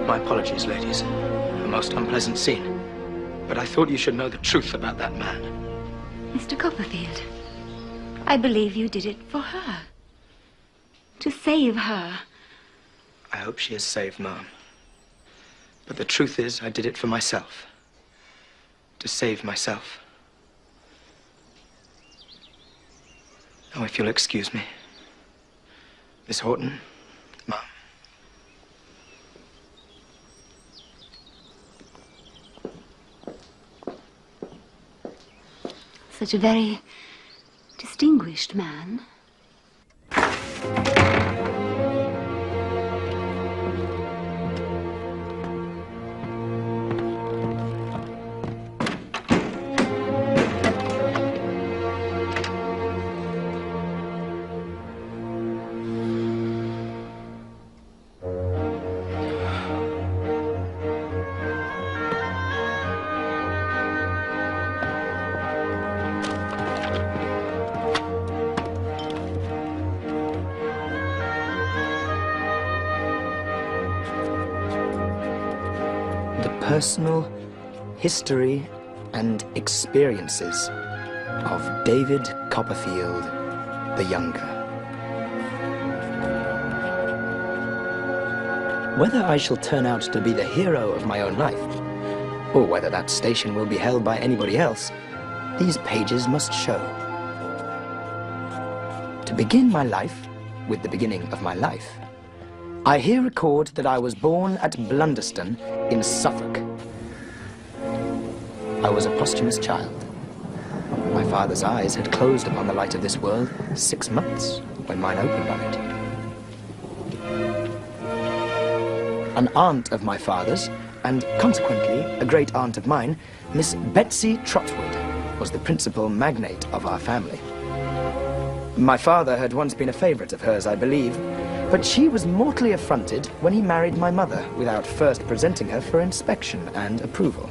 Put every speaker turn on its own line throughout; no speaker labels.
My apologies, ladies. A most unpleasant scene. But I thought you should know the truth about that man.
Mr. Copperfield, I believe you did it for her. To save her.
I hope she is saved, Ma'am. But the truth is, I did it for myself. To save myself. Now, if you'll excuse me. Miss Horton, Ma'am.
Such a very distinguished man.
Personal history and experiences of David Copperfield the Younger. Whether I shall turn out to be the hero of my own life, or whether that station will be held by anybody else, these pages must show. To begin my life with the beginning of my life, I here record that I was born at Blunderston in Suffolk. I was a posthumous child. My father's eyes had closed upon the light of this world 6 months when mine opened on it. An aunt of my father's, and consequently a great aunt of mine, Miss Betsy Trotwood, was the principal magnate of our family. My father had once been a favourite of hers, I believe, but she was mortally affronted when he married my mother without first presenting her for inspection and approval.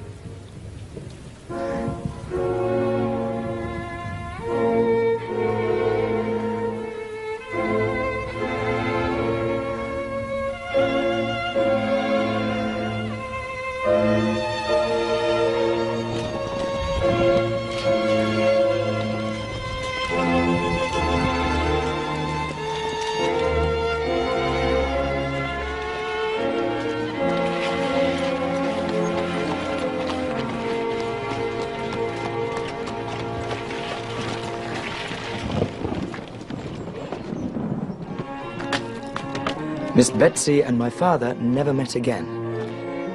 Miss Betsy and my father never met again,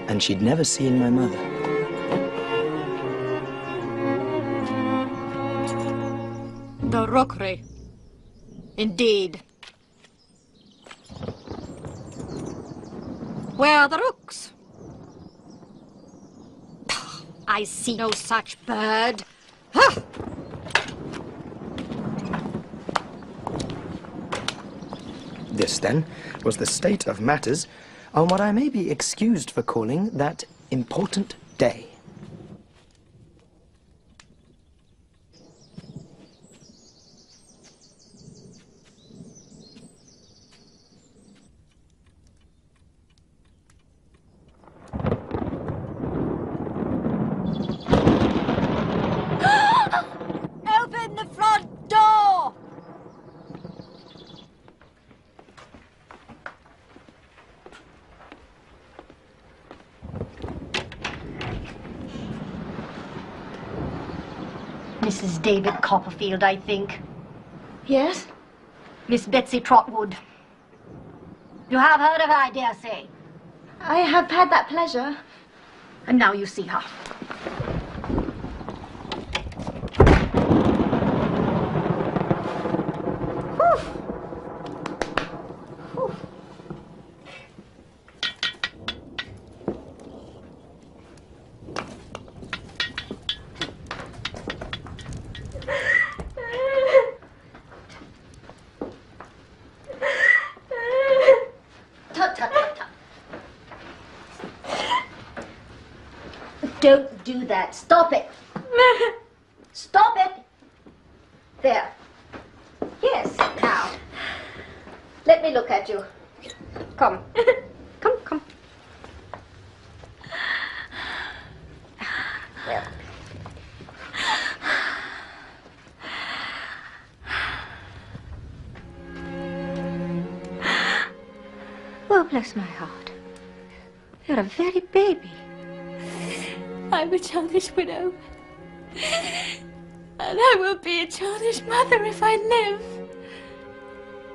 and she'd never seen my mother.
The rookery. Indeed. Where are the rooks? I see no such bird. Ha!
This, then, was the state of matters on what I may be excused for calling that important day.
Open the front door! Mrs. David Copperfield, I think.
Yes?
Miss Betsy Trotwood. You have heard of her, I dare say.
I have had that pleasure.
And now you see her. Don't do that. Stop it. Stop it. There. Yes, now. Let me look at you. Come. Come.
bless my heart. You're a very baby.
I'm a childish widow. And I will be a childish mother if I live.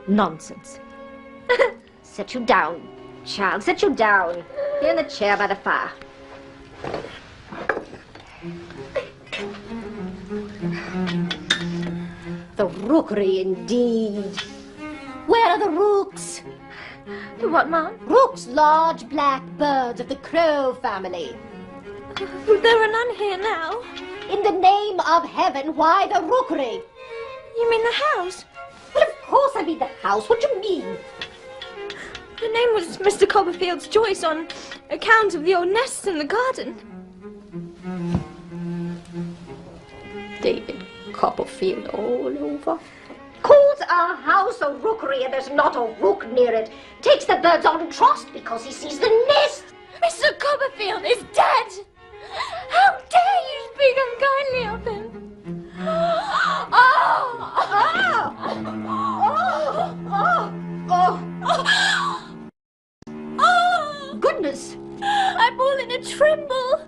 Nonsense. Sit you down, child. Sit you down. Here in the chair by the fire. The rookery, indeed. Where are the rooks?
The what, Mom?
Rooks, large black birds of the crow family.
There are none here now.
In the name of heaven, why the rookery?
You mean the house?
Well, of course I mean the house. What do you mean?
The name was Mr. Copperfield's choice on account of the old nests in the garden.
David Copperfield all over. Calls our house a rookery and there's not a rook near it. Takes the birds on trust because he sees the nest.
Mr. Copperfield is dead! How dare you speak unkindly of him?
Goodness!
I'm all in a tremble.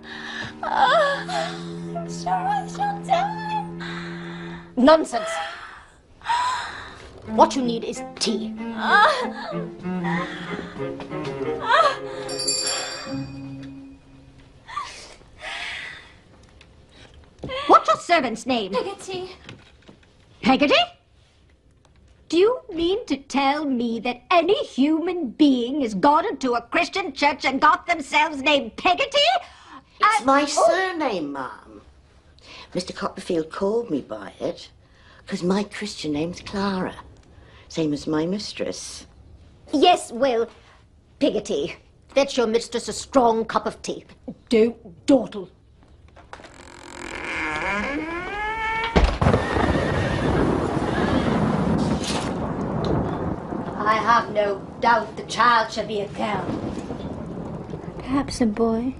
I'm sure I shall die.
Nonsense! What you need is tea. What's your servant's name?
Peggotty.
Peggotty? Do you mean to tell me that any human being has gone into a Christian church and got themselves named Peggotty?
It's my surname, Mum. Mr. Copperfield called me by it because my Christian name's Clara, same as my mistress.
Yes, well, Peggotty, fetch your mistress a strong cup of tea. Don't dawdle. I have no doubt the child shall be a girl.
Perhaps a boy.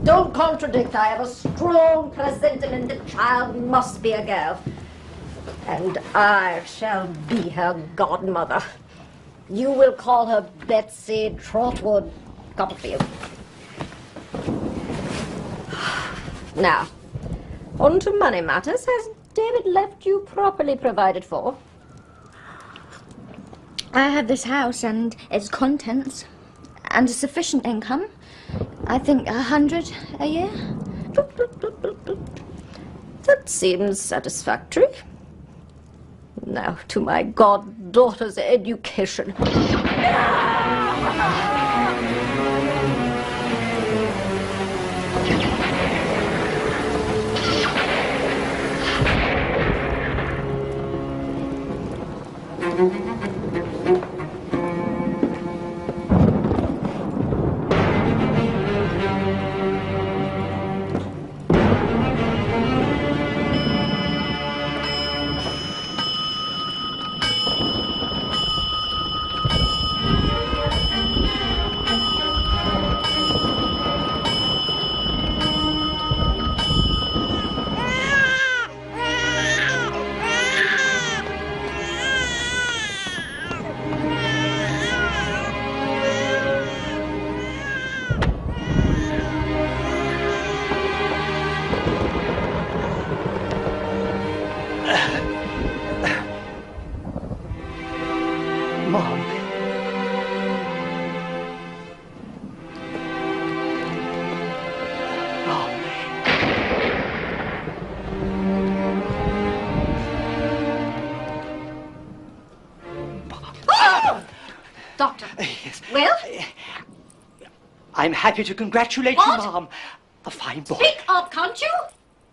Don't contradict. I have a strong presentiment the child must be a girl. And I shall be her godmother. You will call her Betsy Trotwood Copperfield. Now, on to money matters. Has David left you properly provided for?
I have this house and its contents, and a sufficient income. I think 100 a year.
That seems satisfactory. Now to my goddaughter's education.
Mom.
Doctor.
Yes.
Well?
I'm happy to congratulate
What?
you, Mom. A fine boy.
Speak up, can't you?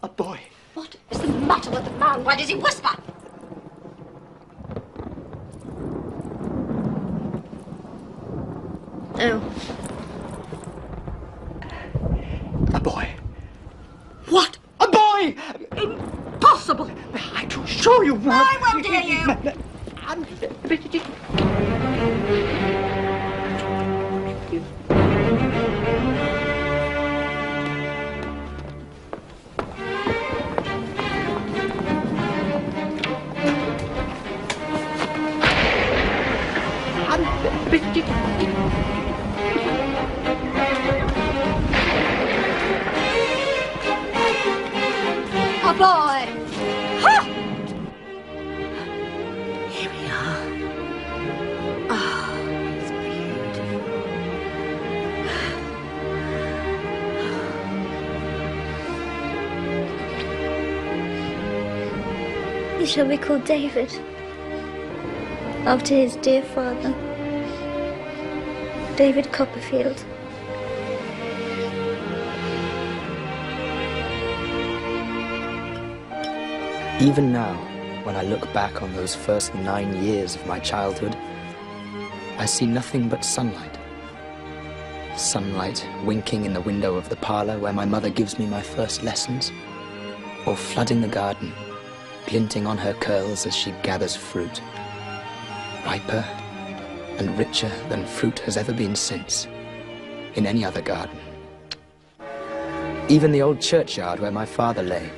A boy.
What is the matter with the man? Why does he whisper?
Oh.
A boy.
What?
A boy!
Impossible!
I to show you, Mom.
I won't dare you! Boy! Ha!
Here we are. Oh, it's beautiful.
He shall be called David, after his dear father, David Copperfield.
Even now, when I look back on those first 9 years of my childhood, I see nothing but sunlight. Sunlight winking in the window of the parlour where my mother gives me my first lessons, or flooding the garden, glinting on her curls as she gathers fruit, riper and richer than fruit has ever been since, in any other garden. Even the old churchyard where my father lay,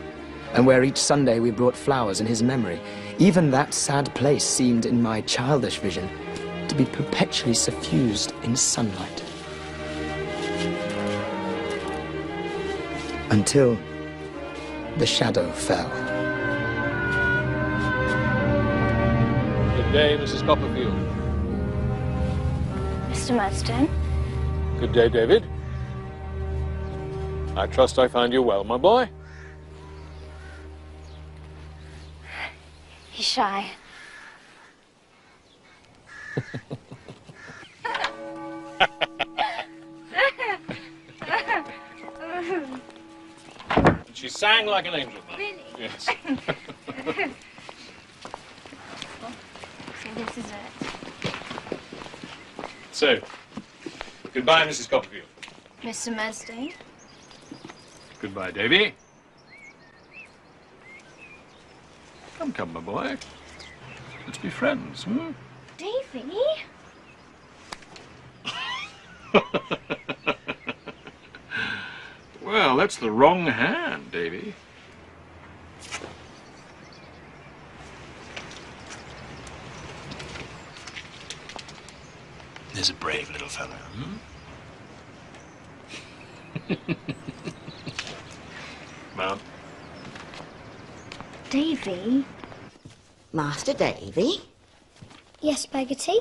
and where each Sunday we brought flowers in his memory, even that sad place seemed, in my childish vision, to be perpetually suffused in sunlight. Until the shadow fell.
Good day, Mrs. Copperfield.
Mr. Murdstone?
Good day, David. I trust I find you well, my boy.
He's shy.
She sang like an angel.
Really?
Yes.
So this is it.
So, goodbye, Mrs. Copperfield.
Mr. Murdstone?
Goodbye, Davy. Come, my boy. Let's be friends, hmm?
Davy?
Well, that's the wrong hand, Davy. There's a brave little fellow, hmm? Mount.
Davy?
Master Davy,
Yes, Peggotty?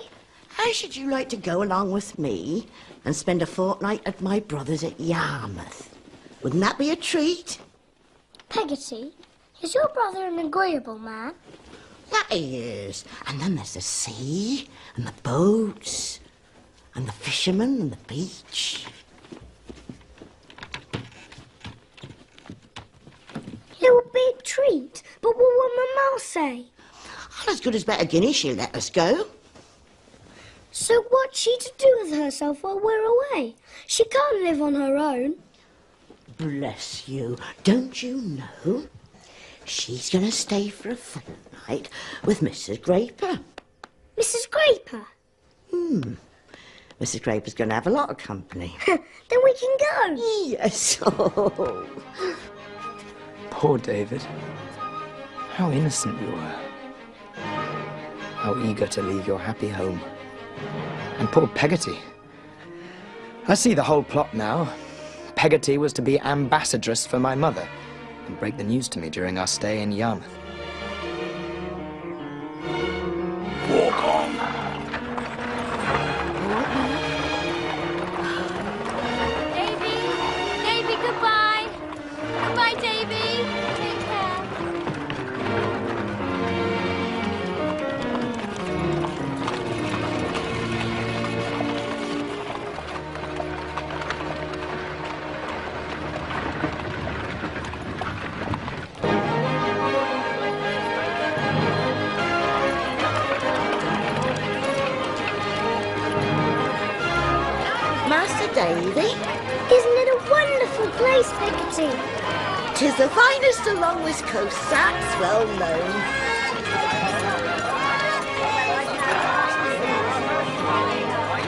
how should you like to go along with me and spend a fortnight at my brother's at Yarmouth? Wouldn't that be a treat?
Peggotty, is your brother an agreeable man?
That he is. And then there's the sea, and the boats, and the fishermen, and the beach.
It would be a treat, but what will Mamma say?
Well, as good as better guinea she'll let us go.
So what's she to do with herself while we're away? She can't live on her own.
Bless you. Don't you know? She's going to stay for a fortnight with Mrs. Graper.
Mrs. Graper?
Mrs. Graper's going to have a lot of company.
Then we can go.
Yes. Oh.
Poor David. How innocent you were. How eager to leave your happy home. And poor Peggotty. I see the whole plot now. Peggotty was to be ambassadress for my mother and break the news to me during our stay in Yarmouth.
Walk on.
Davy! Davy, goodbye! Goodbye, Davy! Take care.
Master Davy,
Isn't it a wonderful place, Peggotty?
'tis the finest along this coast, that's well known.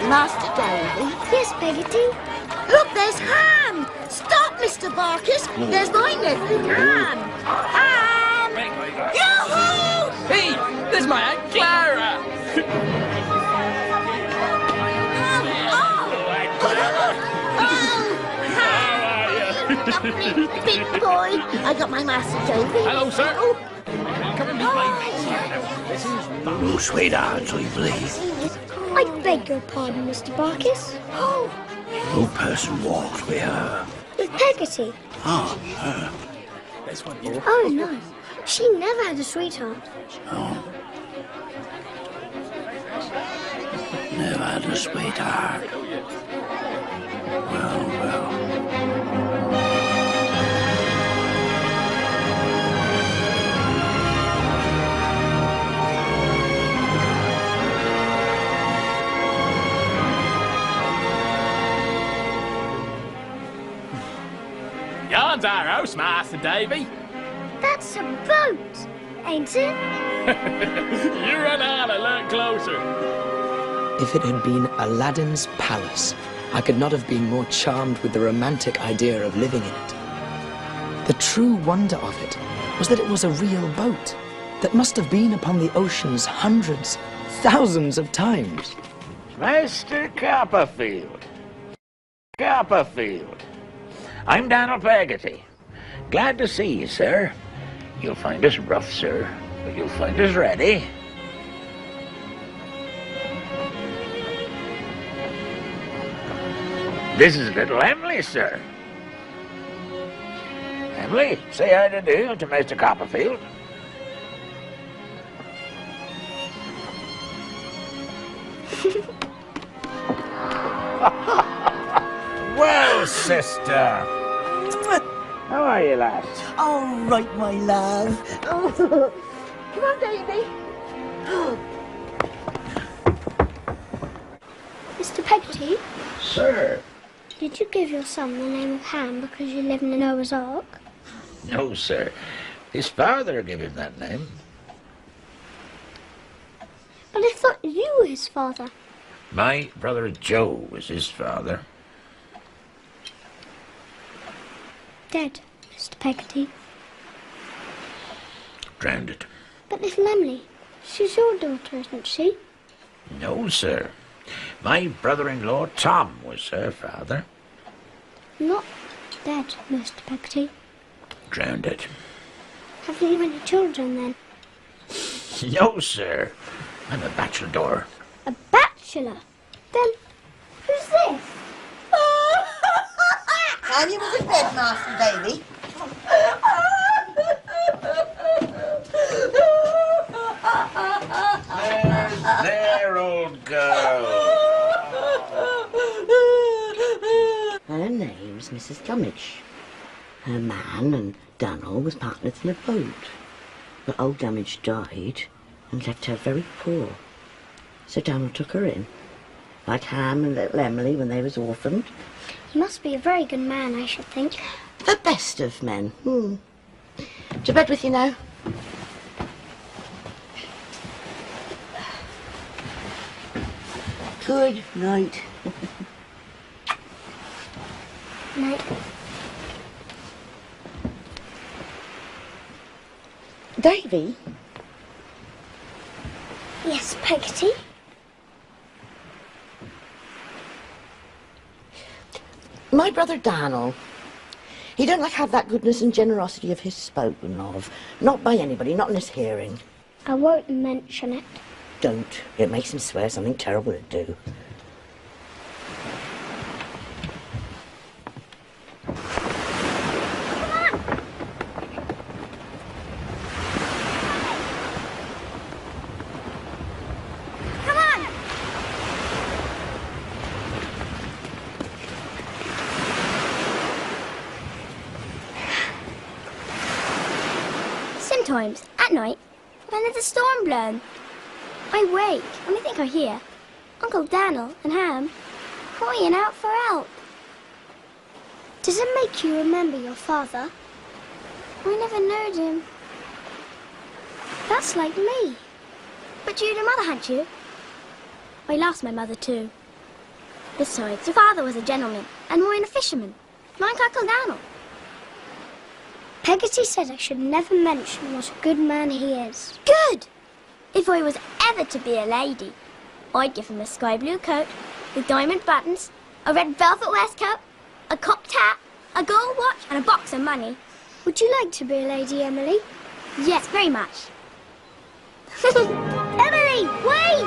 Master Davy,
Yes, Peggotty.
look, there's Ham! Stop, Mr. Barkis! There's my nephew, Ham! Ham! Yoo-hoo!
Hey, there's my Aunt Clara!
Big boy. I got my Master Davey.
Hello, sir.
Oh.
Come and meet This is
Oh, sweethearts, I believe.
I beg your pardon, Mr. Barkis.
No person walks with her.
With Peggotty.
Oh, her.
Oh, no. She never had a sweetheart.
Oh. Never had a sweetheart. Well, well.
Yon's our house, Master Davey.
That's a boat, ain't it?
You run on and look closer.
If it had been Aladdin's palace, I could not have been more charmed with the romantic idea of living in it. The true wonder of it was that it was a real boat that must have been upon the oceans hundreds, thousands of times.
Mr. Copperfield. Copperfield. I'm Donald Peggotty. Glad to see you, sir. You'll find us rough, sir, but you'll find us ready. This is little Emily, sir. Emily, say hi to do to Mr. Copperfield. Well, sister. How are you, lads?
All right, my love. Come on, Davy.
Mr. Peggotty,
Sir.
did you give your son the name of Ham because you live in the Noah's Ark?
No, sir. His father gave him that name.
But I thought you were his father.
My brother Joe was his father.
Dead, Mr. Peggotty.
Drowned it.
But little Emily, she's your daughter, isn't she?
No, sir. My brother-in-law Tom was her father.
Not dead, Mr. Peggotty.
Drowned it.
Have you any children then?
No, sir. I'm a bachelor.
A bachelor? Then who's this?
And you was in bed, Master Davy.
There, old girl.
Her name's Mrs. Gummidge. Her man and Daniel was partners in a boat. But old Gummidge died and left her very poor. So Daniel took her in, like Ham and little Emily when they was orphaned.
He must be a very good man, I should think.
The best of men. To bed with you now. Good night.
Night.
Davy?
Yes, Peggotty?
My brother Daniel, he don't like have that goodness and generosity of his spoken of. Not by anybody, not in his hearing.
I won't mention it.
Don't. It makes him swear something terrible to do.
Sometimes, at night, when there's a storm blowing, I wake and I think I hear Uncle Daniel and Ham crying out for help. Does it make you remember your father? I never knowed him. That's like me. But you'd a mother, hadn't you? I lost my mother too. Besides, your father was a gentleman and mine a fisherman, like Uncle Daniel. Peggotty said I should never mention what a good man he is. Good! If I was ever to be a lady, I'd give him a sky blue coat with diamond buttons, a red velvet waistcoat, a cocked hat, a gold watch and a box of money. Would you like to be a lady, Emily? Yes, very much. Emily, wait!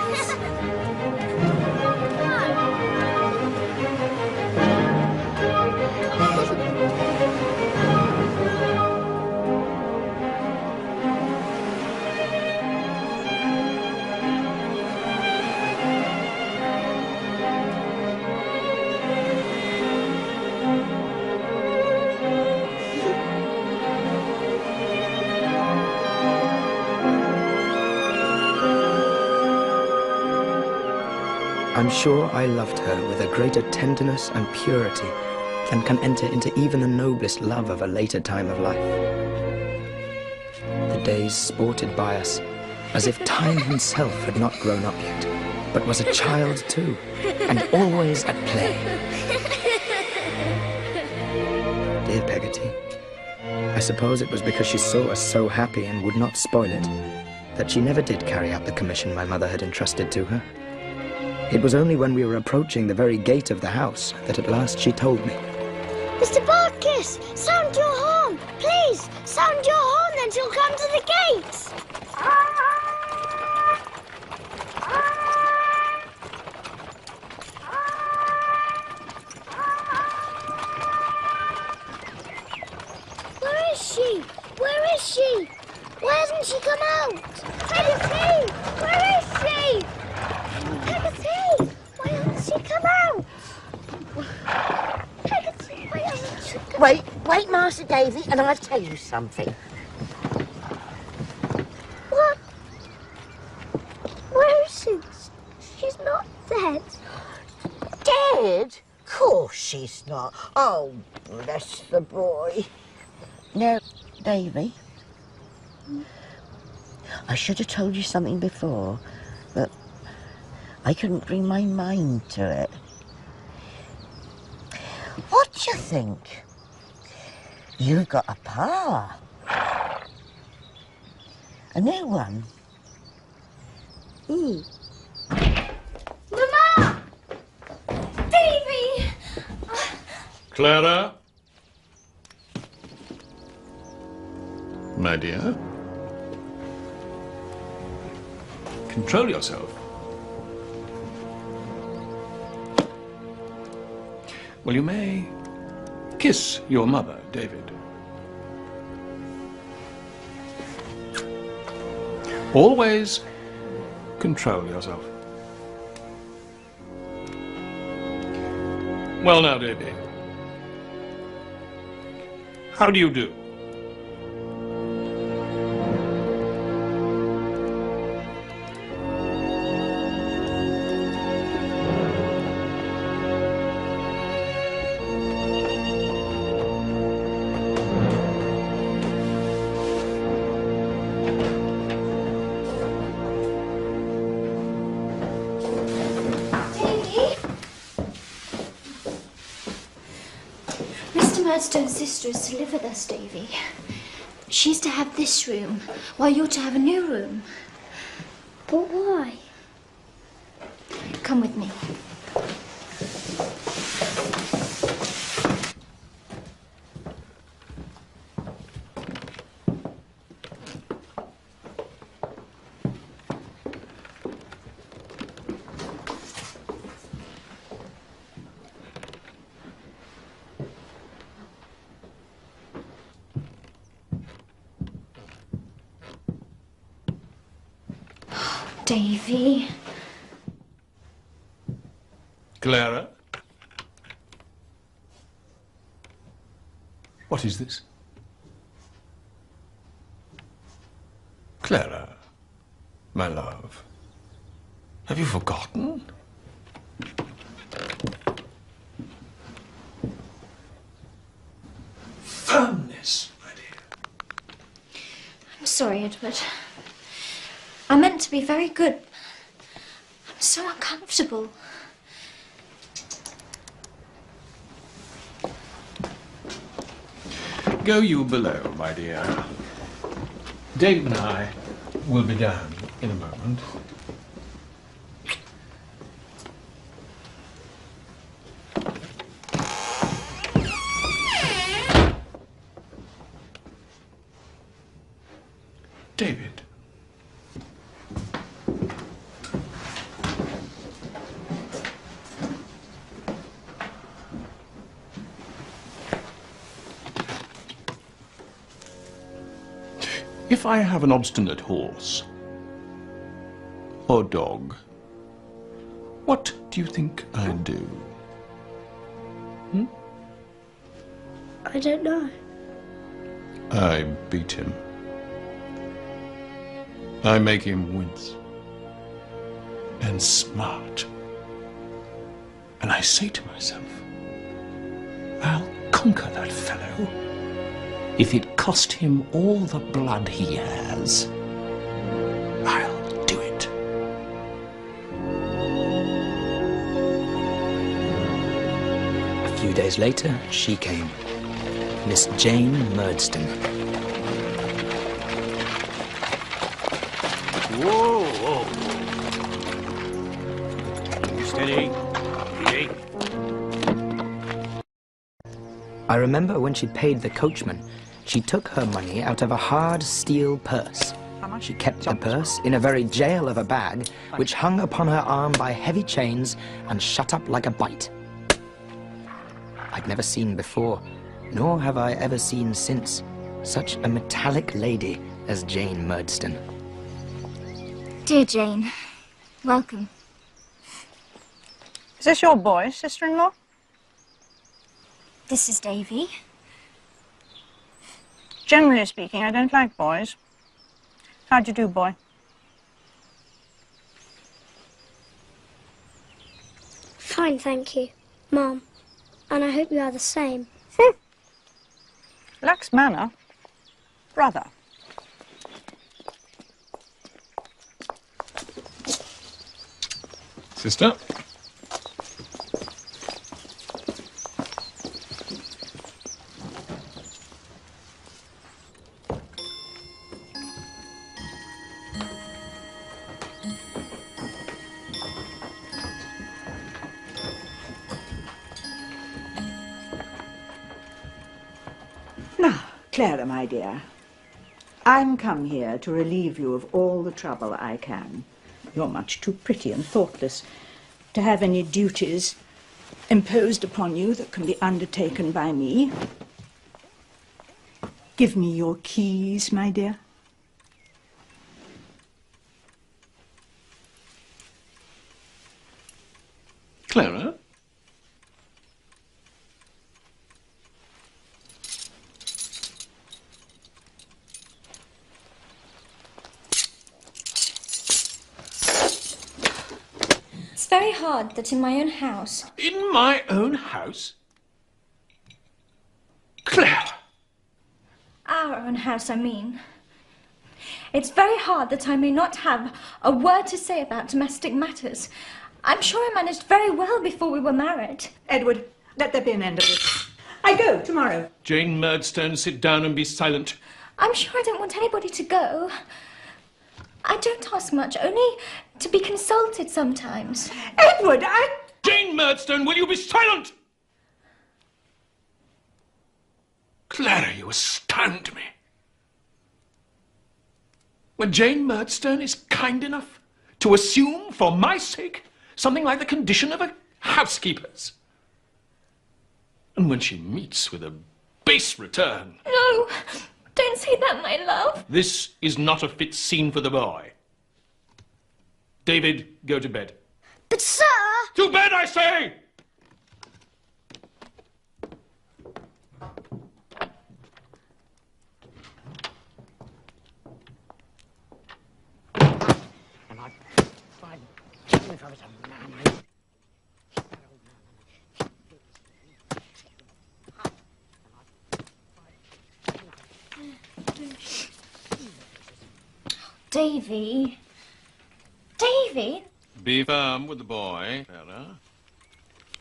I'm sure I loved her with a greater tenderness and purity than can enter into even the noblest love of a later time of life. The days sported by us as if time himself had not grown up yet, but was a child too, and always at play. Dear Peggotty, I suppose it was because she saw us so happy and would not spoil it, that she never did carry out the commission my mother had entrusted to her. It was only when we were approaching the very gate of the house that at last she told me.
Mr. Barkis, sound your horn. Please, sound your horn, then she'll come to the gate. Where is she? Where is she? Why hasn't she come out? Peggotty, where is she? Peggotty, why hasn't she come out? Peggotty, why hasn't she come out?
Wait, Master Davy, and I'll tell you something.
What? Where is she? She's not dead.
Dead? Of course she's not. Oh, bless the boy. No, Davy. I should have told you something before, but I couldn't bring my mind to it. What do you think? You've got a pa. A new one.
Mama! Davy!
Clara? My dear? Control yourself. Well, you may kiss your mother, David. Always control yourself. Well now, Davy. How do you do?
Murdstone's sister is to live with us, Davy. She's to have this room, while you're to have a new room.
But why?
Come with me. Davy.
Clara? What is this? Clara, my love, have you forgotten? Firmness, my dear.
I'm sorry, Edward. I meant to be very good. I'm so uncomfortable.
Go you below, my dear. David and I will be down in a moment. If I have an obstinate horse or dog, what do you think I'd do?
I don't know.
I beat him. I make him wince. And smart. And I say to myself, I'll conquer that fellow if it cost him all the blood he has. I'll do it.
A few days later, she came. Miss Jane Murdstone.
Whoa, whoa. Steady. Steady.
I remember when she paid the coachman, she took her money out of a hard steel purse. She kept the purse in a very jail of a bag, which hung upon her arm by heavy chains and shut up like a bite. I'd never seen before, nor have I ever seen since, such a metallic lady as Jane Murdstone.
Dear Jane, welcome.
Is this your boy, sister-in-law?
This is Davy.
Generally speaking, I don't like boys. How'd you do, boy?
Fine, thank you, Mom. And I hope you are the same.
Lacks manner. Brother.
Sister?
Now, Clara, my dear, I'm come here to relieve you of all the trouble I can. You're much too pretty and thoughtless to have any duties imposed upon you that can be undertaken by me. Give me your keys, my dear.
Clara?
It's very hard that in my own house...
In my own house? Clara!
Our own house, I mean. It's very hard that I may not have a word to say about domestic matters. I'm sure I managed very well before we were married.
Edward, let there be an end of it. I go tomorrow.
Jane Murdstone, sit down and be silent.
I'm sure I don't want anybody to go. I don't ask much, only to be consulted sometimes.
Edward,
Jane Murdstone, will you be silent? Clara, you astound me. When Jane Murdstone is kind enough to assume, for my sake, something like the condition of a housekeeper's. And when she meets with a base return.
No, don't say that, my love.
This is not a fit scene for the boy. David, go to bed.
But, sir...
To bed, I say!
Davy. Davy?
Be firm with the boy, Clara.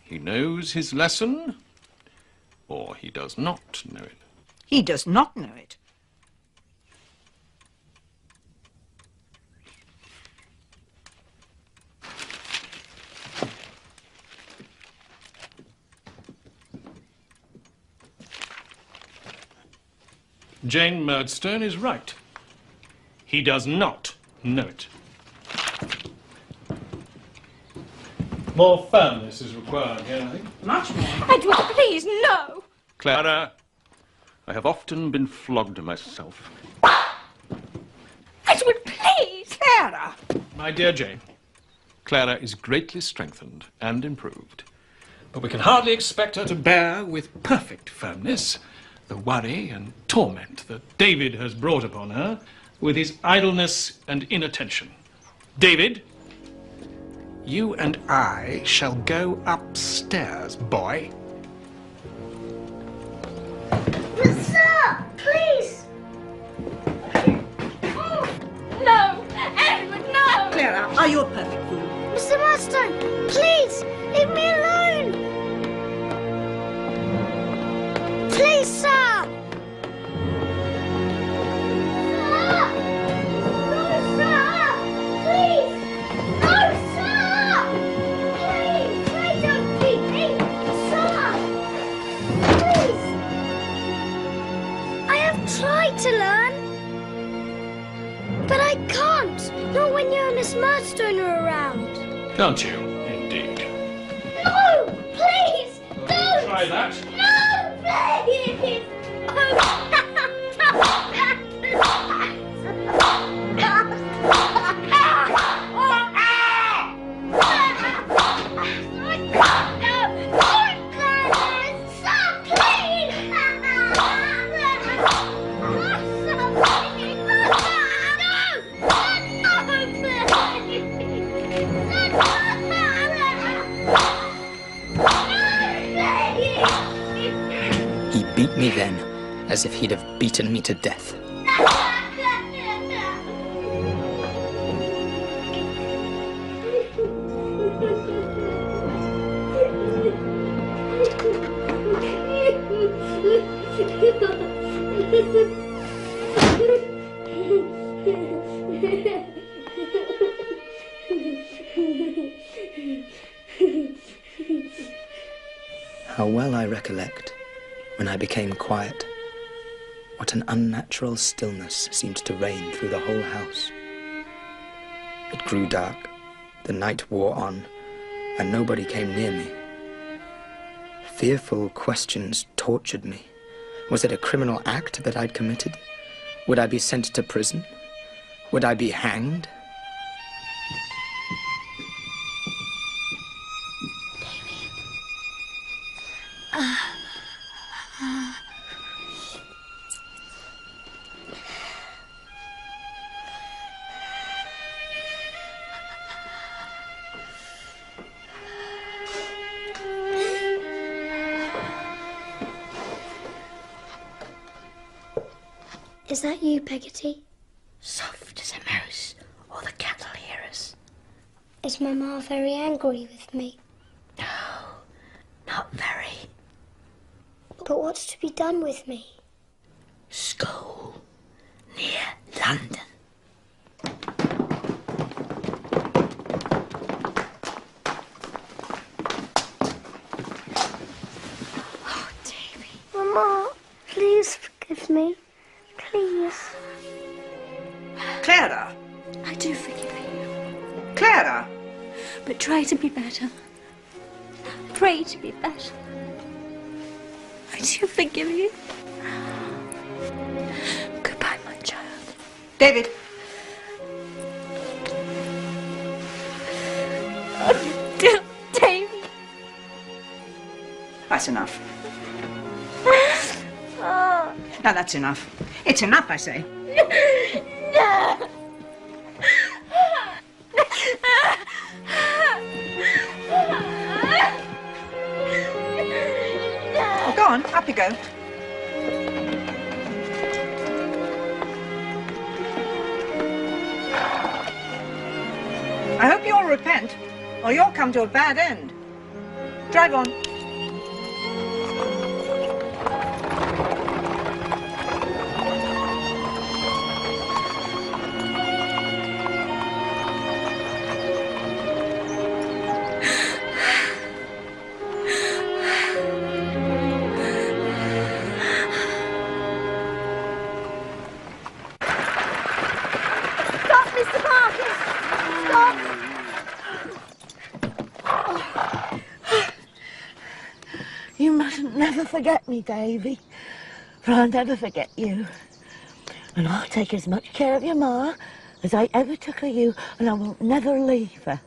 He knows his lesson, or he does not know it.
He does not know it.
Jane Murdstone is right. He does not know it. More firmness is required here, I think.
Much more.
Edward, please, no!
Clara, I have often been flogged myself.
Edward, please!
Clara!
My dear Jane, Clara is greatly strengthened and improved, but we can hardly expect her to bear with perfect firmness the worry and torment that David has brought upon her with his idleness and inattention. David, you and I shall go upstairs, boy.
Sir, please!
No! Edward, no!
Clara, are you a perfect fool?
Mr. Murdstone, please, leave me alone! Please, sir! Tried to learn, but I can't. Not when you and Miss Murdstone are around.
Can't you, indeed?
No, please, don't.
Try that.
No, please.
He beat me then, as if he'd have beaten me to death. How well I recollect, when I became quiet, what an unnatural stillness seemed to reign through the whole house. It grew dark, the night wore on, and nobody came near me. Fearful questions tortured me. Was it a criminal act that I'd committed? Would I be sent to prison? Would I be hanged?
Is that you, Peggotty?
Soft as a mouse, or the cat will hear us.
Is Mamma very angry with me?
No, not very.
But what's to be done with me?
School, near London.
Oh, Davy. Mamma, please forgive me. Please.
Clara!
I do forgive you.
Clara!
But try to be better. Pray to be better. I do forgive you. Goodbye, my child.
David!
Oh, Davy.
That's enough.
Oh.
Now that's enough. It's enough, I say.
No.
Oh, go on, up you go. I hope you'll repent, or you'll come to a bad end. Drive on.
You mustn't never forget me, Davy, for I'll never forget you. And I'll take as much care of your ma as I ever took of you, and I will never leave her.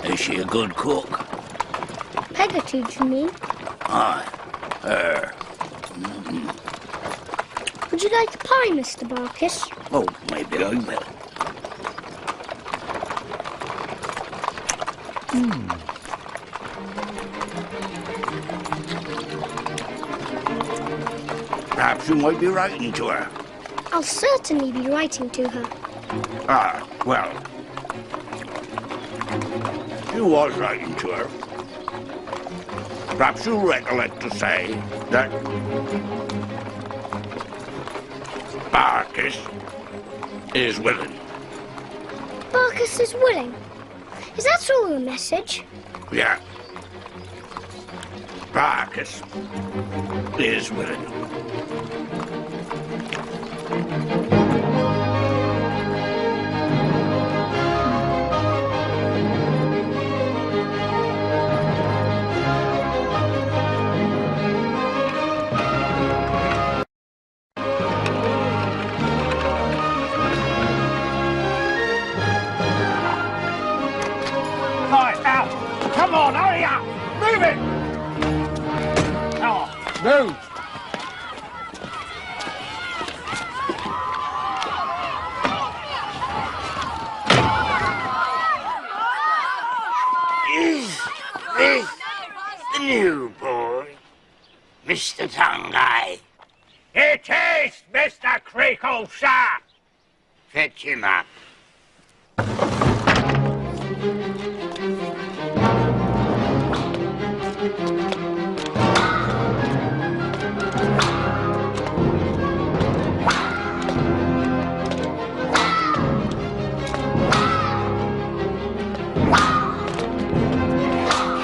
Is she a good cook?
Peggotty, do you mean?
Aye, her.
Would you like a pie, Mr. Barkis?
Oh, maybe I will. Perhaps you might be writing to her.
I'll certainly be writing to her.
Ah, well. You was writing to her. Perhaps you'll recollect to say that Barkis is willing.
Barkis is willing? Is that all the message?
Yeah. Barkis is willing.
Right, out! Come on, hurry up! Move it! Come on, move!
Is this the new boy, Mr. Tongue-Eye?
It is, Mr. Creakle, sir!
Fetch him up.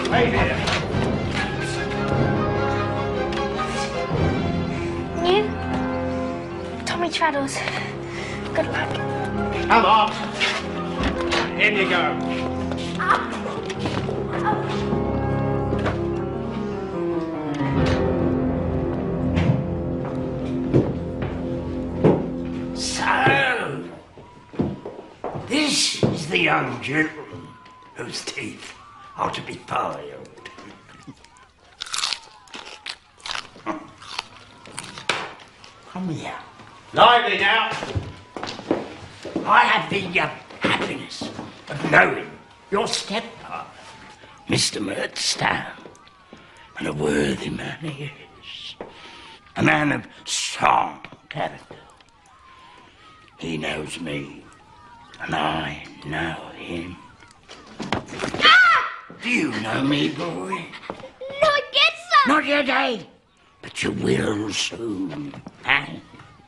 Hey there.
You? Tommy Traddles. Good luck.
Come on. In you go.
So, this is the young gentleman whose teeth are to be filed. Come here.
Lively now.
I have the happiness of knowing your stepfather, Mr. Murdstone, and a worthy man he is. A man of strong character. He knows me, and I know him.
Ah!
Do you know me, boy?
Not yet, sir!
Not yet, eh? But you will soon, eh?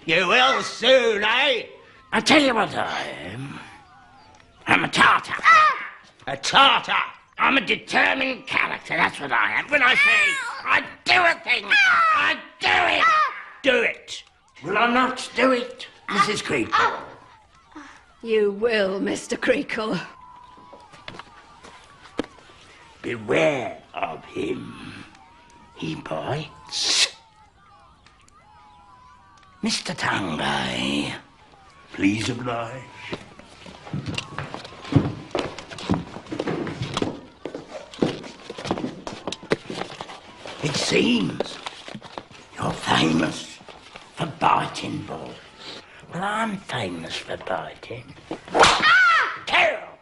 You will soon, eh?
I tell you what I am. I'm a Tartar.
Ah!
A Tartar.
I'm a determined character, that's what I am. When I say I do a thing, I do it.
Do it.
Will I not do it, Mrs. Creakle?
You will, Mr. Creakle.
Beware of him. He bites. Mr. Tongue-Eye, please oblige. It seems you're famous for biting, boys. Well, I'm famous for biting. Ah! Terrible!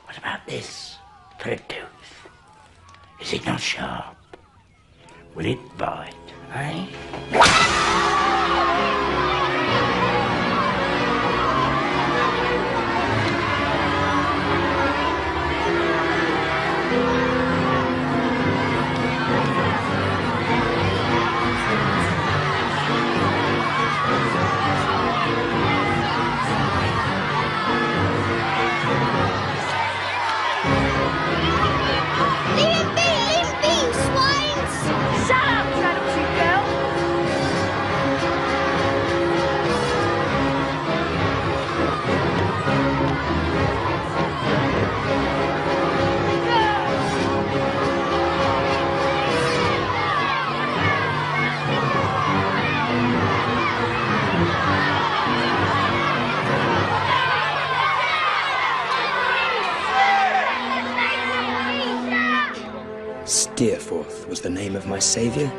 What about this for a tooth? Is it not sharp? Will it bite, eh?
Leave him be, swines!
Shut up, Traddles, you girl!
was the name of my saviour,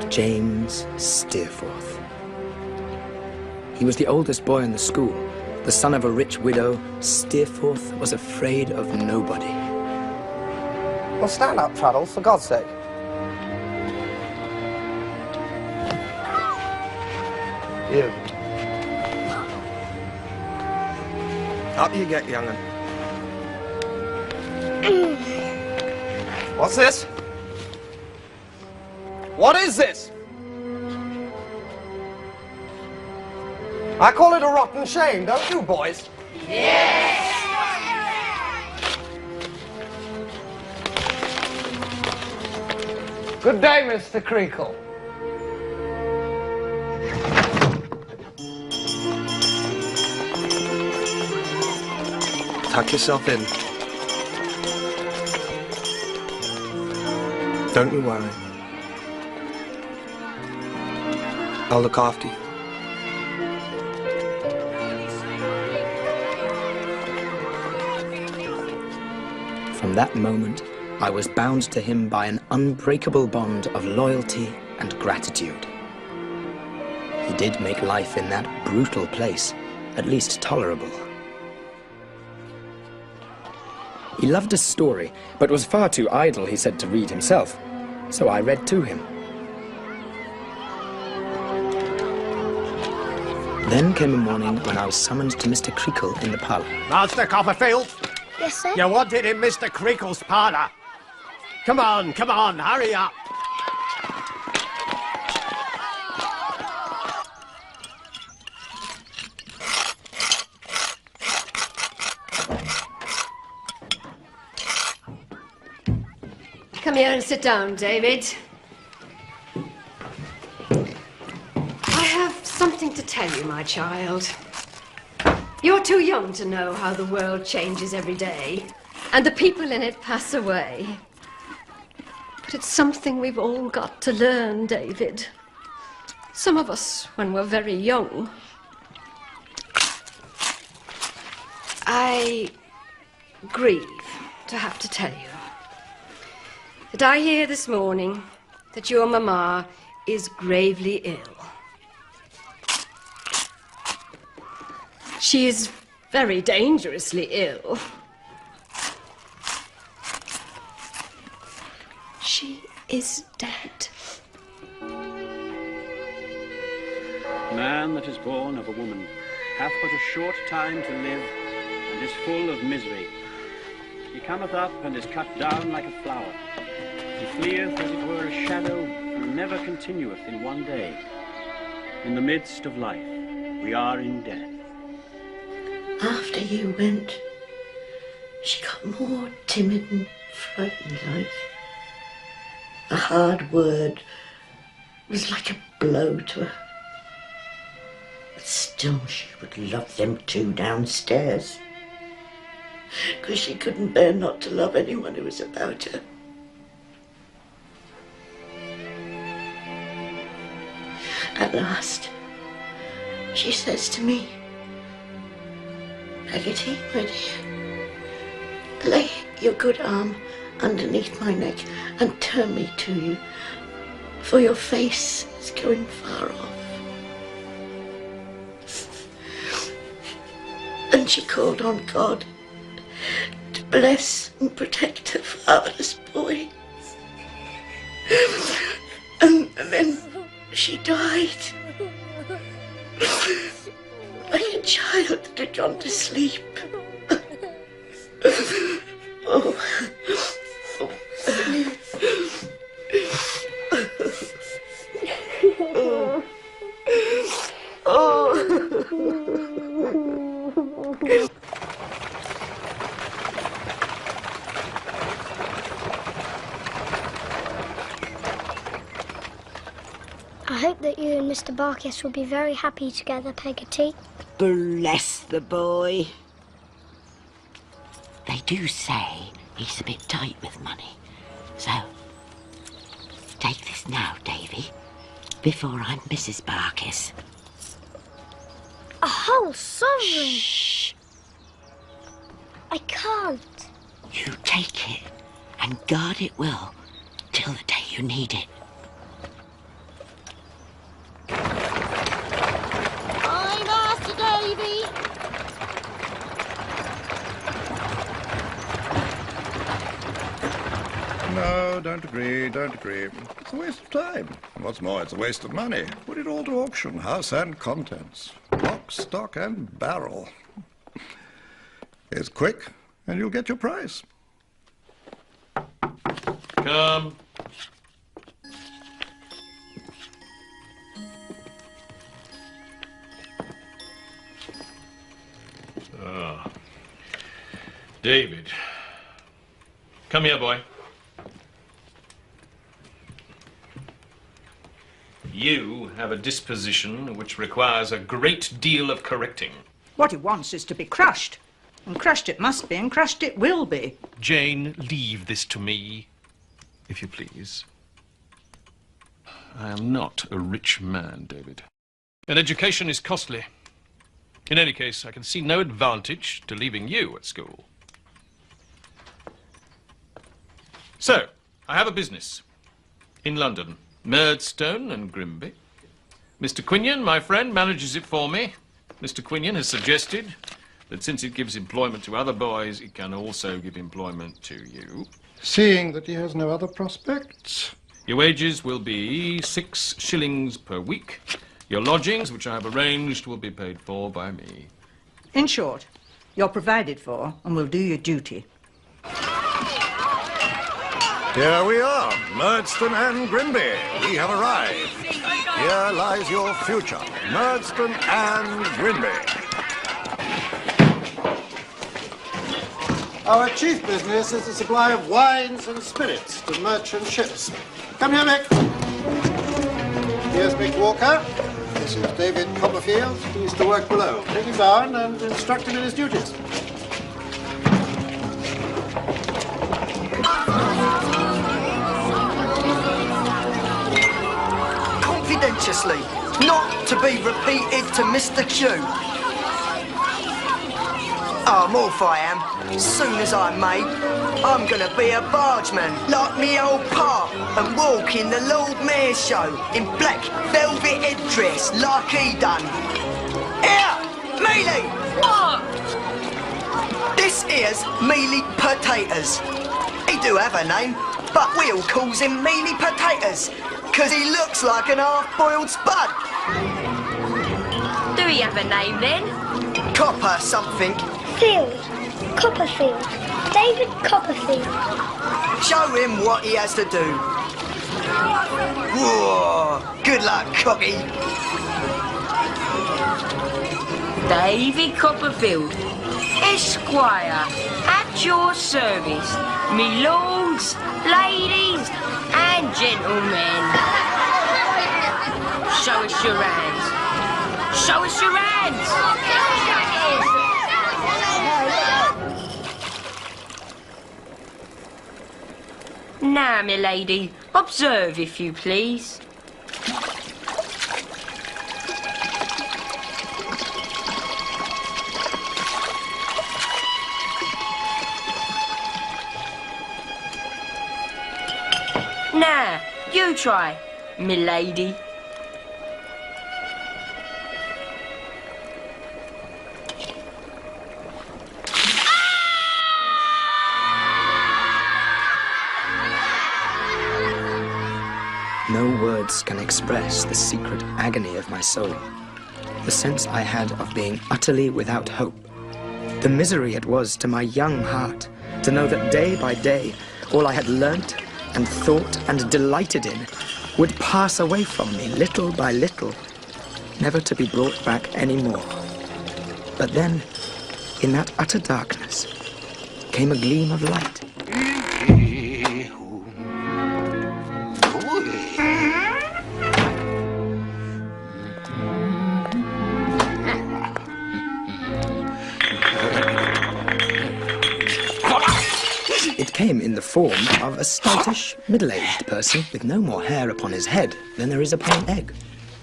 James Steerforth. He was the oldest boy in the school. The son of a rich widow, Steerforth was afraid of nobody.
Well, stand up, Traddles, for God's sake. You. Up you get, young'un. What's this? What is this? I call it a rotten shame, don't you, boys? Yes! Good day, Mr. Creakle. Tuck yourself in. Don't you worry. I'll look after you.
From that moment, I was bound to him by an unbreakable bond of loyalty and gratitude. He did make life in that brutal place at least tolerable. He loved a story, but was far too idle, he said, to read himself, so I read to him. Then came a morning when I was summoned to Mr. Creakle in the parlour.
Master Copperfield?
Yes, sir?
You wanted in Mr. Creakle's parlour. Come on, hurry up.
Come here and sit down, David. I have something to tell you, my child. You're too young to know how the world changes every day, and the people in it pass away. But it's something we've all got to learn, David. Some of us when we're very young. I grieve to have to tell you that I hear this morning that your mamma is gravely ill. She is very dangerously ill. She is dead.
Man that is born of a woman hath but a short time to live, and is full of misery. He cometh up and is cut down like a flower. He fleeth as it were a shadow, and never continueth in one day. In the midst of life, we are in death.
After you went, she got more timid and frightened like. A hard word was like a blow to her. But still she would love them two downstairs, because she couldn't bear not to love anyone who was about her. At last, she says to me, "Peggotty, my dear, lay your good arm underneath my neck and turn me to you, for your face is going far off." And she called on God to bless and protect her fatherless boy. And then she died. Like a child that had gone to sleep. Oh.
I hope that you and Mr. Barkis will be very happy together, Peggotty.
Bless the boy. They do say he's a bit tight with money. So, take this now, Davy, before I'm Mrs. Barkis.
A whole sovereign?
Shh.
I can't.
You take it and guard it well till the day You need it.
Hi, Master Davy.
No, don't agree, don't agree. It's a waste of time. And what's more, it's a waste of money. Put it all to auction, house and contents. Lock, stock and barrel. It's quick, and you'll get your price.
Come. Ah. David. Come here, boy. You have a disposition which requires a great deal of correcting.
What he wants is to be crushed. And crushed it must be, and crushed it will be.
Jane, leave this to me, if you please. I am not a rich man, David. And education is costly. In any case, I can see no advantage to leaving you at school. So, I have a business in London, Murdstone and Grimby. Mr. Quinion, my friend, manages it for me. Mr. Quinion has suggested that since it gives employment to other boys, it can also give employment to you.
Seeing that he has no other prospects.
Your wages will be 6 shillings per week. Your lodgings, which I have arranged, will be paid for by me.
In short, you're provided for and will do your duty.
Here we are, Murdstone and Grimby. We have arrived. Here lies your future, Murdstone and Grimby.
Our chief business is the supply of wines and spirits to merchant ships. Come here, Mick. Here's Mick Walker. This is David Copperfield. He's to work below. Take him down and instruct him in his duties.
Confidentiously, not to be repeated to Mr. Q. I'm off, I am. Soon as I'm made, I'm gonna be a bargeman, like me old pa, and walk in the Lord Mayor's show in black velvet headdress, like he done. Here, Mealy! What? This here's Mealy Potatoes. He do have a name, but we all calls him Mealy Potatoes, 'cause he looks like an half-boiled spud.
Do he have a name then?
Copper something.
Field. Copperfield. David Copperfield.
Show him what he has to do. Whoa! Good luck, cocky.
David Copperfield, Esquire, at your service, me lords, ladies, and gentlemen. Show us your hands. Show us your hands. Now, my lady, observe, if you please. Now, you try, my lady.
No words can express the secret agony of my soul, the sense I had of being utterly without hope, the misery it was to my young heart to know that day by day all I had learnt and thought and delighted in would pass away from me little by little, never to be brought back any more. But then, in that utter darkness, came a gleam of light. It came in the form of a stoutish, middle-aged person with no more hair upon his head than there is upon an egg.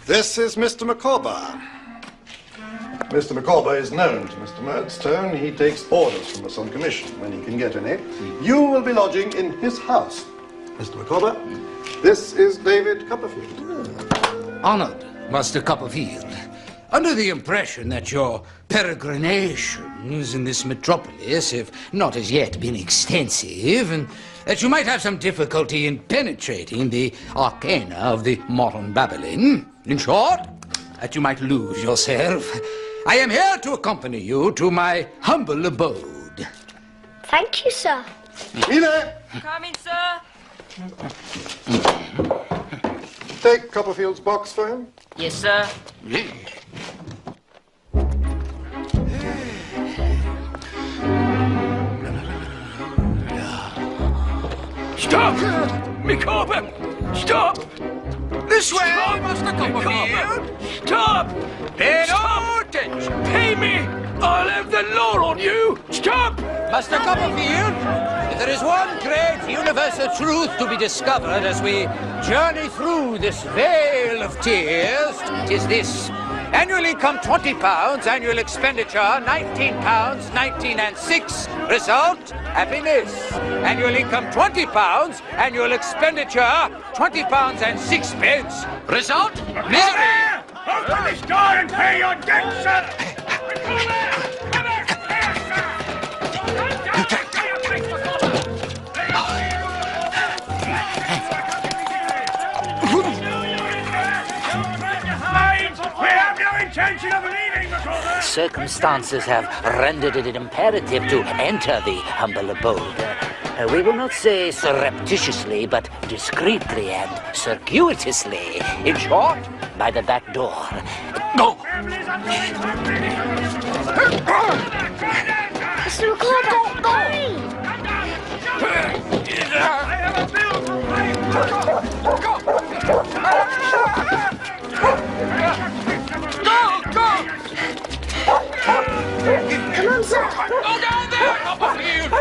This is Mr. Micawber. Mr. Micawber is known to Mr. Murdstone. He takes orders from us on commission when he can get any. You will be lodging in his house. Mr. Micawber, This is David Copperfield.
Honored, Master Copperfield. Under the impression that your peregrinations in this metropolis have not as yet been extensive, and that you might have some difficulty in penetrating the arcana of the modern Babylon. In short, that you might lose yourself. I am here to accompany you to my humble abode.
Thank you, sir.
Ina!
Coming, sir.
Take Copperfield's box for him.
Yes, sir.
Stop! Micawber! Stop!
This way,
Stop!
Master Copperfield!
Stop!
Pay
no attention! Pay me! I'll have the law on you! Stop!
Master Copperfield, if there is one great universal truth to be discovered as we journey through this vale of tears, it is this. Annual income £20, annual expenditure £19, 19 and 6. Result, happiness. Annual income £20, annual expenditure £20 and 6 pence. Result, misery.
Open this door and pay your debt, sir! We have no intention of leaving, Micawber!
Circumstances have rendered it imperative to enter the humble abode. We will not say surreptitiously, but discreetly and circuitously. In short, by the back door. Go!
Mr. Micawber, go!
I have a bill to pay!
Come on, sir.
Go down there, Copperfield!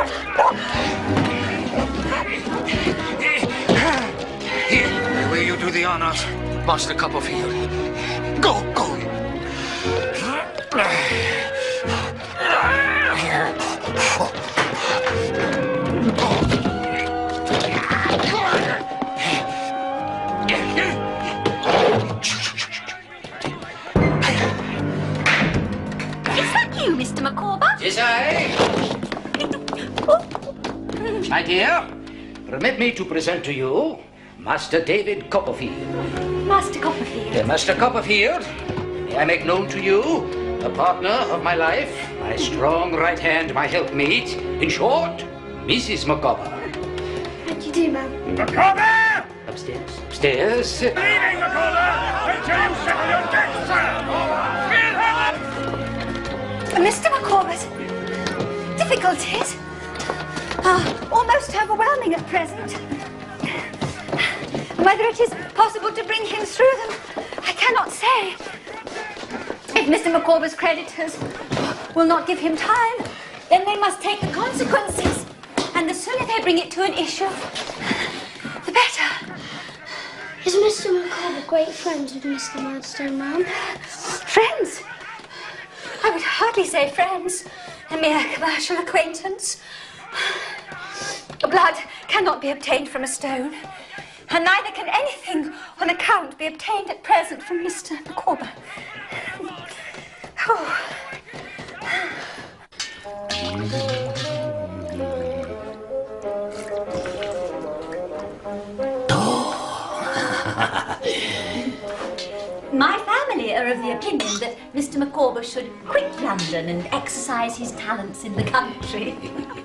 Here, will you do the honors, Master Copperfield? Go, go!
Mr. Micawber?
Yes, I. My dear, permit me to present to you Master David Copperfield.
Master Copperfield.
Master Copperfield, may I make known to you the partner of my life, my strong right hand, my helpmate, in short, Mrs. Micawber.
How do you do, ma'am?
Micawber!
Upstairs. Upstairs.
Leaving, Micawber, until you settle your debt, sir! We'll have it!
Mr. Micawber's difficulties are almost overwhelming at present. Whether it is possible to bring him through them, I cannot say. If Mr. Micawber's creditors will not give him time, then they must take the consequences. And the sooner they bring it to an issue, the better.
Is Mr. Micawber great friends with Mr. Murdstone, ma'am?
Friends? I would hardly say friends. A mere commercial acquaintance. Blood cannot be obtained from a stone, and neither can anything on account be obtained at present from Mr. Micawber. Oh. My family are of the opinion that Mr. Micawber should quit London and exercise his talents in the country.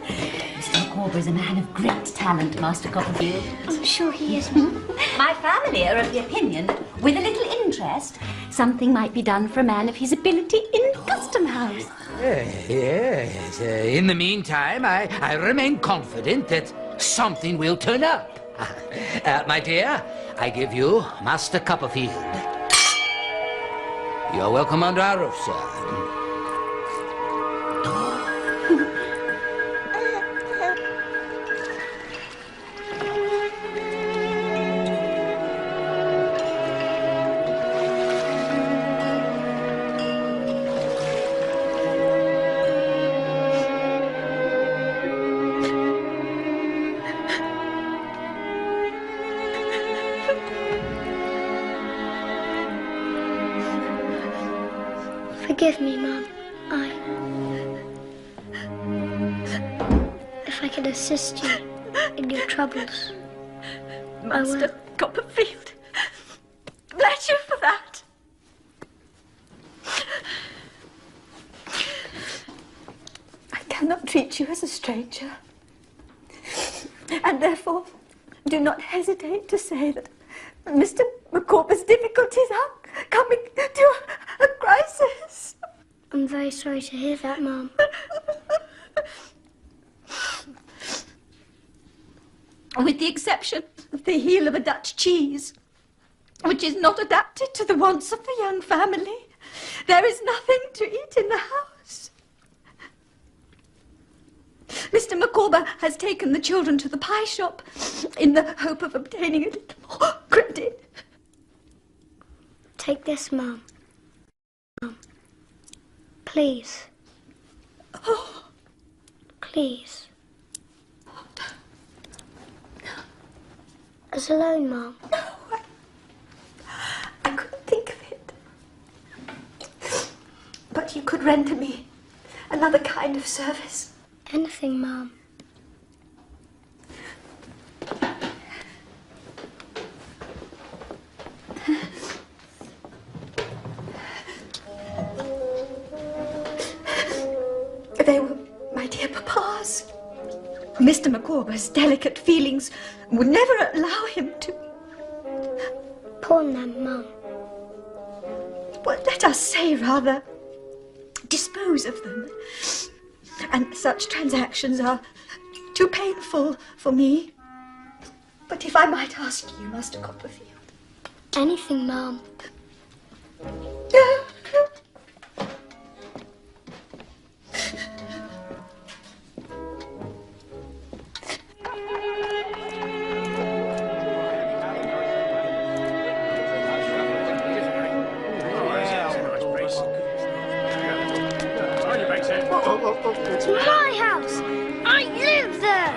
Mr. Micawber is a man of great talent, Master Copperfield.
I'm sure he is, ma'am.
My family are of the opinion that, with a little interest, something might be done for a man of his ability in Custom House.
Yes. In the meantime, I remain confident that something will turn up. My dear, I give you Master Copperfield. You're welcome under our roof, sir.
Forgive me, Mum. If I can assist you in your troubles,
Master Copperfield, bless you for that. I cannot treat you as a stranger, and therefore do not hesitate to say that Mr. Micawber's difficulties are coming to a crisis.
I'm very sorry to hear that, Mum.
With the exception of the heel of a Dutch cheese, which is not adapted to the wants of the young family, there is nothing to eat in the house. Mr. Micawber has taken the children to the pie shop in the hope of obtaining a little more credit.
Take this, Mum. Please.
Oh.
Please. As a loan, Mum.
No, I couldn't think of it. But you could render me another kind of service.
Anything, Mum.
They were my dear papa's. Mr. Micawber's delicate feelings would never allow him to...
Pawn them, Mum.
Well, let us say, rather, dispose of them. And such transactions are too painful for me. But if I might ask you, Master Copperfield...
Anything, Mum. It's my house. I live there.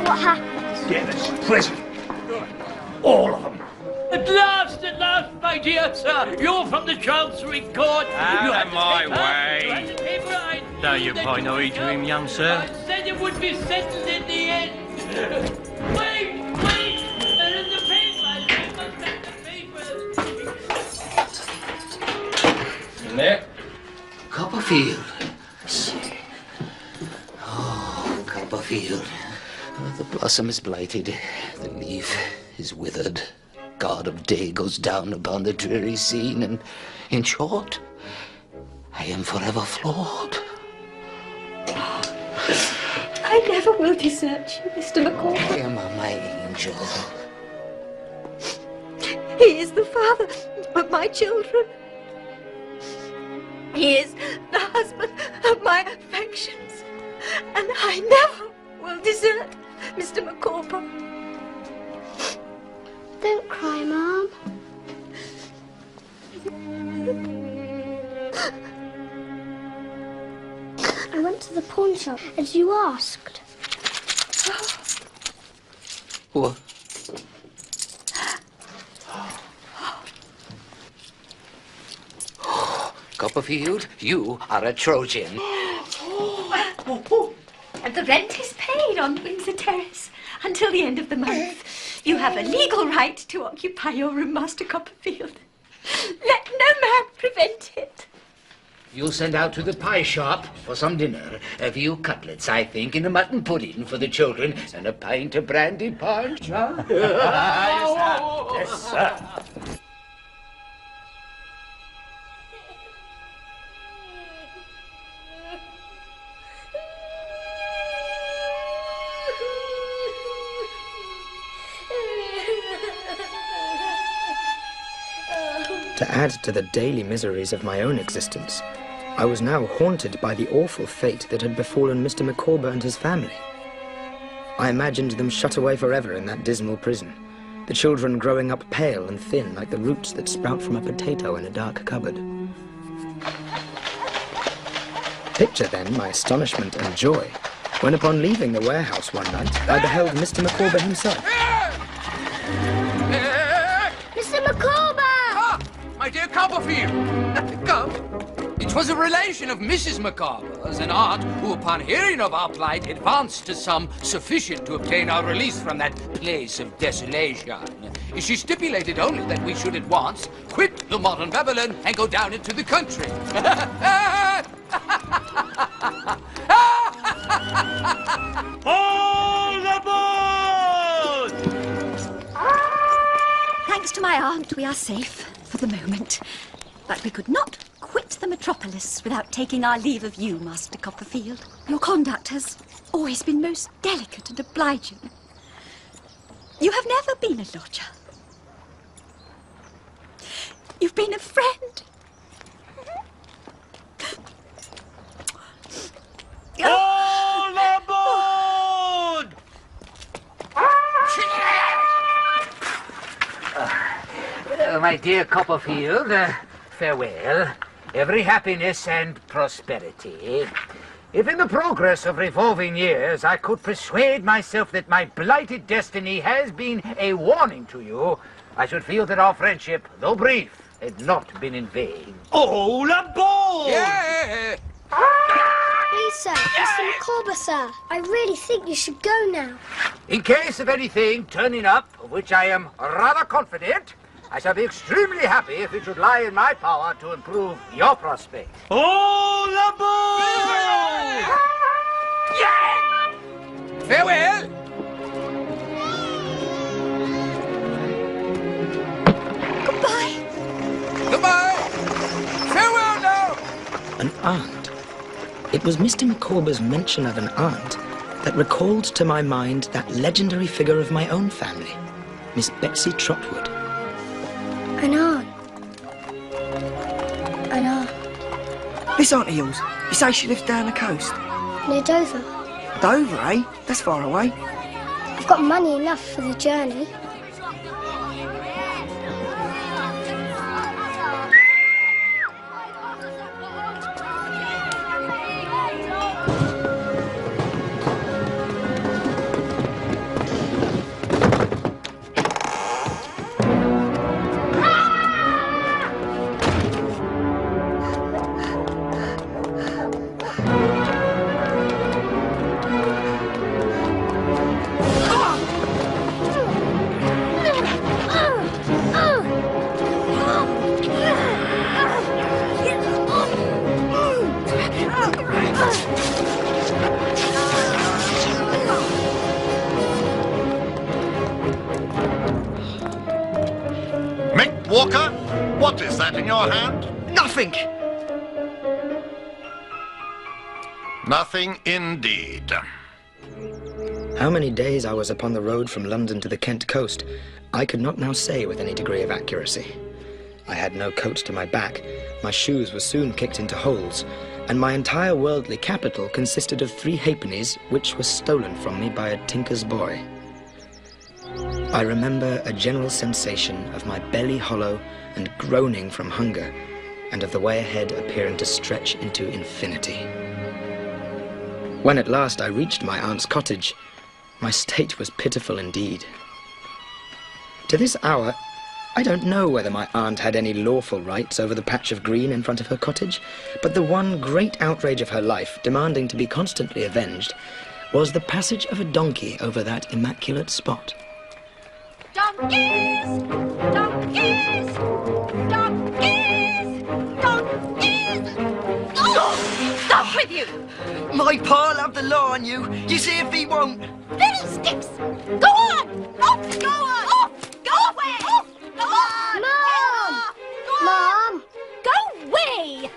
What happened?
Get this prison. All of them.
At last, my dear sir. You're from the Chancery Court.
Out of my way. Don't you pay no heed to him, young sir.
I said it would be settled in the end. Wait! They're in the papers. You must take the papers.
In there?
Copperfield. Oh, Copperfield. The blossom is blighted, the leaf is withered. God of day goes down upon the dreary scene, and, in short, I am forever flawed.
I never will desert you, Mr. Micawber.
I am my angel.
He is the father of my children. He is the husband of my affections. And I never will desert Mr. Micawber.
Don't cry, Mum. I went to the pawn shop as you asked.
What? Copperfield, you are a Trojan.
And the rent is paid on Windsor Terrace until the end of the month. You have a legal right to occupy your room, Master Copperfield. Let no man prevent it.
You'll send out to the pie shop for some dinner. A few cutlets, I think, and a mutton pudding for the children, and a pint of brandy punch. Huh?
Yes, sir.
To add to the daily miseries of my own existence, I was now haunted by the awful fate that had befallen Mr. Micawber and his family. I imagined them shut away forever in that dismal prison, the children growing up pale and thin like the roots that sprout from a potato in a dark cupboard. Picture then my astonishment and joy when upon leaving the warehouse one night I beheld Mr. Micawber himself.
Micawber!
Ah, my dear Copperfield. Come. It was a relation of Mrs. Micawber's, an aunt who, upon hearing of our plight, advanced a sum sufficient to obtain our release from that place of desolation. She stipulated only that we should at once quit the modern Babylon and go down into the country.
All aboard!
Thanks to my aunt, we are safe for the moment. But we could not quit the metropolis without taking our leave of you, Master Copperfield. Your conduct has always been most delicate and obliging. You have never been a lodger. You've been a friend.
All aboard!
My dear Copperfield, farewell. Every happiness and prosperity. If in the progress of revolving years I could persuade myself that my blighted destiny has been a warning to you, I should feel that our friendship, though brief, had not been in vain.
All aboard!
Yeah!
Please, sir, Mr. Micawber, sir. I really think you should go now.
In case of anything turning up, of which I am rather confident, I shall be extremely happy if it should lie in my power to improve your prospects.
All aboard!
Yeah! Farewell!
Goodbye!
Goodbye! Farewell now!
An aunt. It was Mr. Micawber's mention of an aunt that recalled to my mind that legendary figure of my own family, Miss Betsy Trotwood.
An aunt. An aunt.
This aunt of yours, you say she lives down the coast?
Near Dover.
Dover, eh? That's far away.
I've got money enough for the journey.
Walker, what is that in your hand?
Nothing.
Nothing indeed.
How many days I was upon the road from London to the Kent coast, I could not now say with any degree of accuracy. I had no coat to my back, my shoes were soon kicked into holes, and my entire worldly capital consisted of 3 halfpennies which were stolen from me by a tinker's boy. I remember a general sensation of my belly hollow and groaning from hunger, and of the way ahead appearing to stretch into infinity. When at last I reached my aunt's cottage, my state was pitiful indeed. To this hour, I don't know whether my aunt had any lawful rights over the patch of green in front of her cottage, but the one great outrage of her life, demanding to be constantly avenged, was the passage of a donkey over that immaculate spot.
Donkeys! Donkeys! Donkeys! Donkeys!
Oh,
stop with you!
My pa'll have the law on you. You see if he won't.
Fiddlesticks! Go on! Off! Go on! Off! Go away! Off! Go on!
Mom! Mom!
Go away!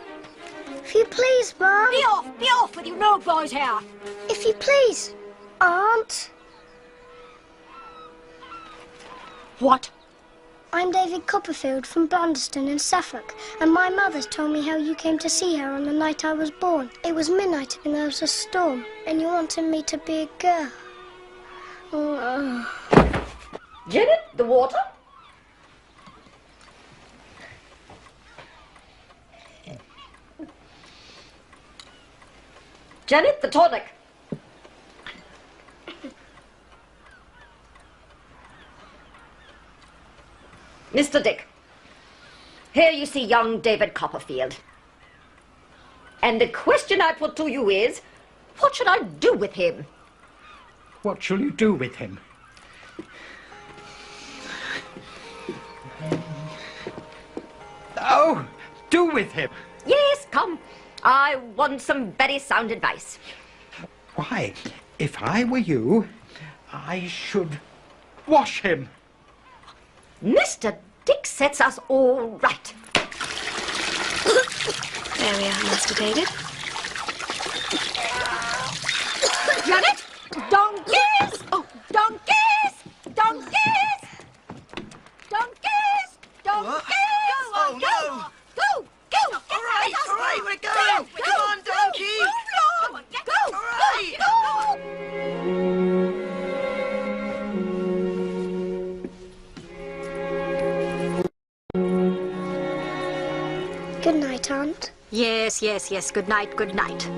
If you please, Mom.
Be off! Be off with your no boy's hair!
If you please, Aunt.
What?
I'm David Copperfield from Blunderston in Suffolk, and my mother's told me how you came to see her on the night I was born. It was midnight and there was a storm, and you wanted me to be a girl.
Janet, the water? Janet, the tonic. Mr. Dick. Here you see young David Copperfield. And the question I put to you is, what should I do with him?
What shall you do with him? Oh, do with him?
Yes, come. I want some very sound advice.
Why, if I were you, I should wash him.
Mr. Dick sets us all right.
There we are, Master David.
Janet! Donkeys! Oh, donkeys! Donkeys! Donkeys! Donkeys!
Oh, no!
Go! Go!
All right, we're going! Come on, donkey!
Move along! Go!
All right!
Good night, Aunt.
Yes, yes, yes. Good night, good night.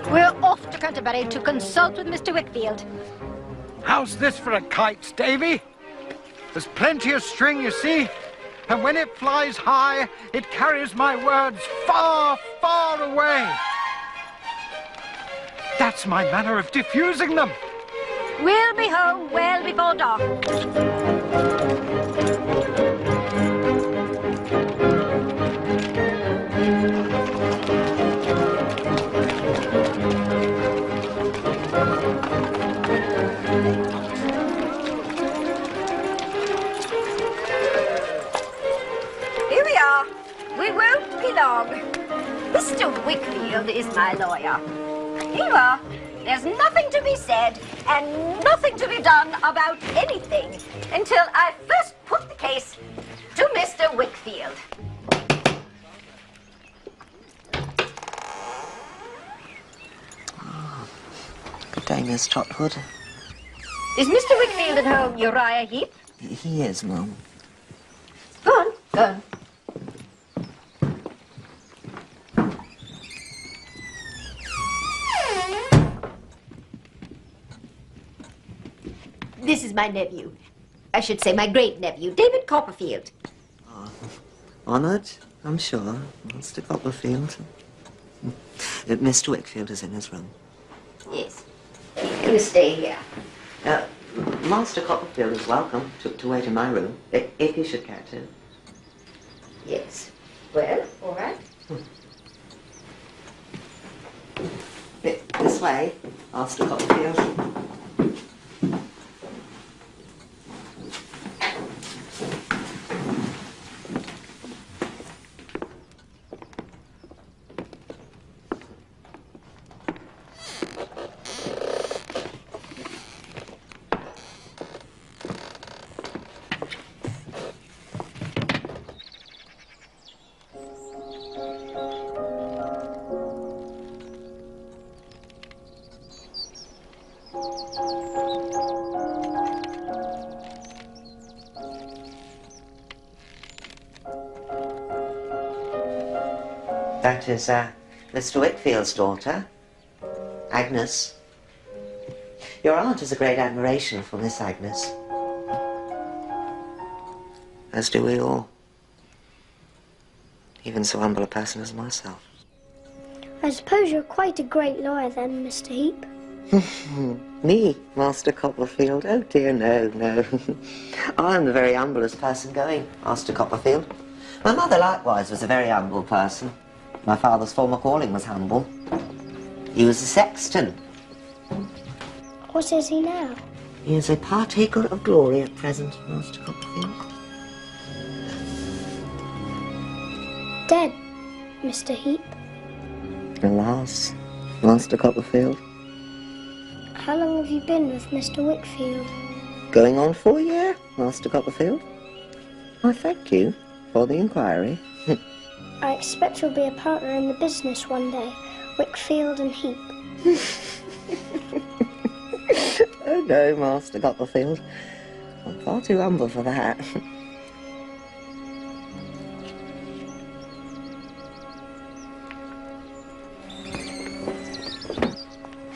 We're off to Canterbury to consult with Mr. Wickfield.
How's this for a kite, Davy? There's plenty of string, you see, and when it flies high, it carries my words far, far away. That's my manner of diffusing them.
We'll be home well before dark. Here we are. We won't be long. Mr. Wickfield is my lawyer. Here you are. There's nothing to be said and nothing to be done about anything until I first put the case to Mr. Wickfield.
Good day, Miss Trotwood.
Is Mr. Wickfield at home, Uriah Heep?
He is, Mum.
Go on, go on. This is my nephew. I should say my great-nephew, David Copperfield.
Honoured, I'm sure, Mr. Copperfield. Mr. Wickfield is in his room.
Yes. He's going to stay here.
Master Copperfield is welcome to wait in my room, if he should care to.
Yes. Well, all right.
This way, Master Copperfield. That is Mr. Wickfield's daughter, Agnes. Your aunt has a great admiration for Miss Agnes. As do we all. Even so humble a person as myself.
I suppose you're quite a great lawyer then, Mr. Heep.
Me, Master Copperfield? Oh dear, no, no. I'm the very humblest person going, Master Copperfield. My mother likewise was a very humble person. My father's former calling was humble. He was a sexton.
What is he now?
He is a partaker of glory at present, Master Copperfield.
Dead, Mr. Heep.
Alas, Master Copperfield.
How long have you been with Mr. Wickfield?
Going on 4 years, Master Copperfield. I thank you for the inquiry.
I expect you'll be a partner in the business one day, Wickfield and Heep.
Oh no, Master Copperfield. I'm far too humble for that.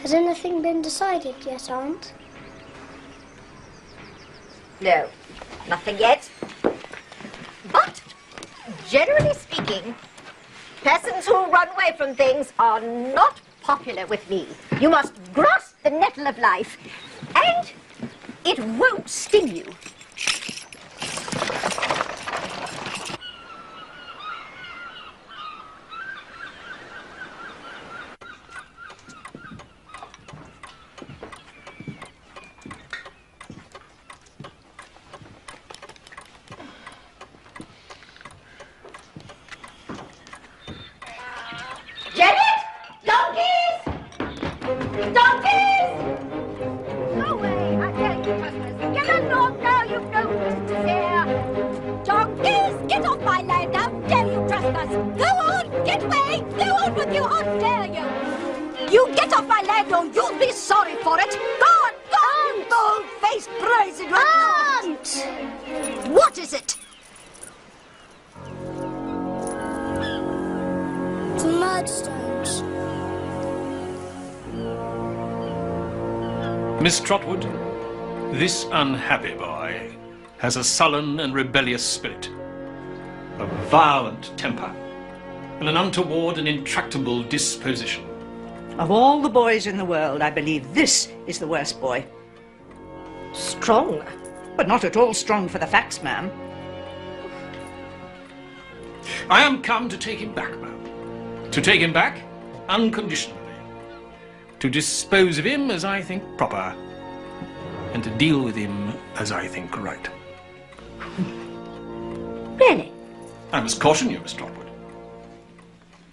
Has anything been decided yet, Aunt?
No, nothing yet. But, generally speaking, persons who run away from things are not popular with me. You must grasp the nettle of life, and it won't sting you.
Miss Trotwood, this unhappy boy has a sullen and rebellious spirit, a violent temper, and an untoward and intractable disposition.
Of all the boys in the world, I believe this is the worst boy.
Strong?
But not at all strong for the facts, ma'am.
I am come to take him back, ma'am. To take him back unconditionally. To dispose of him as I think proper, and to deal with him as I think right.
Really?
I must caution you, Miss Trotwood.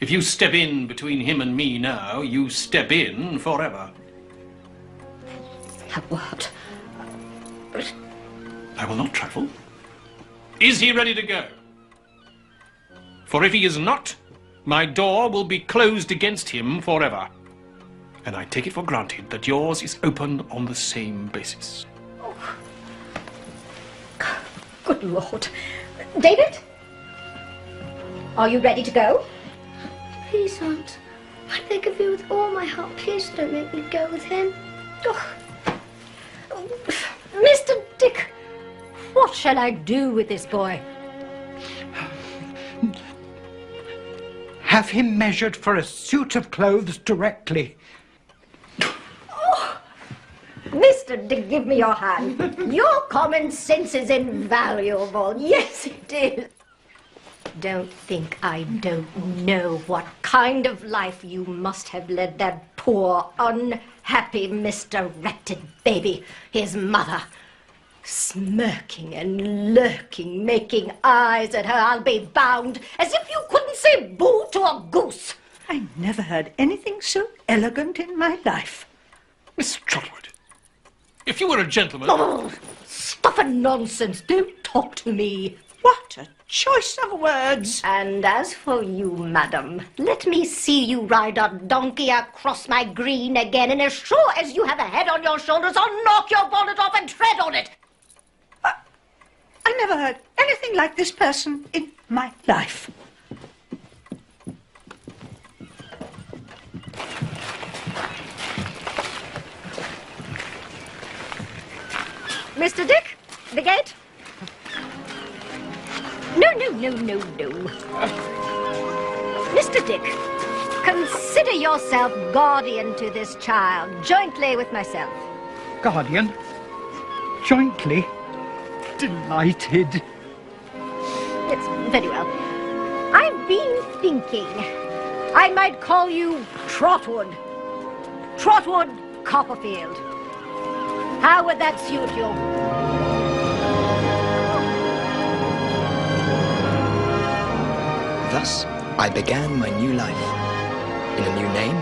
If you step in between him and me now, you step in forever.
What?
I will not trifle. Is he ready to go? For if he is not, my door will be closed against him forever. And I take it for granted that yours is open on the same basis.
Oh. Good Lord. David? Are you ready to go?
Please, Aunt. I beg of you with all my heart, please don't make me go with him.
Oh. Mr. Dick, what shall I do with this boy?
Have him measured for a suit of clothes directly.
Mr. Dick, give me your hand. Your common sense is invaluable. Yes, it is. Don't think I don't know what kind of life you must have led that poor, unhappy Mr. Ratted baby, his mother. Smirking and lurking, making eyes at her, I'll be bound, as if you couldn't say boo to a goose.
I never heard anything so elegant in my life.
Miss Trotwood, if you were a gentleman...
Oh, stuff and nonsense. Don't talk to me.
What a choice of words.
And as for you, madam, let me see you ride a donkey across my green again, and as sure as you have a head on your shoulders, I'll knock your bonnet off and tread on it.
I never heard anything like this person in my life.
Mr. Dick, the gate? No. Mr. Dick, consider yourself guardian to this child, jointly with myself.
Guardian? Jointly? Delighted.
It's very well. I've been thinking I might call you Trotwood. Trotwood Copperfield. How would that suit you?
Thus, I began my new life, in a new name,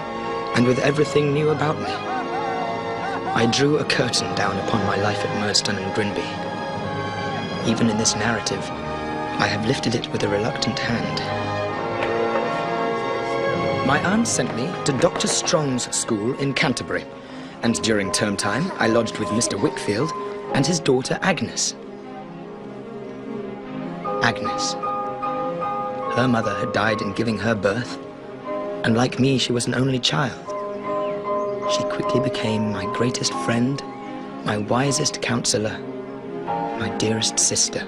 and with everything new about me. I drew a curtain down upon my life at Merston and Grinby. Even in this narrative, I have lifted it with a reluctant hand. My aunt sent me to Dr. Strong's school in Canterbury, and during term time I lodged with Mr. Wickfield, and his daughter Agnes. Agnes. Her mother had died in giving her birth, and like me, she was an only child. She quickly became my greatest friend, my wisest counselor, my dearest sister.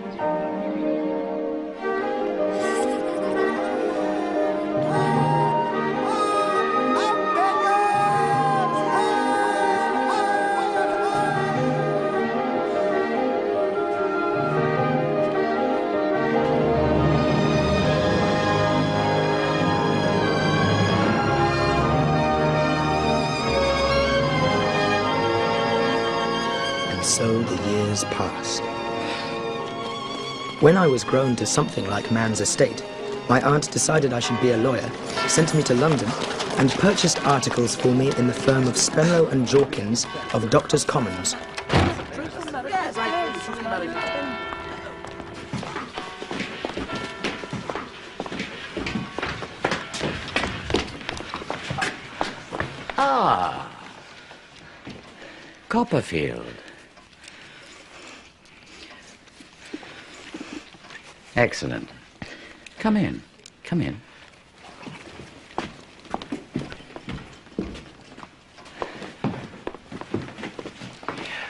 So the years passed. When I was grown to something like man's estate, my aunt decided I should be a lawyer, sent me to London, and purchased articles for me in the firm of Spenlow and Jorkins of Doctors' Commons.
Ah, Copperfield. Excellent. Come in. Come in.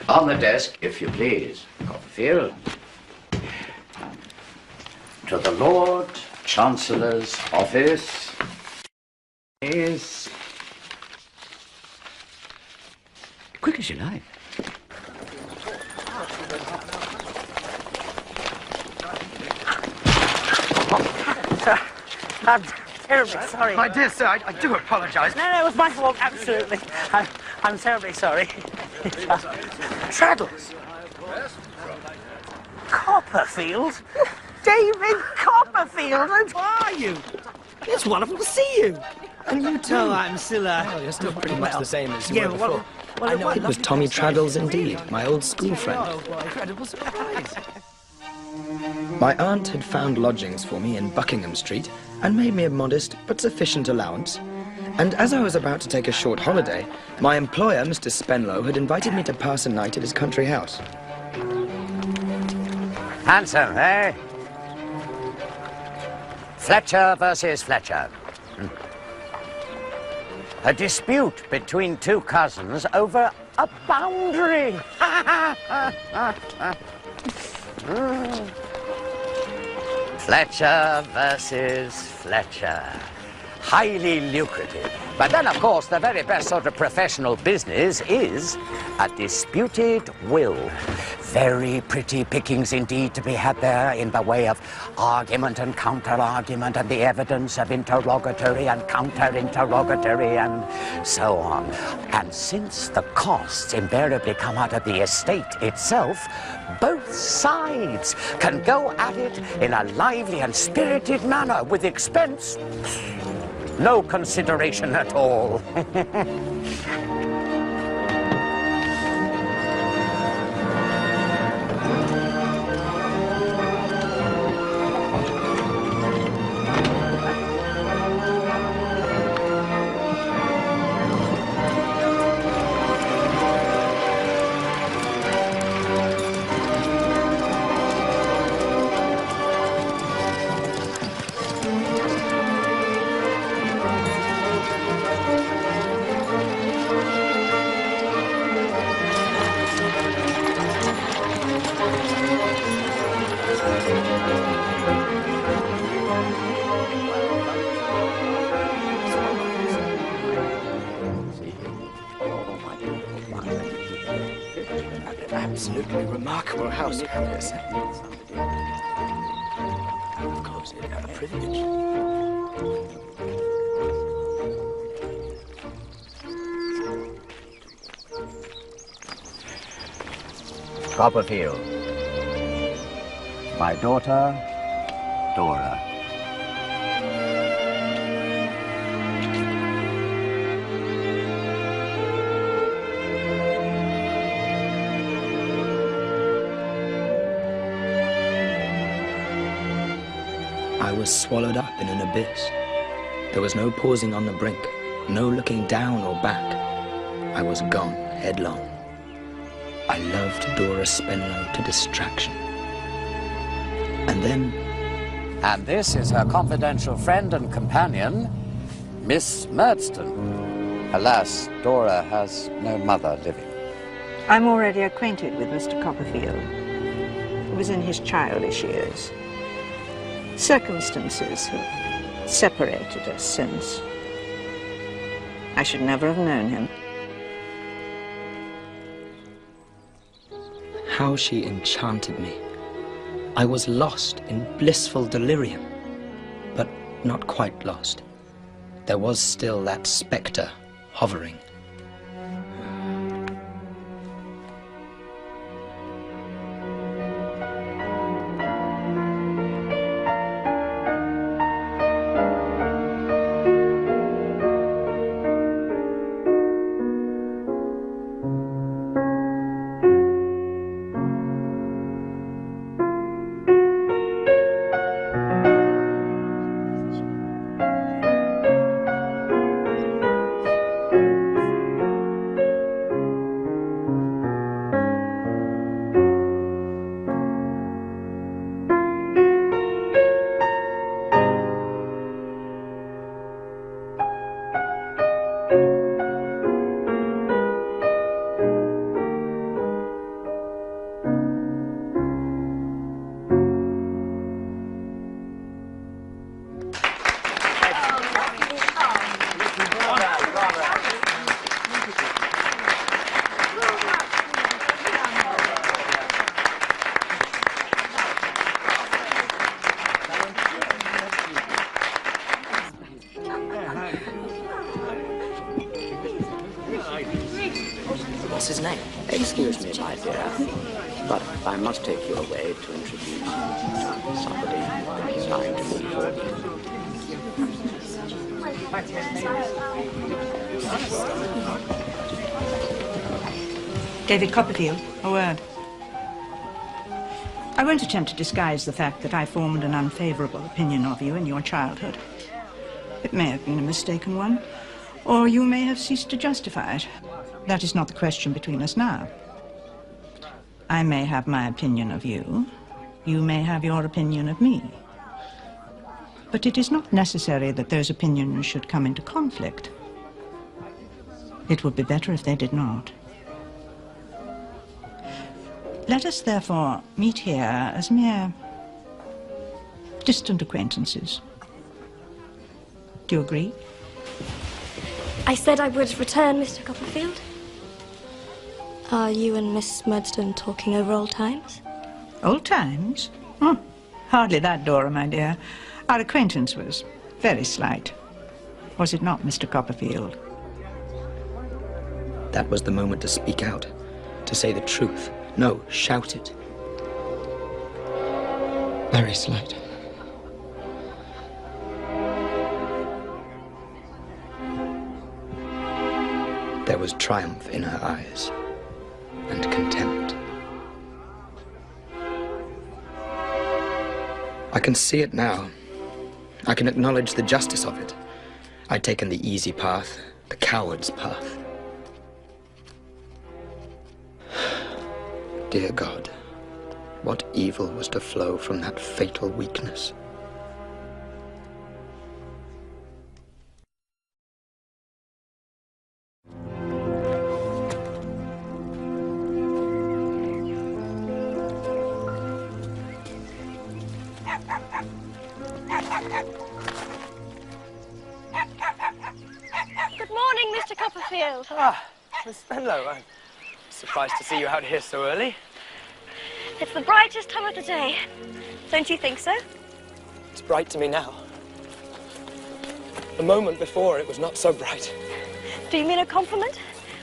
On the desk, if you please, Copperfield. To the Lord Chancellor's office is... Quick as you like.
I'm terribly sorry.
My dear sir, I do apologise.
No, it was my fault, absolutely. I'm terribly sorry.
Traddles.
Copperfield? David Copperfield? How are you? It's wonderful to see you.
And you too.
Oh, I'm still,
Well, you're still pretty much the same as you
yeah,
were before.
well,
I know it was Tommy Traddles indeed, my old school friend.
Oh, what an incredible surprise.
My aunt had found lodgings for me in Buckingham Street and made me a modest but sufficient allowance. And as I was about to take a short holiday, my employer, Mr. Spenlow, had invited me to pass a night at his country house.
Handsome, eh? Fletcher versus Fletcher. A dispute between two cousins over a boundary. Fletcher versus Fletcher. Highly lucrative. But then, of course, the very best sort of professional business is a disputed will. Very pretty pickings indeed to be had there in the way of argument and counter-argument and the evidence of interrogatory and counter-interrogatory and so on. And since the costs invariably come out of the estate itself, both sides can go at it in a lively and spirited manner with expense. No consideration at all.
Absolutely remarkable house, Countess. Of course, it's a privilege.
Copperfield. My daughter, Dora.
I was swallowed up in an abyss. There was no pausing on the brink, no looking down or back. I was gone headlong. I loved Dora Spenlow to distraction. And then...
And this is her confidential friend and companion, Miss Murdstone. Alas, Dora has no mother living.
I'm already acquainted with Mr. Copperfield. It was in his childish years. Circumstances have separated us since. I should never have known him.
How she enchanted me. I was lost in blissful delirium, but not quite lost. There was still that spectre hovering. What's his name?
Excuse me, my dear, but I must take you away to introduce somebody very kind to me for
you. David Copperfield, a word. I won't attempt to disguise the fact that I formed an unfavourable opinion of you in your childhood. It may have been a mistaken one, or you may have ceased to justify it. That is not the question between us now. I may have my opinion of you. You may have your opinion of me. But it is not necessary that those opinions should come into conflict. It would be better if they did not. Let us therefore meet here as mere distant acquaintances. Do you agree?
I said I would return, Mr. Copperfield. Are you and Miss Murdstone talking over old times?
Old times? Oh, hardly that, Dora, my dear. Our acquaintance was very slight. Was it not, Mr. Copperfield?
That was the moment to speak out, to say the truth. No, shout it. Very slight. There was triumph in her eyes, and contempt. I can see it now. I can acknowledge the justice of it. I'd taken the easy path, the coward's path. Dear God, what evil was to flow from that fatal weakness?
Good morning, Mr. Copperfield.
Ah, Miss Spenlow, I'm surprised to see you out here so early.
It's the brightest time of the day. Don't you think so?
It's bright to me now. A moment before, it was not so bright.
Do you mean a compliment?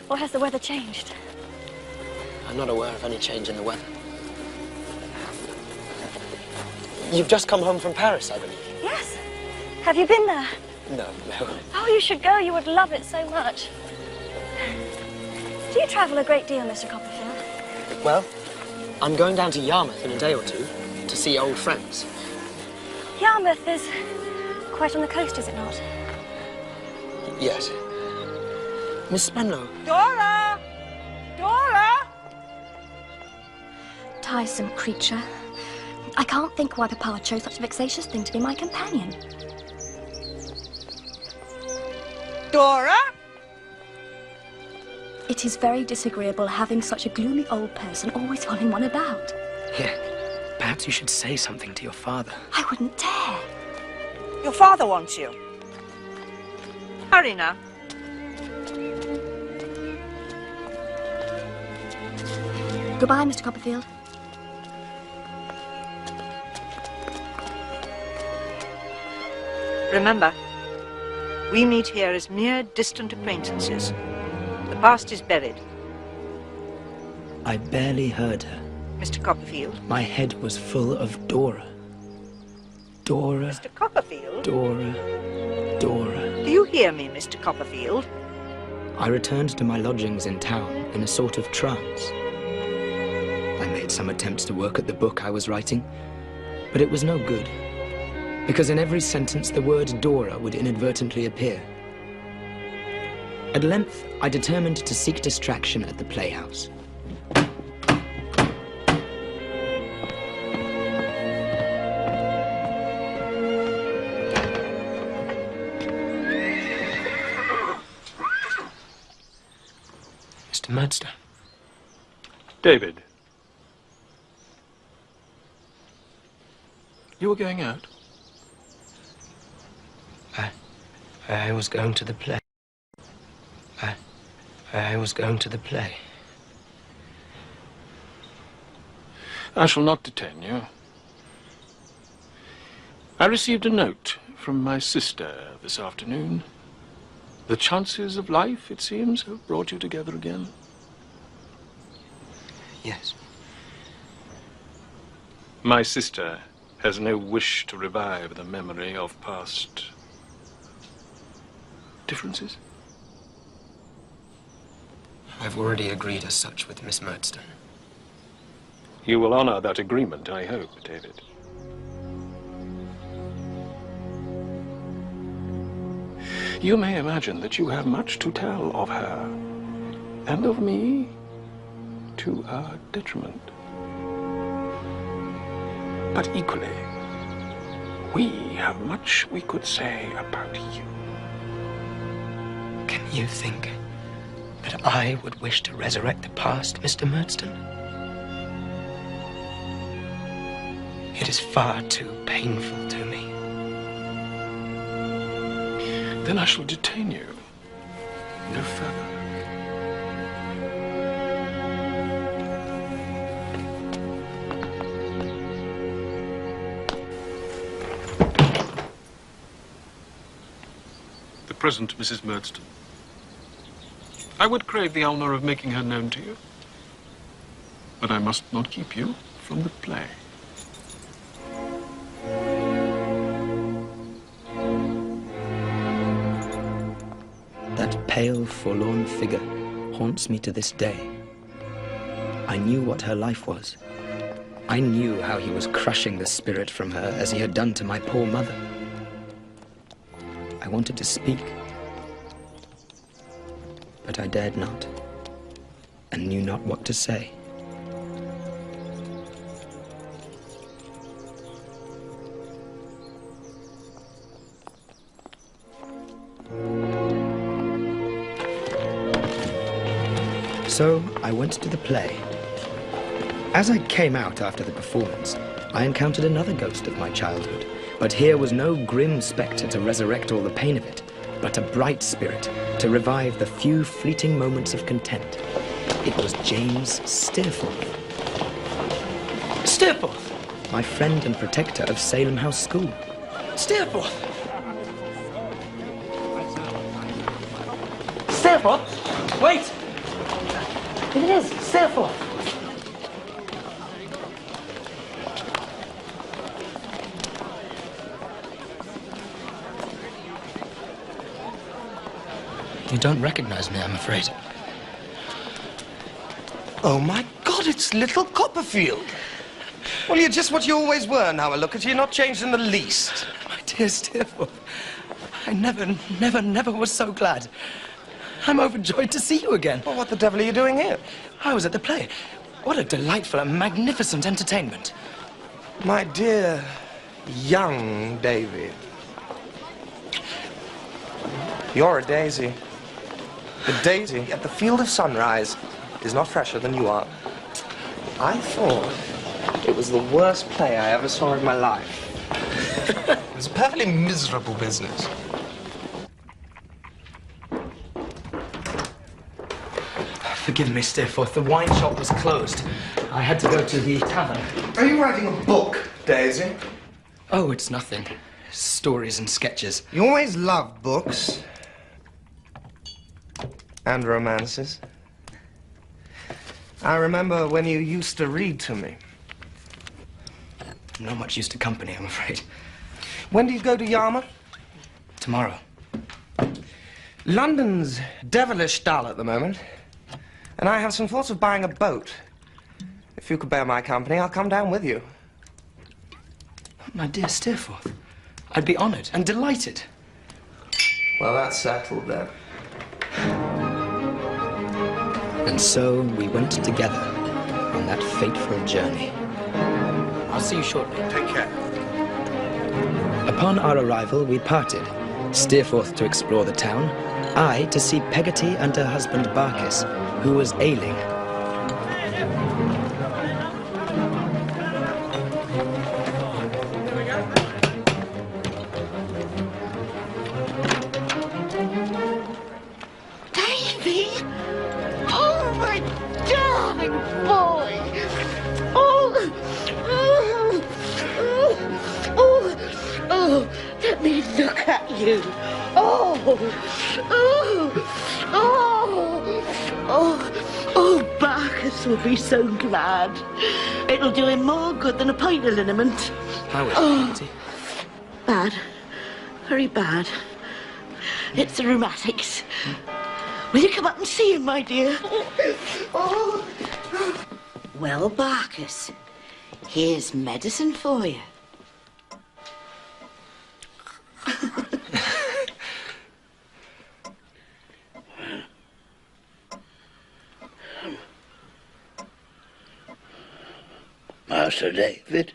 Or has the weather changed?
I'm not aware of any change in the weather. You've just come home from Paris, I believe.
Yes. Have you been there?
No.
Oh, you should go. You would love it so much. Do you travel a great deal, Mr. Copperfield?
Well, I'm going down to Yarmouth in a day or two to see old friends.
Yarmouth is quite on the coast, is it not?
Yes. Miss Spenlow.
Dora! Dora!
tiresome creature. I can't think why Papa chose such a vexatious thing to be my companion.
Dora?
It is very disagreeable having such a gloomy old person always following one about.
Here, perhaps you should say something to your father.
I wouldn't dare.
Your father wants you. Hurry now.
Goodbye, Mr. Copperfield.
Remember, we meet here as mere distant acquaintances. The past is buried.
I barely heard her.
Mr. Copperfield.
My head was full of Dora. Dora.
Mr. Copperfield.
Dora. Dora.
Do you hear me, Mr. Copperfield?
I returned to my lodgings in town in a sort of trance. I made some attempts to work at the book I was writing, but it was no good, because in every sentence the word Dora would inadvertently appear. At length, I determined to seek distraction at the playhouse. Mr. Murdstone.
David. You were going out?
I was going to the play. I was going to the play.
I shall not detain you. I received a note from my sister this afternoon. The chances of life, it seems, have brought you together again.
Yes.
My sister has no wish to revive the memory of past differences.
I've already agreed as such with Miss Murdstone.
You will honor that agreement, I hope, David. You may imagine that you have much to tell of her, and of me, to our detriment. But equally, we have much we could say about you.
Can you think that I would wish to resurrect the past, Mr. Murdstone? It is far too painful to me.
Then I shall detain you no further. The present Mrs. Murdstone. I would crave the honor of making her known to you, but I must not keep you from the play.
That pale, forlorn figure haunts me to this day. I knew what her life was. I knew how he was crushing the spirit from her as he had done to my poor mother. I wanted to speak, but I dared not, and knew not what to say. So I went to the play. As I came out after the performance, I encountered another ghost of my childhood. But here was no grim spectre to resurrect all the pain of it, but a bright spirit to revive the few fleeting moments of content. It was James Steerforth. Steerforth! My friend and protector of Salem House School. Steerforth! Steerforth! Wait! It is Steerforth! You don't recognize me, I'm afraid.
Oh, my God, it's little Copperfield. Well, you're just what you always were now I look at you. You're not changed in the least.
My dear Steerforth, I never was so glad. I'm overjoyed to see you again.
Well, what the devil are you doing here?
I was at the play. What a delightful and magnificent entertainment.
My dear young Davy, you're a daisy. The daisy at the field of sunrise is not fresher than you are. I thought it was the worst play I ever saw in my life. It was a perfectly miserable business.
Forgive me, Steerforth. The wine shop was closed. I had to go to the tavern.
Are you writing a book, Daisy?
Oh, it's nothing. Stories and sketches.
You always loved books. And romances. I remember when you used to read to me.
I'm not much used to company, I'm afraid.
When do you go to Yarmouth?
Tomorrow.
London's devilish dull at the moment. And I have some thoughts of buying a boat. If you could bear my company, I'll come down with you.
My dear Steerforth, I'd be honoured and delighted.
Well, that's settled then.
And so we went together on that fateful journey. I'll see you shortly.
Take care.
Upon our arrival, we parted. Steerforth to explore the town, I to see Peggotty and her husband Barkis, who was ailing.
Davy! Oh, my darling boy! Oh, let me look at you. Barkis will be so glad. It'll do him more good than a pint of liniment.
How is it, Peggotty?
Bad. Very bad. It's the rheumatics. Will you come up and see him, my dear? Well, Barkis, here's medicine for you.
Master David?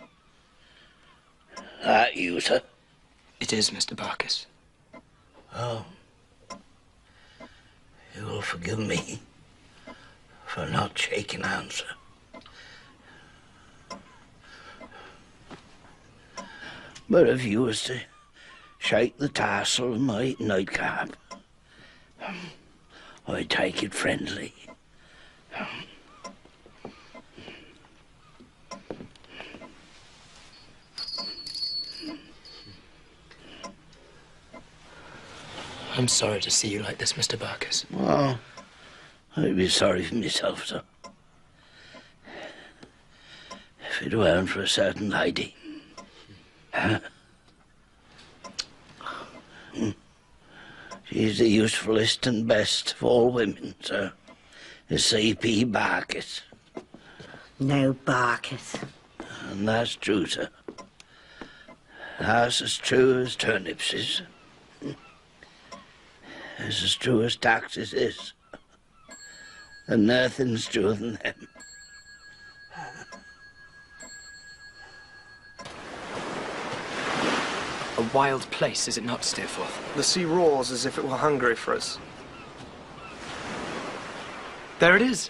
That you, sir?
It is, Mr. Barkis.
Oh. You will forgive me for not shaking hands, sir. But if you was to shake the tassel of my nightcap, I'd take it friendly.
I'm sorry to see you like this, Mr. Barkis.
Well, I'd be sorry for myself, sir. If it weren't for a certain lady. She's the usefulest and best of all women, sir. The C.P. Barkis.
No, Barkis.
And that's true, sir. That's as true as turnips is. It's as true as taxes is. And nothing's truer than them.
A wild place, is it not, Steerforth?
The sea roars as if it were hungry for us.
There it is.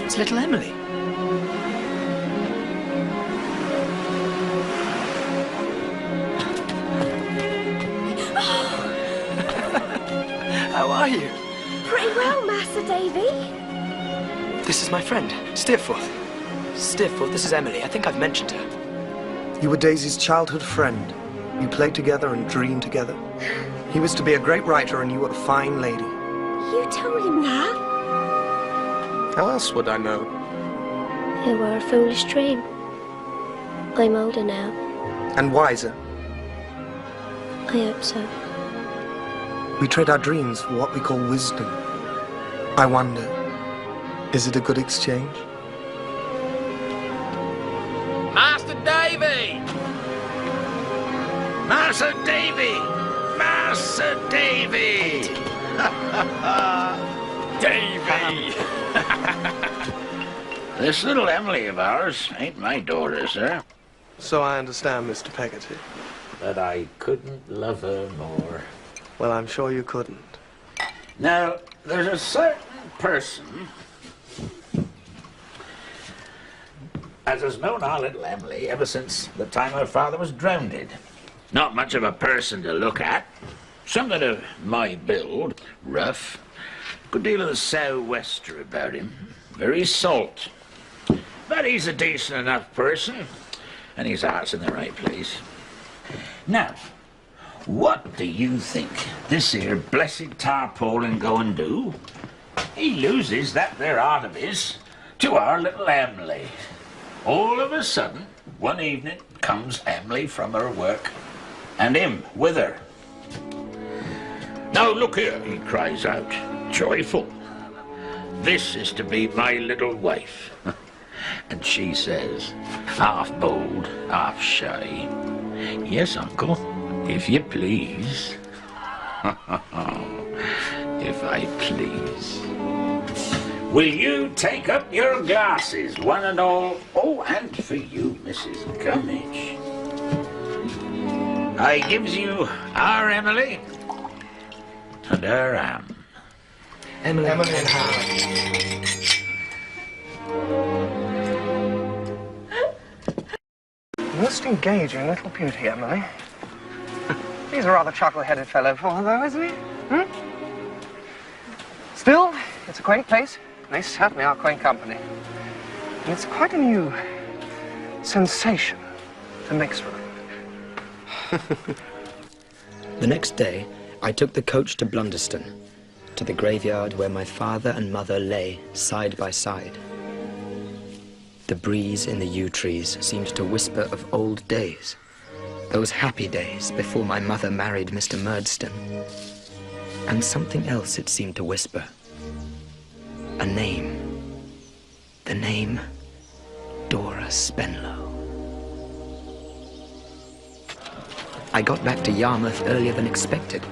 It's little Emily. How are you?
Pretty well, Master Davy.
This is my friend, Steerforth. Steerforth, this is Emily. I think I've mentioned her.
You were Daisy's childhood friend. You played together and dreamed together. He was to be a great writer and you were a fine lady.
You told him that?
How else would I know?
It were a foolish dream. I'm older now.
And wiser.
I hope so.
We trade our dreams for what we call wisdom. I wonder, is it a good exchange?
Master Davy! Master Davy!
Sir Davy!
Davy!
This little Emily of ours ain't my daughter, sir.
So I understand, Mr. Peggotty.
But I couldn't love her more.
Well, I'm sure you couldn't.
Now, there's a certain person as has known our little Emily ever since the time her father was drowned.
Not much of a person to look at. Something of my build, rough. Good deal of the sou'wester about him. Very salt. But he's a decent enough person, and his heart's in the right place.
Now, what do you think this here blessed tarpaulin go and do? He loses that there heart of his to our little Emily. All of a sudden, one evening, comes Emily from her work, and him with her.
Now look here, he cries out, joyful. This is to be my little wife. And she says, half bold, half shy, yes, uncle, if you please. If I please.
Will you take up your glasses, one and all? Oh, and for you, Mrs. Gummidge.
I gives you our Emily and our Am.
Emily
and Ham. Most engaging little beauty, Emily. He's a rather chuckle-headed fellow for her, though, isn't he? Still, it's a quaint place. They certainly are quaint company. And it's quite a new sensation to mix with.
The next day, I took the coach to Blunderston, to the graveyard where my father and mother lay side by side. The breeze in the yew trees seemed to whisper of old days, those happy days before my mother married Mr. Murdstone. And something else it seemed to whisper. A name. The name Dora Spenlow. I got back to Yarmouth earlier than expected,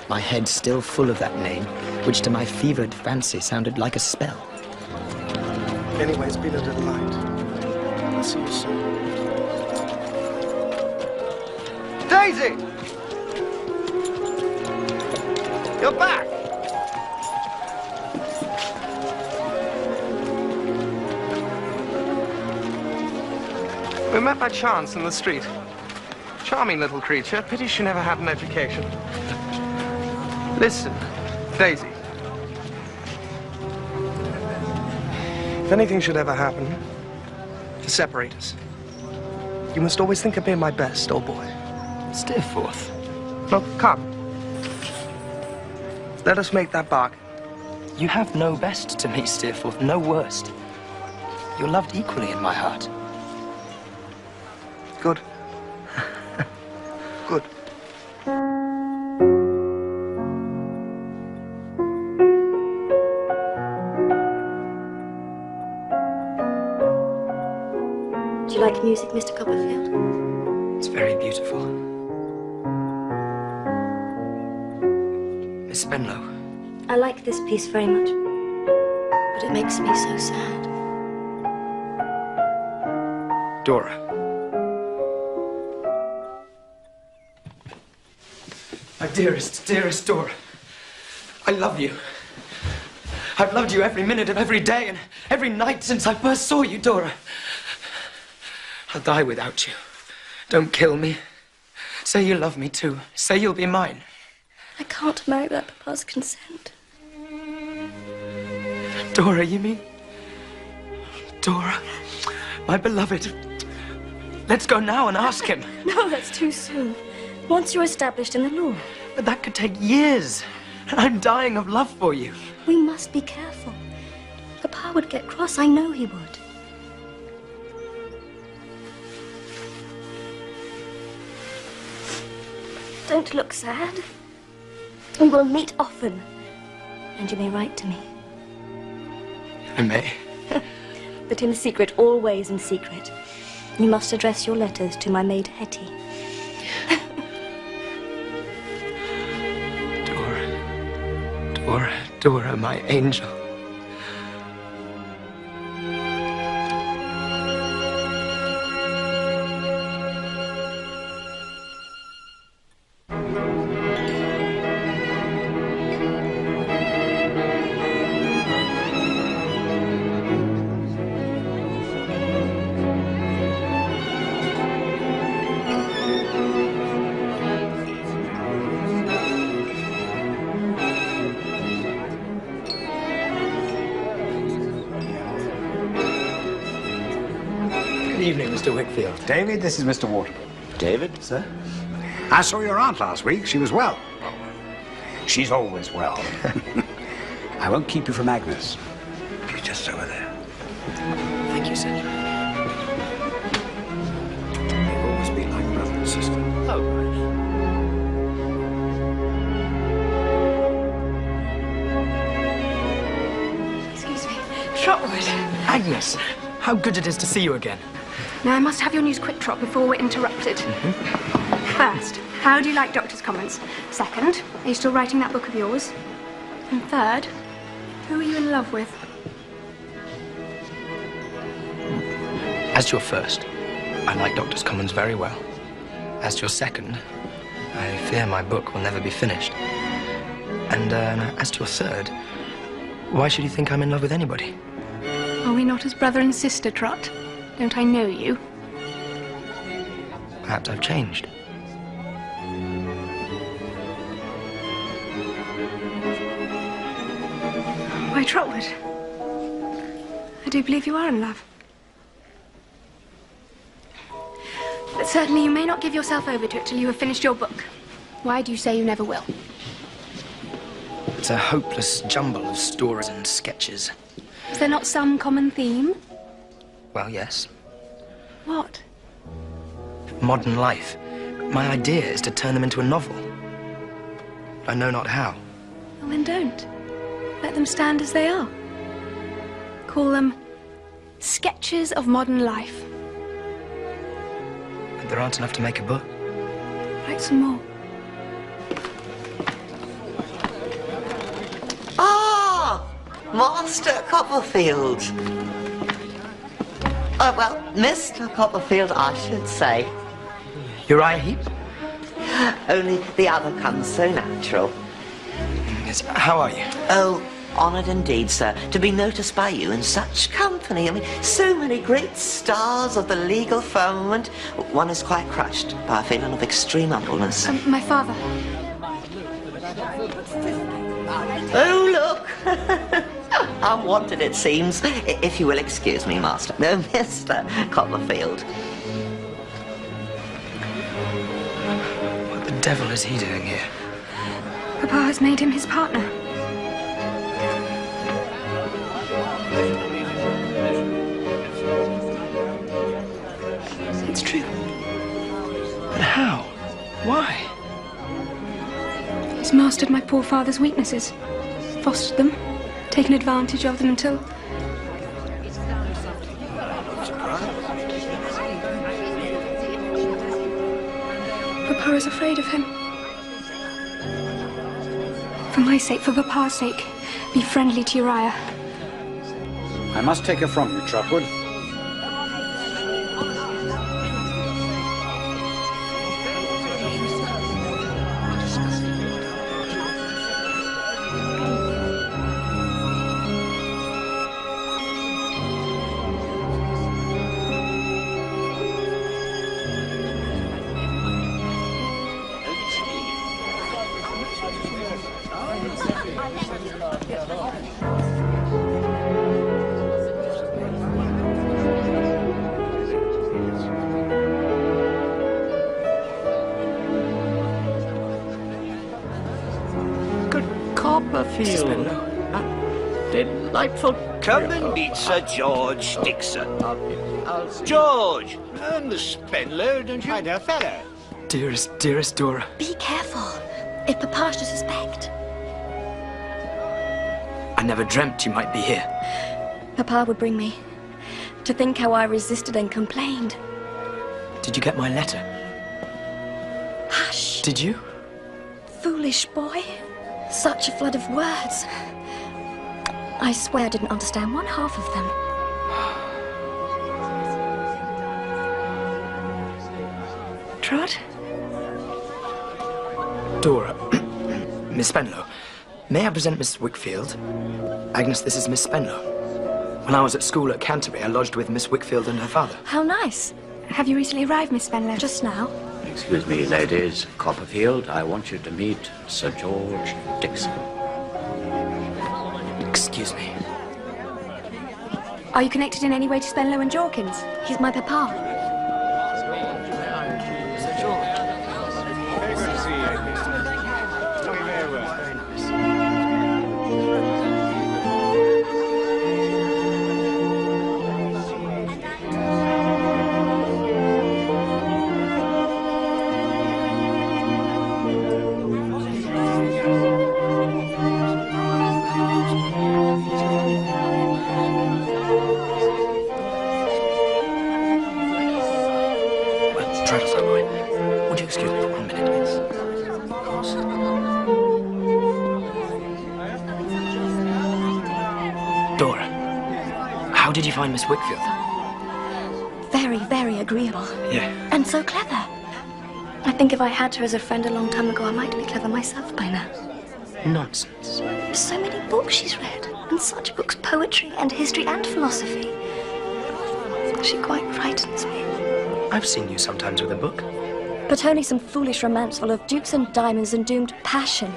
my head still full of that name, which to my fevered fancy sounded like a spell.
Anyway, it's been a delight. I'll see you soon. Daisy! You're back! We met by chance in the street. Charming little creature. Pity she never had an education. Listen, Daisy. If anything should ever happen to separate us, you must always think of me my best, old boy.
Steerforth.
No, come. Let us make that bargain.
You have no best to me, Steerforth, no worst. You're loved equally in my heart.
Good. Good.
Do you like music, Mr. Copperfield?
It's very beautiful. Miss Spenlow.
I like this piece very much, but it makes me so sad.
Dora. My dearest, dearest Dora. I love you. I've loved you every minute of every day and every night since I first saw you, Dora. I'll die without you. Don't kill me. Say you love me too. Say you'll be mine.
I can't marry without Papa's consent.
Dora, you mean? Dora, my beloved. Let's go now and ask him.
No, that's too soon. Once you're established in the law.
But that could take years. And I'm dying of love for you.
We must be careful. Papa would get cross. I know he would. Don't look sad. We will meet often. And you may write to me.
I may.
But in secret, always in secret. You must address your letters to my maid Hetty.
Dora, Dora, my angel.
Good evening, Mr. Wickfield.
David, this is Mr. Waterbury.
David? Sir?
I saw your aunt last week. She was well. She's always well. I won't keep you from Agnes. She's just over there.
Thank you, sir.
They've always been like brother and sister.
Oh, right.
Excuse me. Trotwood.
Agnes, how good it is to see you again.
Now, I must have your news quick, Trot, before we're interrupted. First, how do you like Doctor's comments? Second, are you still writing that book of yours? And third, who are you in love with?
As to your first, I like Doctor's Commons very well. As to your second, I fear my book will never be finished. And as to your third, why should you think I'm in love with anybody?
Are we not as brother and sister, Trot? Don't I know you?
Perhaps I've changed.
Why, Trotwood, I do believe you are in love. But certainly you may not give yourself over to it till you have finished your book. Why do you say you never will?
It's a hopeless jumble of stories and sketches.
Is there not some common theme?
Well, yes.
What?
Modern life. My idea is to turn them into a novel. I know not how.
Well, then don't. Let them stand as they are. Call them sketches of modern life.
But there aren't enough to make a book.
Write some more.
Ah! Master Copperfield. Oh, well, Mr. Copperfield, I should say.
Uriah Heep?
Only the other comes so natural.
Yes, how are you?
Oh, honoured indeed, sir, to be noticed by you in such company. I mean, so many great stars of the legal firmament. One is quite crushed by a feeling of extreme humbleness.
My father.
Oh, look! Unwanted, it seems. If you will excuse me, Master. No, Mr. Copperfield.
What the devil is he doing here?
Papa has made him his partner. It's true.
But how? Why?
He's mastered my poor father's weaknesses, fostered them, taken advantage of them until... Papa is afraid of him. For my sake, for Papa's sake, be friendly to Uriah.
I must take her from you, Trotwood.
Copperfield. Delightful. Come and meet Sir George Dixon. George! And the Spenlow, don't you? My dear fellow.
Dearest, dearest Dora.
Be careful. If Papa should suspect.
I never dreamt you might be here.
Papa would bring me. To think how I resisted and complained.
Did you get my letter?
Hush.
Did you?
Foolish boy. Such a flood of words. I swear I didn't understand one half of them.
Trot?
Dora, Miss Spenlow, may I present Miss Wickfield? Agnes, this is Miss Spenlow. When I was at school at Canterbury, I lodged with Miss Wickfield and her father.
How nice.
Have you recently arrived, Miss Spenlow?
Just now.
Excuse me, ladies. Copperfield, I want you to meet Sir George Dixon.
Excuse me.
Are you connected in any way to Spenlow and Jorkins?
He's my papa.
How did you find Miss Wickfield?
Very, very agreeable.
Yeah.
And so clever. I think if I had her as a friend a long time ago, I might be clever myself by now.
Nonsense.
So many books she's read. And such books, poetry and history and philosophy. She quite frightens me.
I've seen you sometimes with a book.
But only some foolish romance full of dukes and diamonds and doomed passion.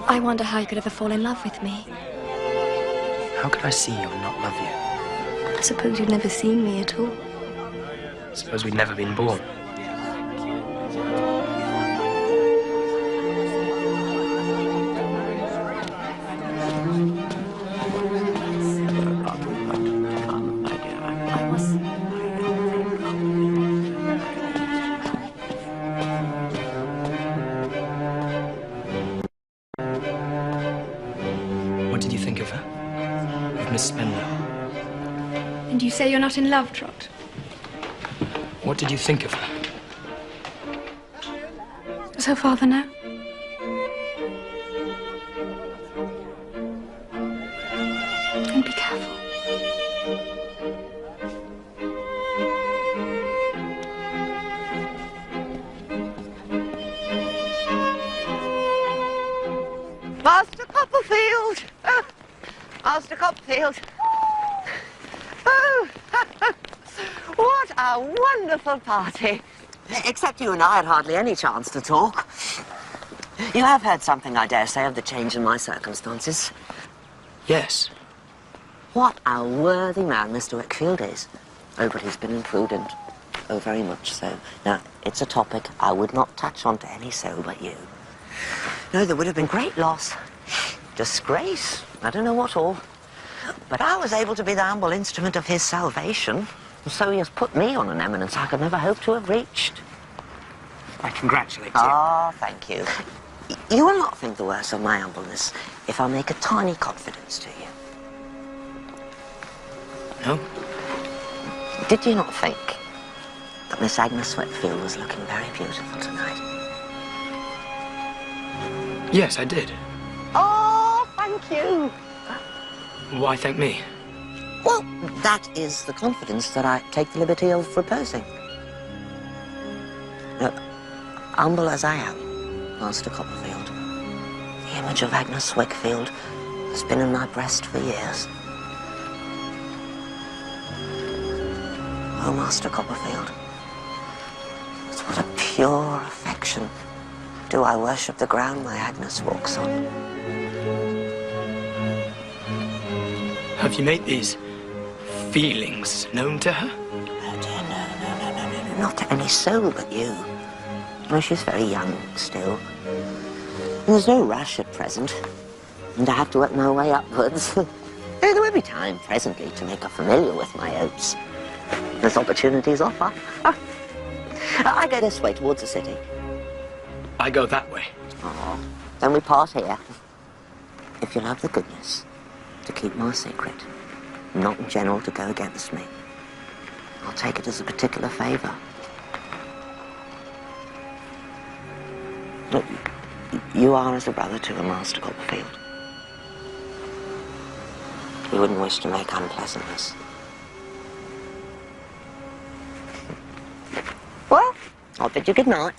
I wonder how you could ever fall in love with me.
How could I see you and not love you?
I suppose you've never seen me at all.
I suppose we'd never been born. What did you think of her? Of Miss Spenlow?
And you say you're not in love, Trot?
What did you think of her?
Does her father know? And be careful.
Master Copperfield! Oh, Master Copperfield! Oh, what a wonderful party! Except you and I had hardly any chance to talk. You have heard something, I dare say, of the change in my circumstances.
Yes.
What a worthy man Mr. Wickfield is. Oh, but he's been imprudent. Oh, very much so. Now, it's a topic I would not touch on to any soul but you. No, there would have been great loss. Disgrace. I don't know what all. But I was able to be the humble instrument of his salvation. So he has put me on an eminence I could never hope to have reached.
I congratulate you.
Oh, thank you. You will not think the worse of my humbleness if I make a tiny confidence to you.
No?
Did you not think that Miss Agnes Wickfield was looking very beautiful tonight?
Yes, I did.
Oh, thank you.
Why thank me?
Well, that is the confidence that I take the liberty of reposing. Now, humble as I am, Master Copperfield, the image of Agnes Wickfield has been in my breast for years. Oh, Master Copperfield, with what a pure affection do I worship the ground my Agnes walks on.
Have you made these feelings known to her?
Oh dear, no. Not to any soul but you. Well, she's very young still. And there's no rush at present. And I have to work my way upwards. There will be time presently to make her familiar with my oats. As opportunities offer. I go this way towards the city.
I go that way.
Oh, then we part here. If you'll have the goodness to keep my secret, not in general to go against me, I'll take it as a particular favour. Look, You are as a brother to the Master Copperfield. We wouldn't wish to make unpleasantness. Well, I'll bid you good night.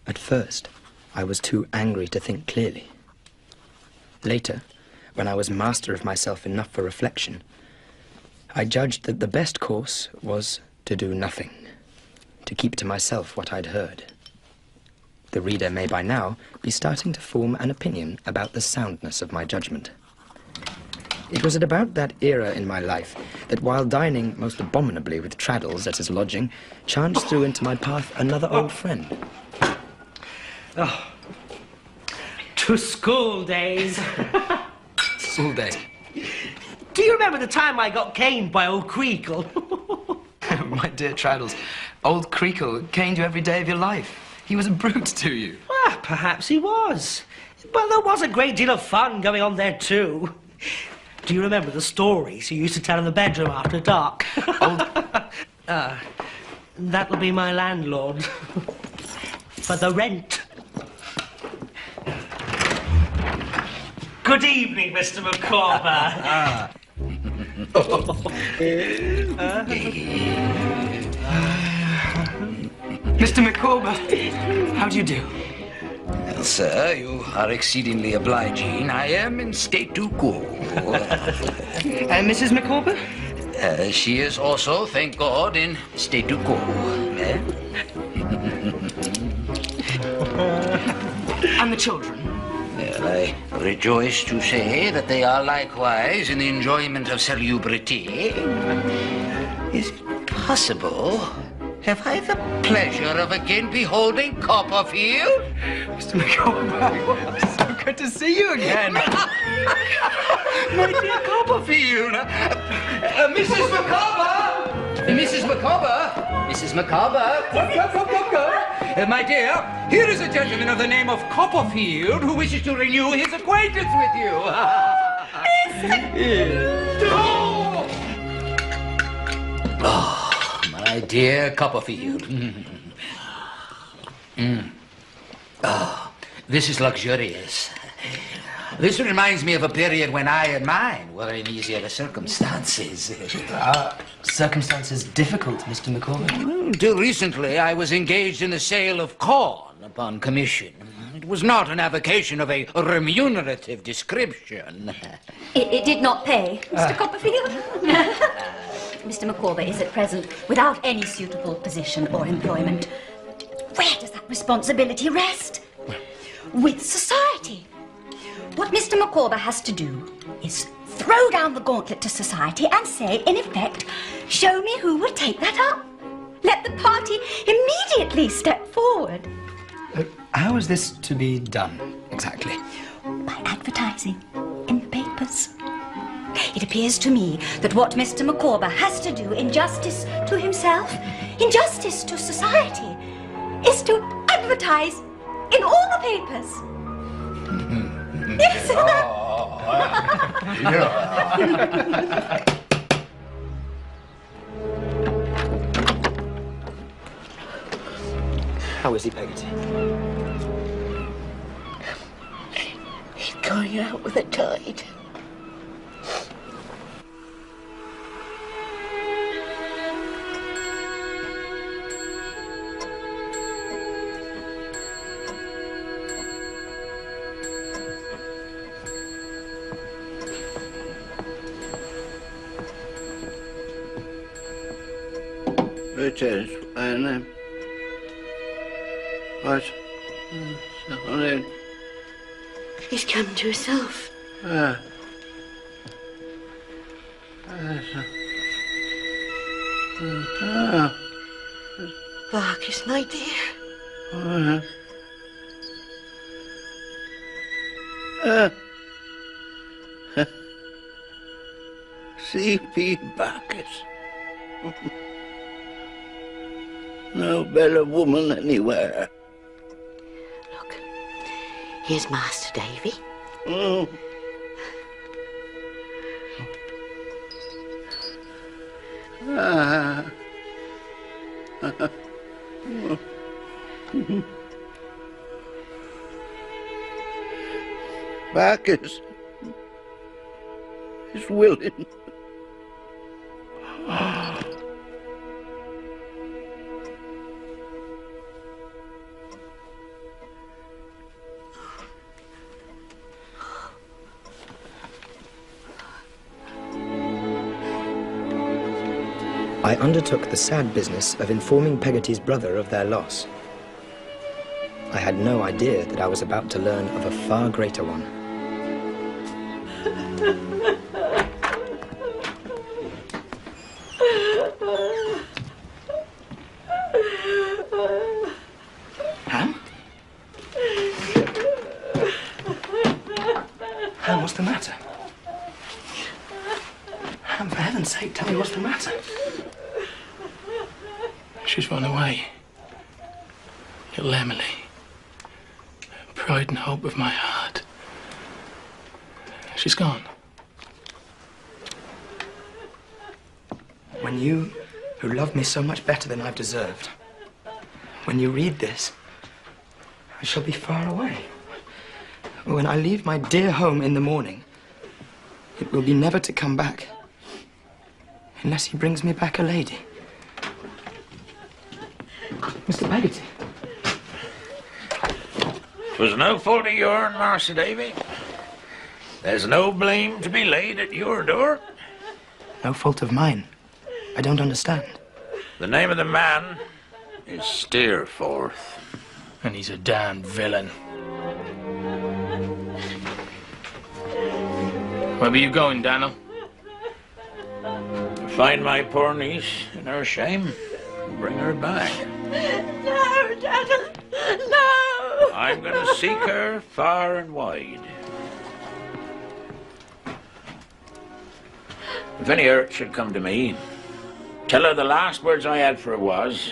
At first, I was too angry to think clearly. Later, when I was master of myself enough for reflection, I judged that the best course was to do nothing, to keep to myself what I'd heard. The reader may by now be starting to form an opinion about the soundness of my judgment. It was at about that era in my life that while dining most abominably with Traddles at his lodging, chanced through into my path another old friend.
Oh, to school days.
School days.
Do you remember the time I got caned by old Creakle?
My dear Traddles, old Creakle caned you every day of your life. He was a brute to you.
Well, perhaps he was. But there was a great deal of fun going on there, too. Do you remember the stories you used to tell in the bedroom after dark? That'll be my landlord. For the rent. Good evening, Mr. Micawber.
Mr. Micawber, how do you do?
Well, sir, you are exceedingly obliging. I am in statu quo.
Mrs. Micawber?
She is also, thank God, in statu quo.
And the children?
Well, I rejoice to say that they are likewise in the enjoyment of salubrity. Is it possible? Have I the pleasure of again beholding Copperfield?
Mr. Micawber, it's so good to see you again.
My dear Copperfield. Mrs. Micawber! Mrs. Micawber! Mrs. Micawber! Come. My dear, here is a gentleman of the name of Copperfield who wishes to renew his acquaintance with you. Oh, my dear Copperfield. Oh, this is luxurious. This reminds me of a period when I and mine were in easier circumstances.
Circumstances difficult, Mr. Micawber?
Until recently, I was engaged in the sale of corn upon commission. It was not an avocation of a remunerative description.
It did not pay, Mr. Copperfield. Mr. Micawber is at present without any suitable position or employment. Where does that responsibility rest? With society. What Mr. Micawber has to do is throw down the gauntlet to society and say, in effect, show me who will take that up. Let the party immediately step forward.
How is this to be done, exactly?
By advertising in the papers. It appears to me that what Mr. Micawber has to do in justice to himself, in justice to society, is to advertise in all the papers. Yes.
How is he, Peggotty?
He's going out with the tide.
It is, and what? Something.
He's come to himself. Marcus, my dear.
C.P. Bacchus. No better woman anywhere.
Look, here's Master Davy.
Bacchus is willing.
I undertook the sad business of informing Peggotty's brother of their loss. I had no idea that I was about to learn of a far greater one. Ham? Ham, what's the matter? Ham, for heaven's sake, tell me what's the matter.
She's run away. Little Emily. Pride and hope of my heart. She's gone.
When you, who love me so much better than I've deserved, when you read this, I shall be far away. When I leave my dear home in the morning, it will be never to come back, unless he brings me back a lady. Mr. Peggotty.
'Twas no fault of yourn, Master Davy. There's no blame to be laid at your door.
No fault of mine. I don't understand.
The name of the man is Steerforth.
And he's a damned villain. Where were you going, Daniel?
To find my poor niece in her shame and bring her back.
No, Daniel, no!
I'm going to seek her far and wide. If any hurt should come to me, tell her the last words I had for her was,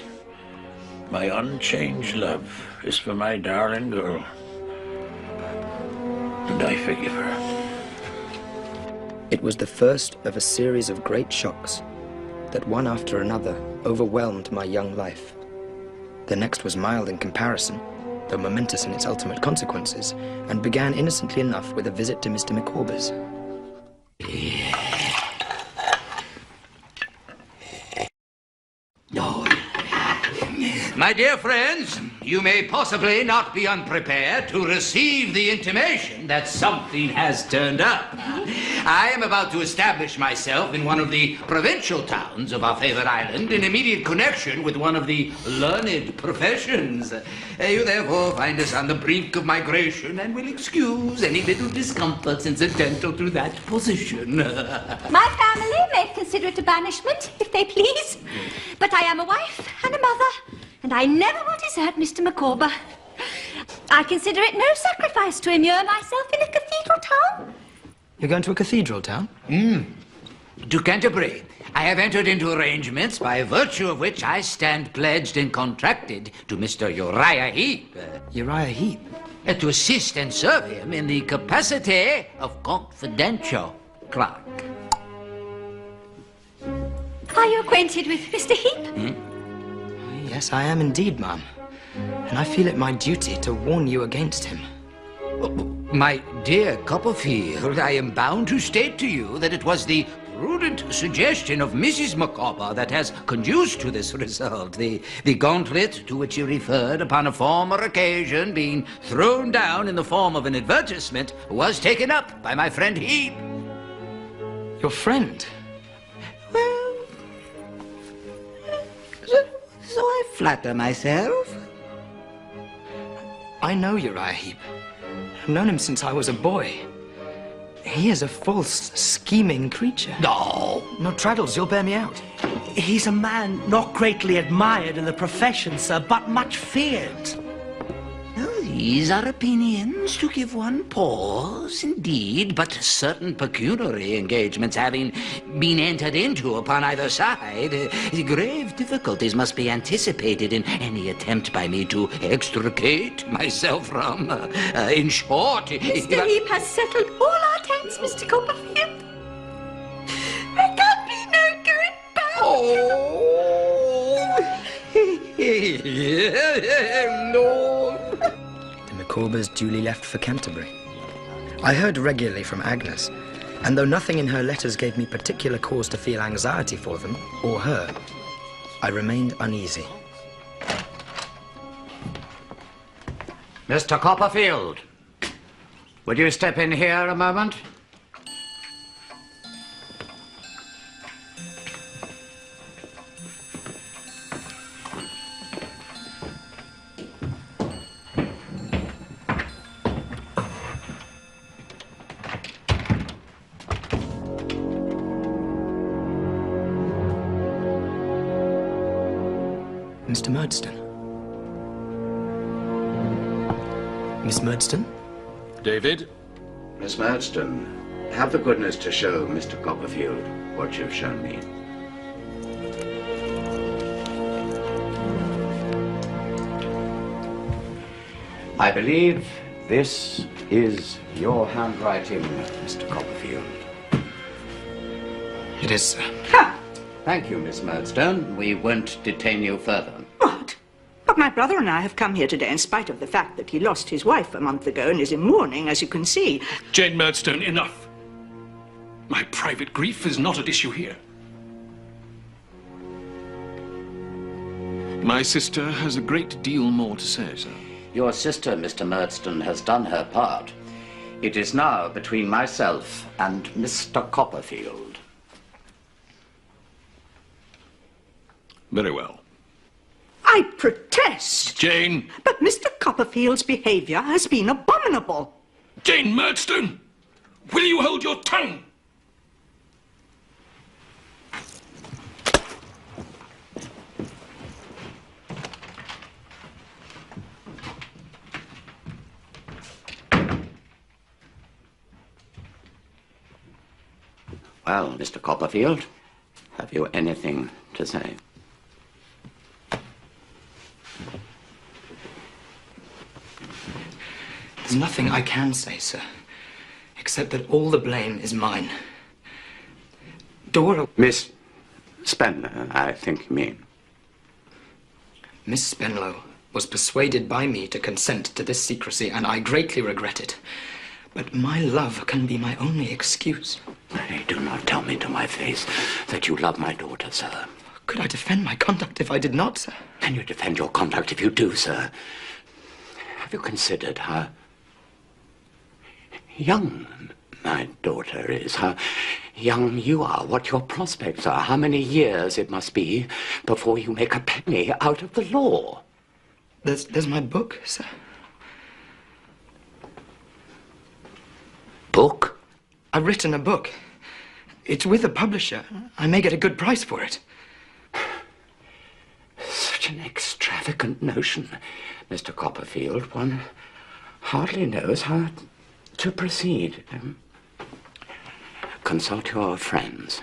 my unchanged love is for my darling girl. And I forgive her.
It was the first of a series of great shocks that one after another overwhelmed my young life. The next was mild in comparison, though momentous in its ultimate consequences, and began innocently enough with a visit to Mr. Micawber's.
My dear friends, you may possibly not be unprepared to receive the intimation that something has turned up. I am about to establish myself in one of the provincial towns of our favored island in immediate connection with one of the learned professions. You therefore find us on the brink of migration and will excuse any little discomforts incidental to that position.
My family may consider it a banishment, if they please. But I am a wife and a mother, and I never will desert Mr. Micawber. I consider it no sacrifice to immure myself in a cathedral town.
You're going to a cathedral town?
To Canterbury. I have entered into arrangements by virtue of which I stand pledged and contracted to Mr. Uriah Heep.
Uriah Heep?
To assist and serve him in the capacity of confidential clerk.
Are you acquainted with Mr. Heep?
Yes, I am indeed, ma'am. And I feel it my duty to warn you against him.
My dear Copperfield, I am bound to state to you that it was the prudent suggestion of Mrs. Micawber that has conduced to this result. The gauntlet to which you referred upon a former occasion being thrown down in the form of an advertisement was taken up by my friend Heep.
Your friend?
Well, so I flatter myself.
I know Uriah Heep. I've known him since I was a boy. He is a false, scheming creature.
No,
Traddles, you'll bear me out.
He's a man not greatly admired in the profession, sir, but much feared.
These are opinions to give one pause, indeed, but certain pecuniary engagements having been entered into upon either side, grave difficulties must be anticipated in any attempt by me to extricate myself from. In short...
Mr. Heep has settled all our tents, Mr. Copperfield. There can be no going back.
The Micawbers duly left for Canterbury. I heard regularly from Agnes, and though nothing in her letters gave me particular cause to feel anxiety for them, or her, I remained uneasy.
Mr. Copperfield, would you step in here a moment?
Mr. Murdstone. Miss Murdstone?
David? Miss Murdstone, have the goodness to show Mr. Copperfield what you've shown me. I believe this is your handwriting, Mr. Copperfield.
It is, sir.
Thank you, Miss Murdstone. We won't detain you further.
But my brother and I have come here today in spite of the fact that he lost his wife a month ago and is in mourning, as you can see.
Jane Murdstone, enough. My private grief is not at issue here. My sister has a great deal more to say, sir.
Your sister, Mr. Murdstone, has done her part. It is now between myself and Mr. Copperfield.
Very well.
I protest!
Jane!
But Mr. Copperfield's behaviour has been abominable.
Jane Murdstone! Will you hold your tongue?
Well, Mr. Copperfield, have you anything to say?
There's nothing I can say, sir, except that all the blame is mine. Dora...
Miss Spenlow, I think you mean.
Miss Spenlow was persuaded by me to consent to this secrecy, and I greatly regret it. But my love can be my only excuse.
Do not tell me to my face that you love my daughter, sir.
Could I defend my conduct if I did not, sir?
Can you defend your conduct if you do, sir? Have you considered how young my daughter is, how young you are, what your prospects are, how many years it must be before you make a penny out of the law?
There's my book, sir.
Book?
I've written a book. It's with a publisher. I may get a good price for it.
Such an extravagant notion, Mr. Copperfield. One hardly knows how to proceed. Consult your friends,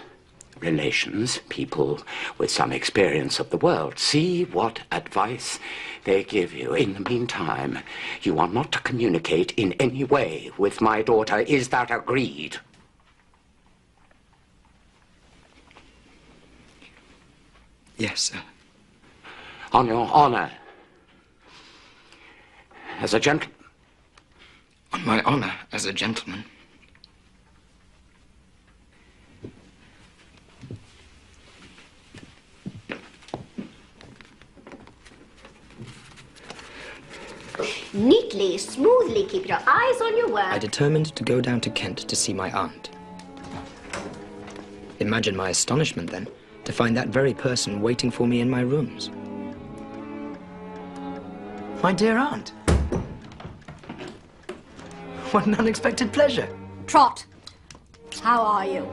relations, people with some experience of the world. See what advice they give you. In the meantime, you are not to communicate in any way with my daughter. Is that agreed?
Yes, sir.
On your honor. As a gentleman.
On my honor as a gentleman.
Neatly, smoothly keep your eyes on your work.
I determined to go down to Kent to see my aunt. Imagine my astonishment, then, to find that very person waiting for me in my rooms. My dear aunt. What an unexpected pleasure.
Trot, how are you?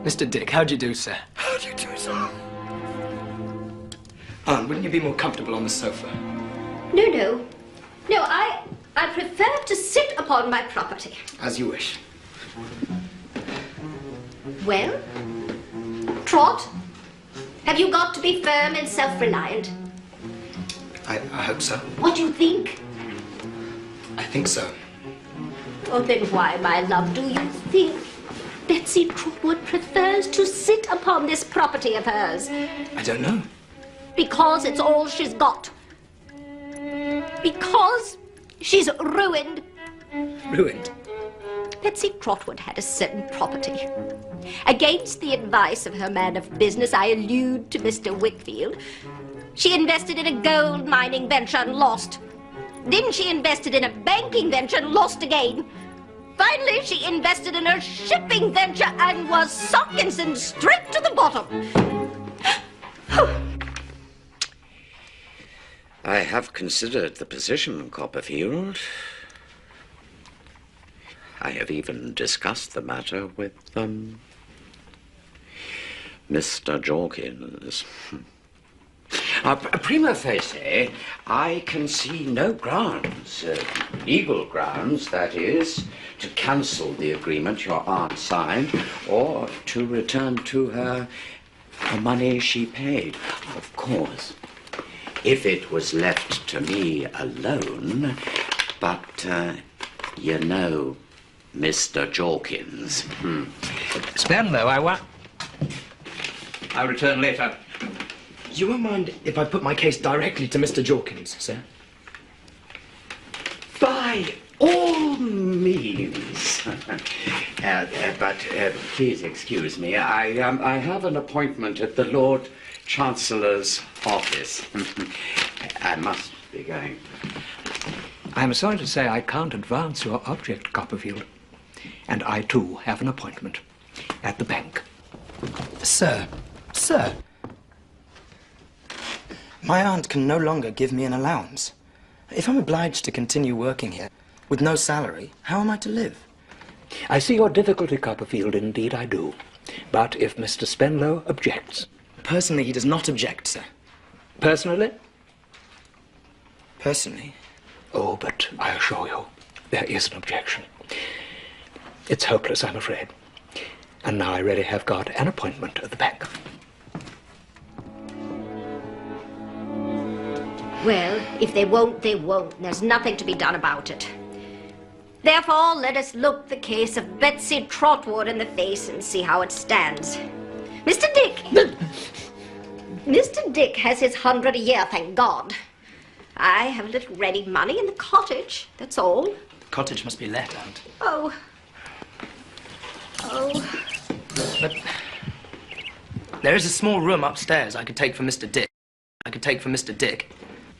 Mr. Dick, how do you do, sir? How do you do, sir? Aunt, wouldn't you be more comfortable on the sofa?
No, I prefer to sit upon my property.
As you wish.
Well, Trot, have you got to be firm and self-reliant?
I hope so.
What do you think?
I think so.
Oh, then why, my love, do you think that Betsy Trotwood prefers to sit upon this property of hers?
I don't know.
Because it's all she's got. Because she's ruined.
Ruined?
Betsy Trotwood had a certain property. Against the advice of her man of business, I allude to Mr. Whitfield. She invested in a gold mining venture and lost. Then she invested in a banking venture and lost again. Finally, she invested in a shipping venture and was sunk and sent straight to the bottom.
I have considered the position, Copperfield. I have even discussed the matter with, Mr. Jorkins. Prima facie, I can see no grounds, legal grounds, that is, to cancel the agreement your aunt signed or to return to her the money she paid. Of course, if it was left to me alone, but, you know, Mr. Jorkins.
Spenlow, I'll return later.
You won't mind if I put my case directly to Mr. Jorkins, sir?
By all means. But please excuse me. I have an appointment at the Lord Chancellor's office. I must be going.
I'm sorry to say I can't advance your object, Copperfield. And I, too, have an appointment at the bank.
Sir, my aunt can no longer give me an allowance. If I'm obliged to continue working here with no salary, how am I to live?
I see your difficulty, Copperfield, indeed I do. But if Mr. Spenlow objects...
Personally, he does not object, sir.
Personally?
Personally?
Oh, but I assure you, there is an objection. It's hopeless, I'm afraid. And now I really have got an appointment at the bank.
Well, if they won't, they won't. There's nothing to be done about it. Therefore, let us look the case of Betsy Trotwood in the face and see how it stands. Mr. Dick! Mr. Dick has his 100 a year, thank God. I have a little ready money in the cottage, that's all.
The cottage must be let, Aunt.
Oh.
But there is a small room upstairs I could take for Mr. Dick.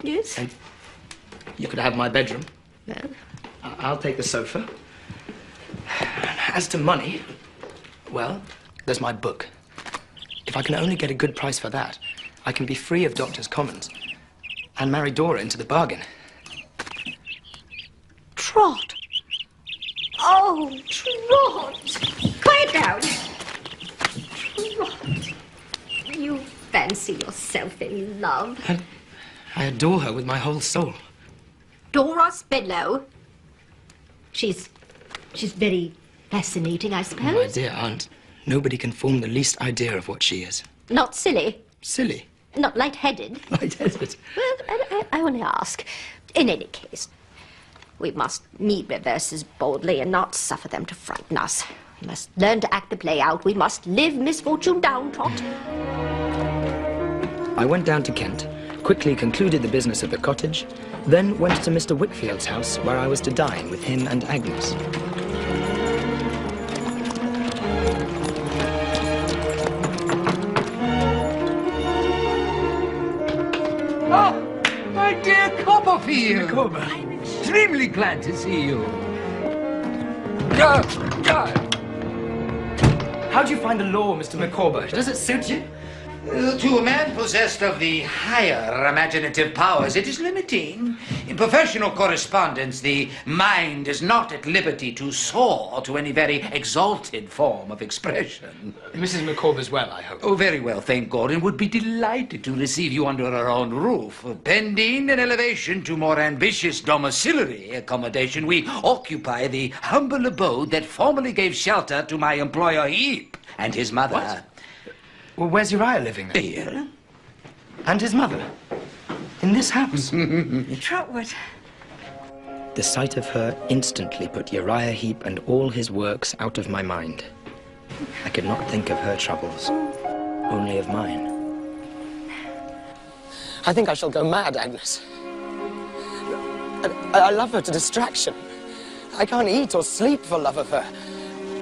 Yes?
And you could have my bedroom.
Well?
I'll take the sofa. As to money, well, there's my book. If I can only get a good price for that, I can be free of Doctor's Commons and marry Dora into the bargain.
Trot! Oh, Trot! Quiet down! Trot! You fancy yourself in love.
And I adore her with my whole soul.
Dora Spenlow? She's very fascinating, I suppose.
My dear Aunt, nobody can form the least idea of what she is.
Not silly.
Silly?
Not light-headed.
Light-headed?
Well, I only ask. In any case, we must meet reverses boldly and not suffer them to frighten us. We must learn to act the play out. We must live misfortune down, Trot.
I went down to Kent, quickly concluded the business of the cottage, then went to Mr. Whitfield's house, where I was to dine with him and Agnes.
Oh, my dear Copperfield! I'm extremely glad to see you.
How do you find the law, Mr. Micawber? Does it suit you?
To a man possessed of the higher imaginative powers, it is limiting. In professional correspondence, the mind is not at liberty to soar to any very exalted form of expression.
Mrs. Micawber's well, I hope.
Oh, very well, thank God, and would be delighted to receive you under her own roof. Pending an elevation to more ambitious domiciliary accommodation, we occupy the humble abode that formerly gave shelter to my employer Heap and his mother.
What? Well, where's Uriah living then?
Here.
And his mother? In this house?
Trotwood.
The sight of her instantly put Uriah Heep and all his works out of my mind. I could not think of her troubles, only of mine.
I think I shall go mad, Agnes. I love her to distraction. I can't eat or sleep for love of her.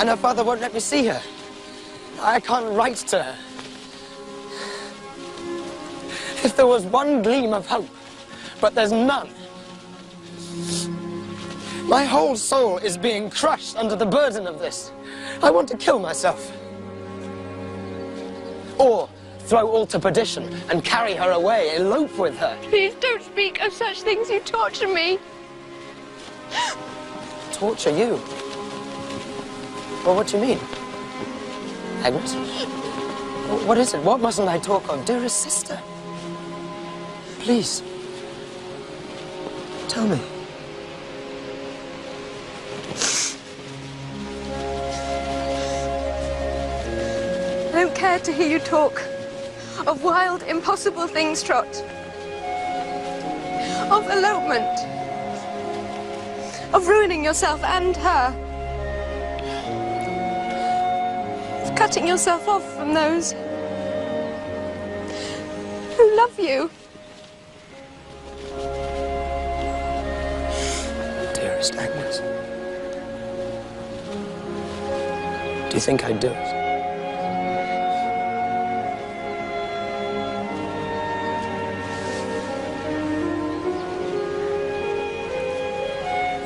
And her father won't let me see her. I can't write to her. If there was one gleam of hope, but there's none. My whole soul is being crushed under the burden of this. I want to kill myself. Or throw all to perdition and carry her away, elope with her.
Please don't speak of such things. You torture me.
Torture you? Well, what do you mean? Agnes? What is it? What mustn't I talk of? Dearest sister. Please. Tell me.
I don't care to hear you talk of wild, impossible things, Trot. Of elopement. Of ruining yourself and her. Of cutting yourself off from those who love you.
Dearest Agnes. Do you think I'd do it?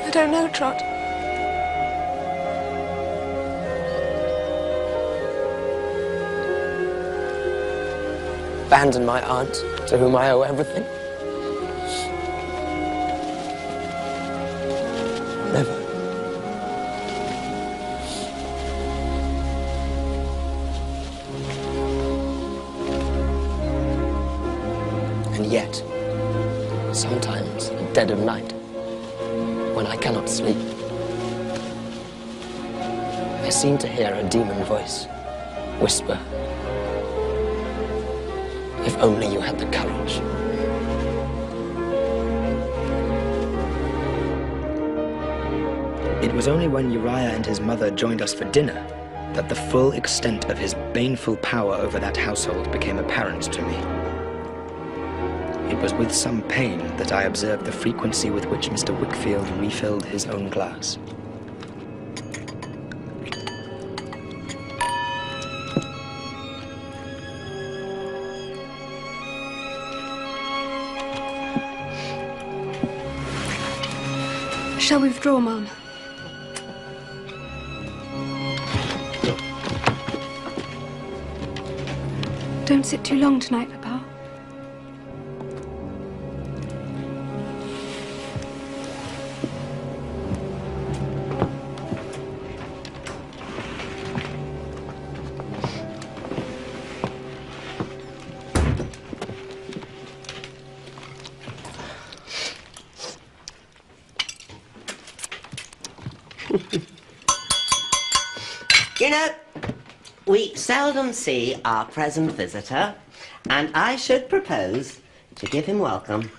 I don't know, Trot.
Abandon my aunt, to whom I owe everything? Never. And yet, sometimes at dead of night, when I cannot sleep, I seem to hear a demon voice whisper, "If only you had the courage."
It was only when Uriah and his mother joined us for dinner that the full extent of his baneful power over that household became apparent to me. It was with some pain that I observed the frequency with which Mr. Wickfield refilled his own glass.
Shall we withdraw, Mum? Don't sit too long tonight, Papa.
You know, we seldom see our present visitor, and I should propose to give him welcome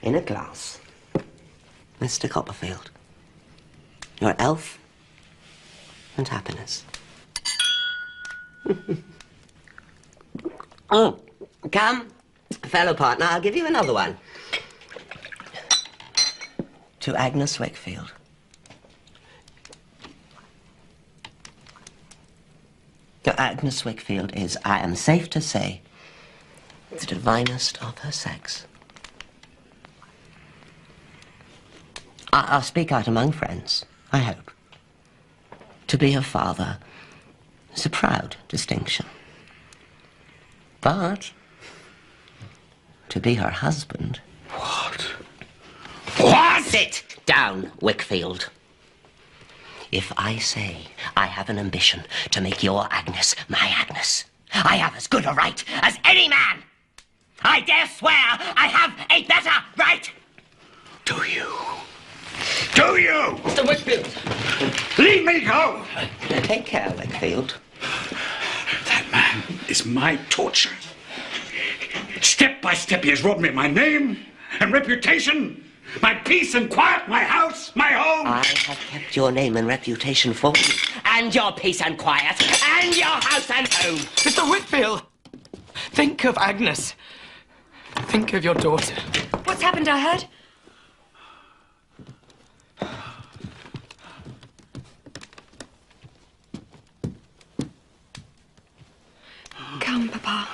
in a glass. Mr. Copperfield, your health and happiness. Oh, come, fellow partner, I'll give you another one. To Agnes Wickfield. Agnes Wickfield is, I am safe to say, the divinest of her sex. I'll speak out among friends, I hope. To be her father is a proud distinction. But to be her husband...
What?
Sit down, Wickfield. If I say I have an ambition to make your Agnes my Agnes, I have as good a right as any man. I dare swear I have a better right.
Do you? Do you?
Mr. Wickfield.
Leave me go!
Take care, Wickfield.
That man is my torture. Step by step he has robbed me of my name and reputation. My peace and quiet, my house, my home.
I have kept your name and reputation for you, And your peace and quiet. And your house and home.
Mr. Whitfield! Think of Agnes. Think of your daughter.
What's happened, I heard? Come, Papa.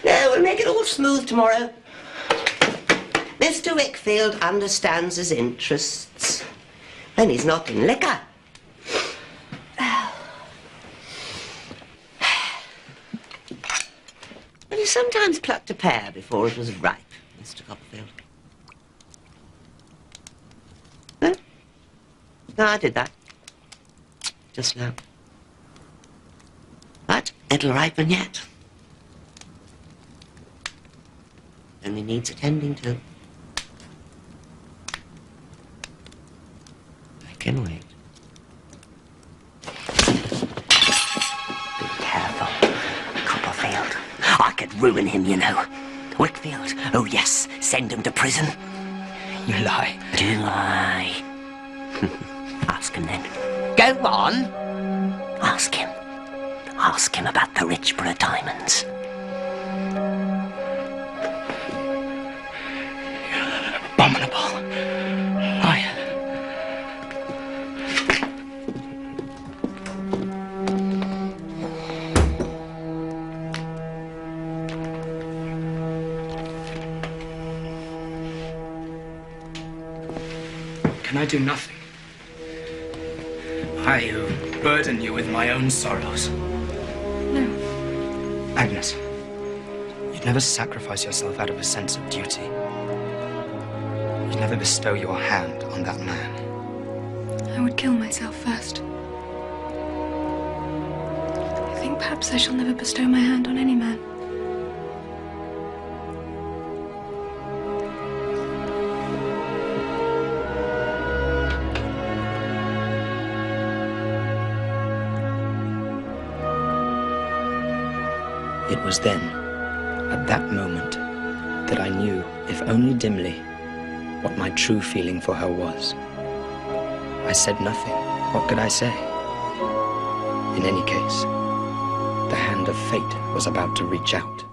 No, we'll make it all smooth tomorrow. Mr. Wickfield understands his interests when he's not in liquor. But he sometimes plucked a pear before it was ripe, Mr. Copperfield. Huh? No, I did that. Just now. But it'll ripen yet. Only needs attending to. I can wait. Be careful, Copperfield. I could ruin him, you know. Wickfield, oh yes, send him to prison.
You lie.
Do I? Ask him then. Go on. Ask him. Ask him about the Richborough diamonds.
Abominable. Can I do nothing? I who burden you with my own sorrows.
No.
Agnes, you'd never sacrifice yourself out of a sense of duty. You'd never bestow your hand on that man.
I would kill myself first. I think perhaps I shall never bestow my hand on any man.
It was then, at that moment, that I knew, if only dimly, what my true feeling for her was. I said nothing. What could I say? In any case, the hand of fate was about to reach out.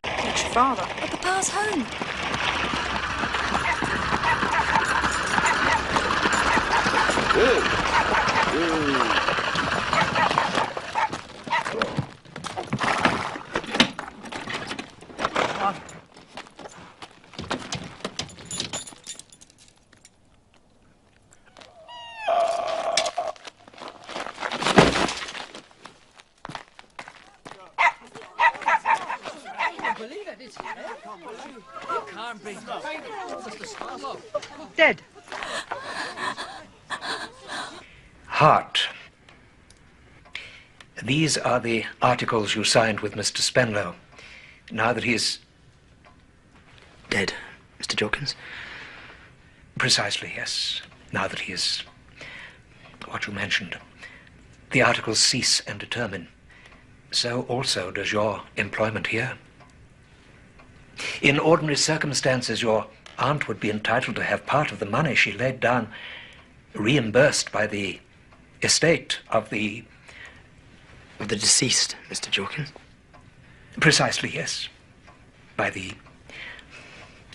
It's your father.
But Papa's home.
Dead.
Hart. These are the articles you signed with Mr. Spenlow. Now that he is
dead, Mr. Jorkins?
Precisely, yes. Now that he is what you mentioned. The articles cease and determine. So also does your employment here. In ordinary circumstances, your aunt would be entitled to have part of the money she laid down reimbursed by the estate of the
deceased, Mr. Jorkins?
Precisely, yes. By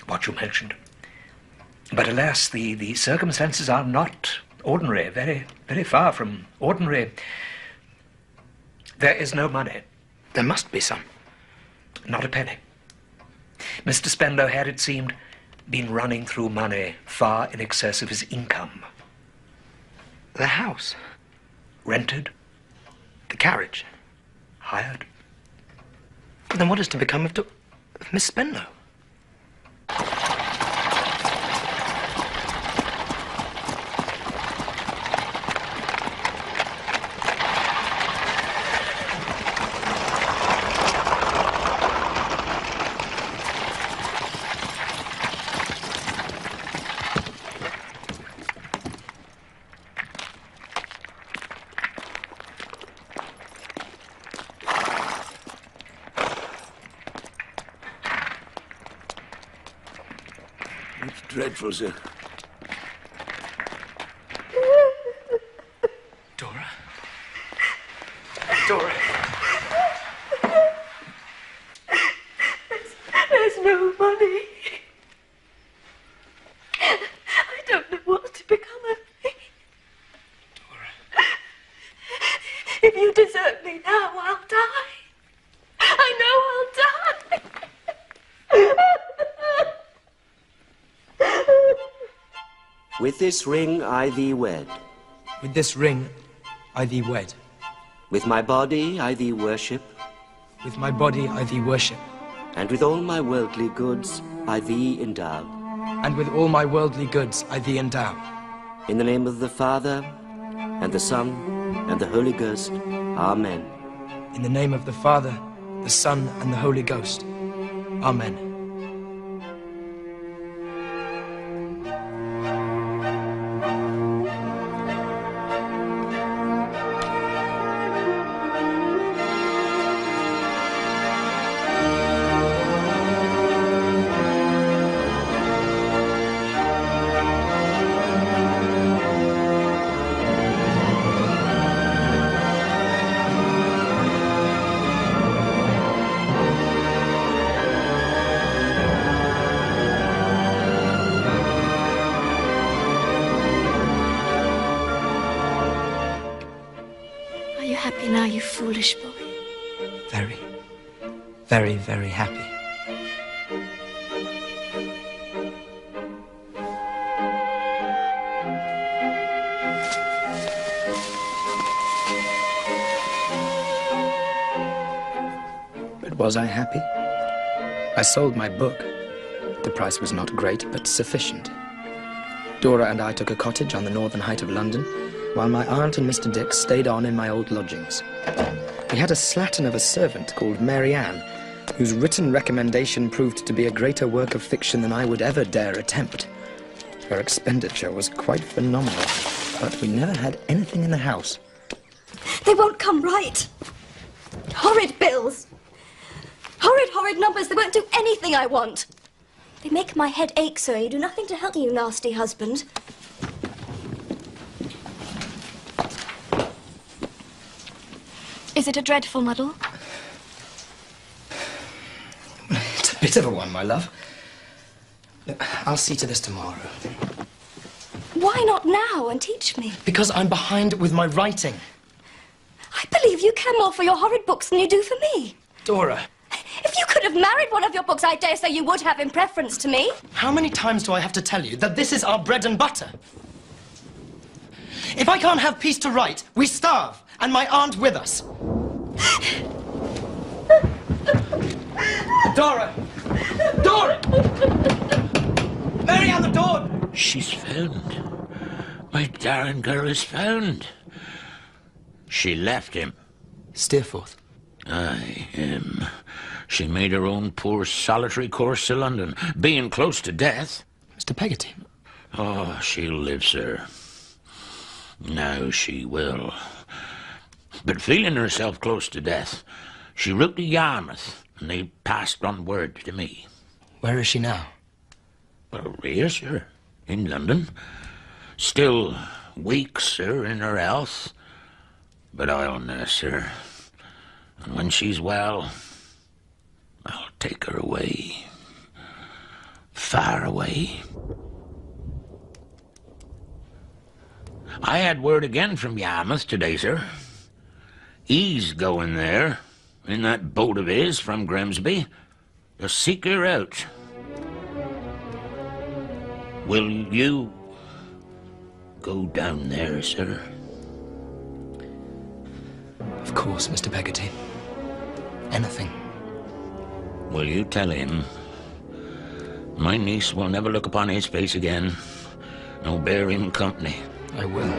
what you mentioned. But alas, the circumstances are not ordinary, very, very far from ordinary. There is no money.
There must be some.
Not a penny. Mr. Spenlow had, it seemed, been running through money far in excess of his income.
The house?
Rented.
The carriage?
Hired.
Then what is to become of Miss Spenlow?
dreadful, sir.
Dora? Dora?
There's no money. I don't know what to become of me. Dora. If you desert me now, I'll die. I know I'll die.
With this ring I thee wed.
With this ring I thee wed.
With my body I thee worship.
With my body I thee worship.
And with all my worldly goods I thee endow.
And with all my worldly goods I thee endow.
In the name of the Father, and the Son, and the Holy Ghost. Amen.
In the name of the Father, the Son, and the Holy Ghost. Amen.
Foolish boy.
Very, very, very happy. But was I happy? I sold my book. The price was not great, but sufficient. Dora and I took a cottage on the northern height of London, while my aunt and Mr. Dick stayed on in my old lodgings. We had a slattern of a servant called Mary Ann, whose written recommendation proved to be a greater work of fiction than I would ever dare attempt. Her expenditure was quite phenomenal, but we never had anything in the house.
They won't come right. Horrid bills. Horrid numbers. They won't do anything I want. They make my head ache, sir. You do nothing to help me, you nasty husband. Is it a dreadful muddle?
It's a bit of a one, my love. I'll see to this tomorrow.
Why not now and teach me?
Because I'm behind with my writing.
I believe you care more for your horrid books than you do for me.
Dora.
If you could have married one of your books, I dare say you would have in preference to me.
How many times do I have to tell you that this is our bread and butter? If I can't have peace to write, we starve, and my aunt with us. Dora! Dora! Mary, on the door!
She's found. My darling girl is found. She left him.
Steerforth?
Aye, she made her own poor solitary course to London, being close to death.
Mr. Peggotty?
Oh, she'll live, sir. Now she will. But feeling herself close to death, she wrote to Yarmouth, and they passed on word to me.
Where is she now?
Well, here, sir, in London. Still weak, sir, in her health. But I'll nurse her. And when she's well, I'll take her away. Far away. I had word again from Yarmouth today, sir. He's going there, in that boat of his from Grimsby, to seek her out. Will you go down there, sir?
Of course, Mr. Peggotty. Anything.
Will you tell him my niece will never look upon his face again, nor bear him company?
I will.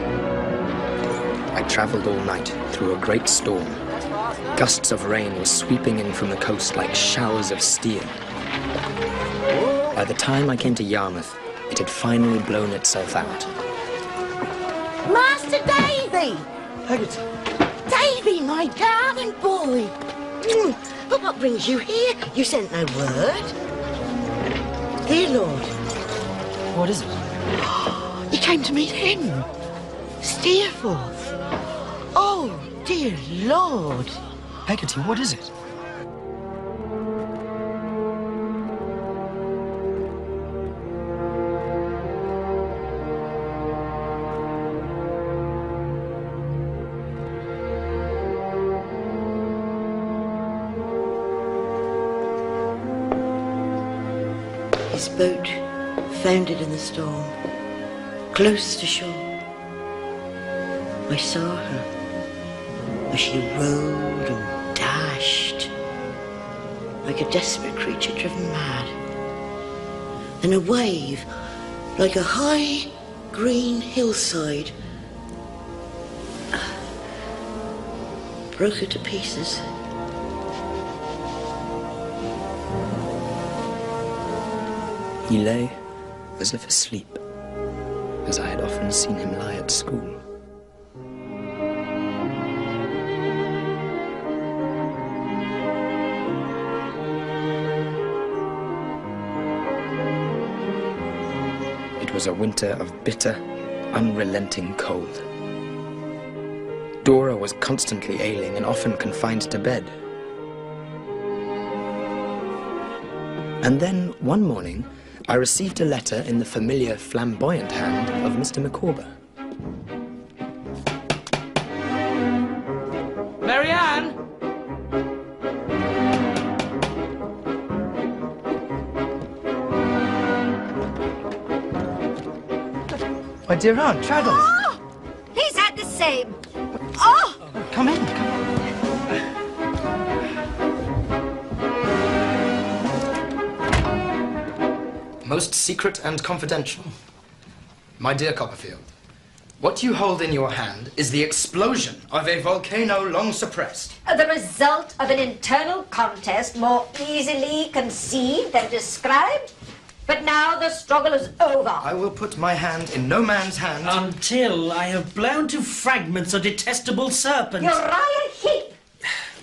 I travelled all night through a great storm. Gusts of rain were sweeping in from the coast like showers of steel. By the time I came to Yarmouth, it had finally blown itself out.
Master Davy!
Peggotty.
Davy, my darling boy! But what brings you here? You sent no word. Dear Lord,
What is it?
You came to meet him. Steerforth. Oh, dear Lord.
Peggotty, what is it?
His boat foundered in the storm, close to shore. I saw her as she rowed and dashed, like a desperate creature driven mad. Then a wave, like a high green hillside, broke her to pieces.
He lay as if asleep, as I had often seen him lie at school. It was a winter of bitter, unrelenting cold. Dora was constantly ailing and often confined to bed. And then, one morning, I received a letter in the familiar flamboyant hand of Mr. Micawber.
Marianne!
My dear Aunt, Traddles!
Oh, he's had the same. Oh!
Come in, come in. Most secret and confidential. My dear Copperfield, what you hold in your hand is the explosion of a volcano long suppressed.
The result of an internal contest more easily conceived than described. But now the struggle is over.
I will put my hand in no man's hand.
Until I have blown to fragments a detestable serpent.
Uriah Heep!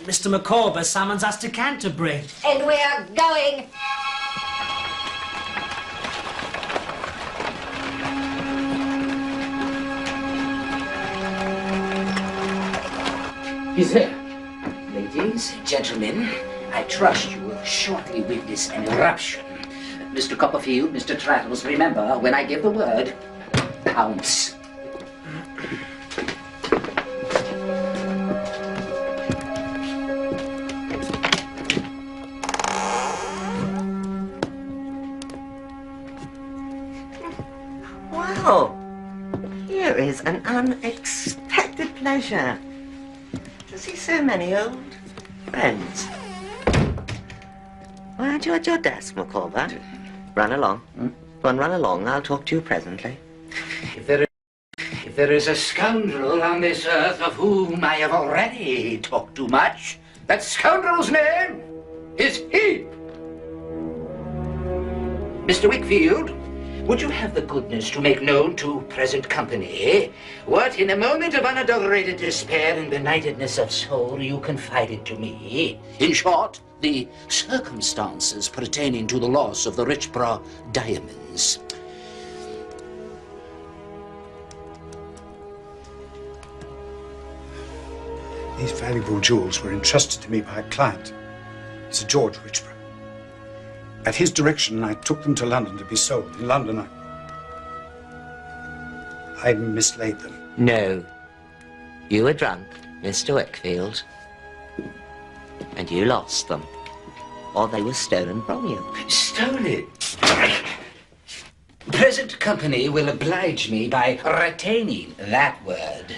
Mr. Micawber summons us to Canterbury.
And we're going.
He's here. Ladies, gentlemen, I trust you will shortly witness an eruption. Mr. Copperfield, Mr. Traddles, remember, when I give the word, pounce.
Well, here is an unexpected pleasure to see so many old friends. Why aren't you at your desk, Micawber? Run along. Go on, run along. I'll talk to you presently.
If there is a scoundrel on this earth of whom I have already talked too much, that scoundrel's name is Heep. Mr. Wickfield, would you have the goodness to make known to present company what, in a moment of unadulterated despair and benightedness of soul, you confided to me? In short, the circumstances pertaining to the loss of the Richborough diamonds.
These valuable jewels were entrusted to me by a client, Sir George Richborough. At his direction, I took them to London to be sold. In London, I mislaid them.
No. You were drunk, Mr. Wickfield. And you lost them. Or they were stolen from you.
Stolen? Present company will oblige me by retaining that word.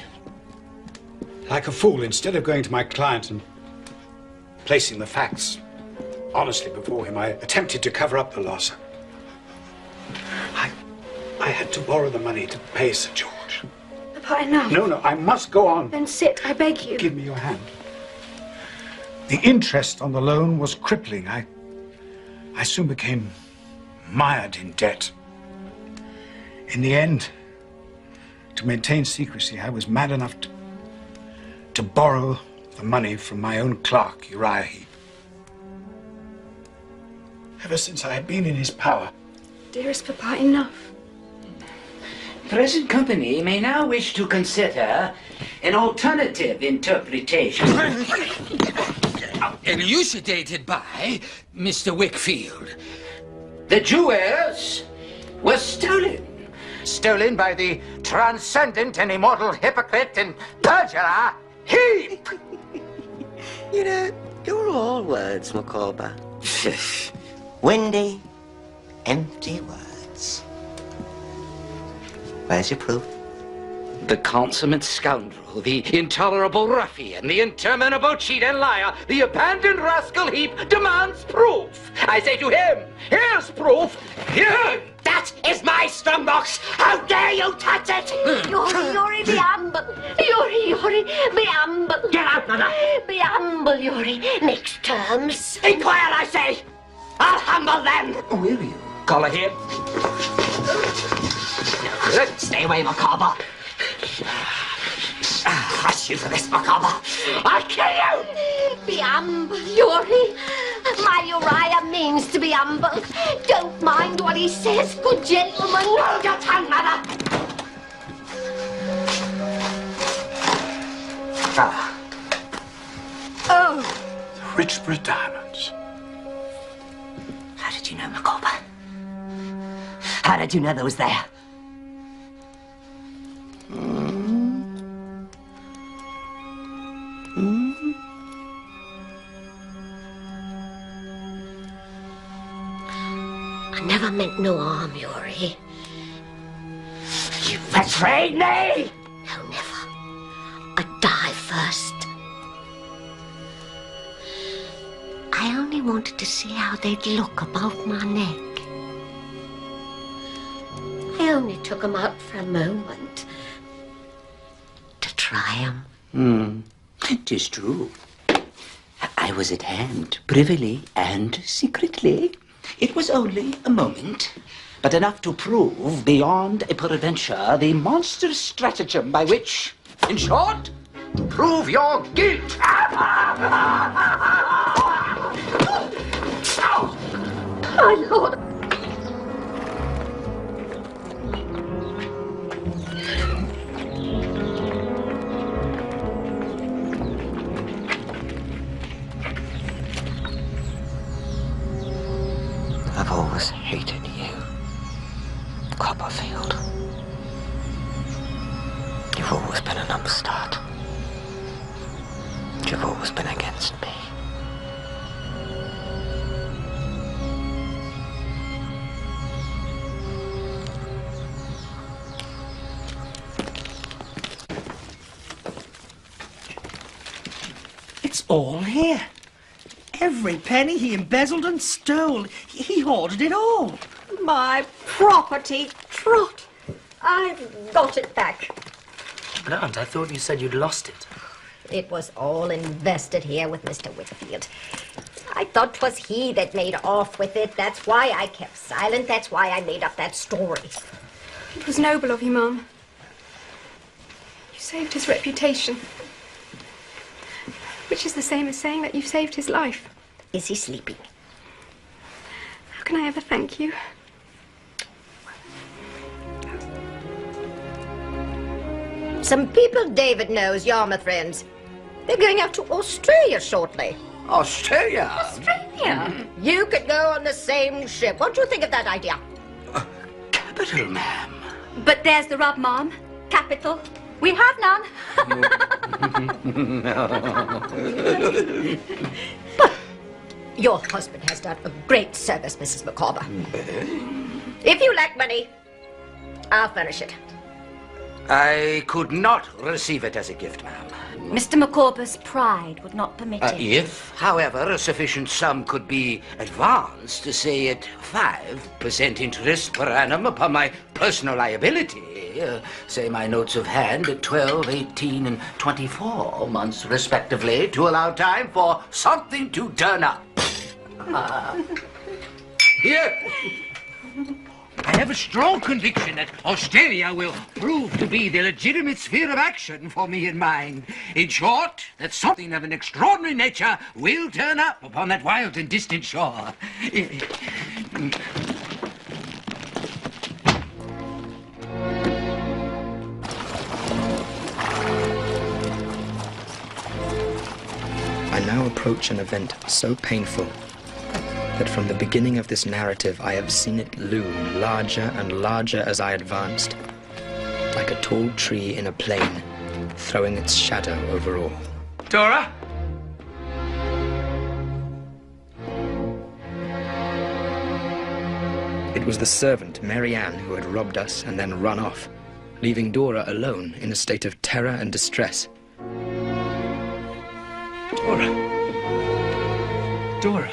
Like a fool, instead of going to my client and placing the facts honestly before him, I attempted to cover up the loss. I had to borrow the money to pay Sir George.
Papa, enough.
No, I must go on.
Then sit, I beg you.
Give me your hand. The interest on the loan was crippling. I soon became mired in debt. In the end, to maintain secrecy, I was mad enough to borrow the money from my own clerk, Uriah Heep. Ever since I had been in his power.
Dearest Papa, enough.
present company may now wish to consider an alternative interpretation.
Elucidated by Mr. Wickfield.
The jewels were stolen.
Stolen by the transcendent and immortal hypocrite and perjurer, he!
You know, you're all words, Micawber. Windy, empty words. Where's your proof?
The consummate scoundrel, the intolerable ruffian, the interminable cheat and liar, the abandoned rascal Heap demands proof. I say to him, here's proof. Here!
That is my strongbox! How dare you touch it!
Yori, be humble. Yori, be humble.
Get out, mother!
Be humble, Yori. Next terms.
Be quiet, I say! I'll humble them!
Will you? Collar him.
Stay away, Micawber. Hush you for this, Micawber. I'll kill you!
Be humble, Yori. My Uriah means to be humble. Don't mind what he says, good gentleman.
Hold your tongue, mother!
Oh.
Richborough diamonds.
How did you know, Micawber? How did you know they was there?
I never meant no harm, Yori.
You betrayed me!
No, never. I'd die first. I only wanted to see how they'd look about my neck. I only took 'em out for a moment. To try 'em.
'Tis true. I was at hand, privily and secretly. It was only a moment, but enough to prove beyond a peradventure the monstrous stratagem by which, in short, to prove your guilt.
My lord.
I've always hated you, Copperfield. You've always been an upstart. You've always been against me.
It's all here. Every penny he embezzled and stole. He hoarded it all.
My property, Trot. I've got it back.
But Aunt, I thought you said you'd lost it.
It was all invested here with Mr. Wickfield. I thought 'twas he that made off with it. That's why I kept silent. That's why I made up that story.
It was noble of you, Mum. You saved his reputation. Which is the same as saying that you've saved his life.
Is he sleeping?
How can I ever thank you?
Some people David knows, Yarmouth friends. They're going out to Australia shortly.
Australia?
Australia? You could go on the same ship. What do you think of that idea?
Capital, ma'am.
But there's the rub, Mom. Capital. We have none.
But your husband has done a great service, Mrs. Micawber. If you lack money, I'll furnish it.
I could not receive it as a gift, ma'am.
Mr. Micawber's pride would not permit it.
If, however, a sufficient sum could be advanced, say at 5% interest per annum upon my personal liability, say my notes of hand at 12, 18, and 24 months respectively, to allow time for something to turn up.
Here. I have a strong conviction that Australia will prove to be the legitimate sphere of action for me and mine. In short, that something of an extraordinary nature will turn up upon that wild and distant shore.
now approach an event so painful that from the beginning of this narrative I have seen it loom larger and larger as I advanced, like a tall tree in a plain, throwing its shadow over all.
Dora?
It was the servant, Mary Ann, who had robbed us and then run off, leaving Dora alone in a state of terror and distress.
Dora. Dora.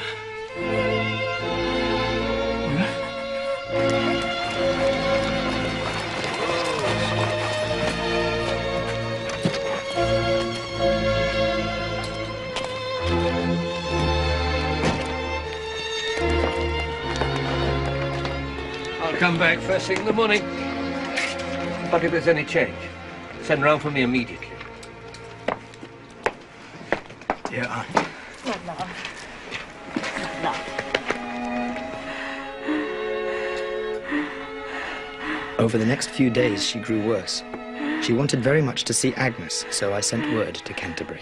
I'll come back first thing in the morning. But if there's any change, send round for me immediately.
Dear Aunt.
Over the next few days, she grew worse. She wanted very much to see Agnes, so I sent word to Canterbury.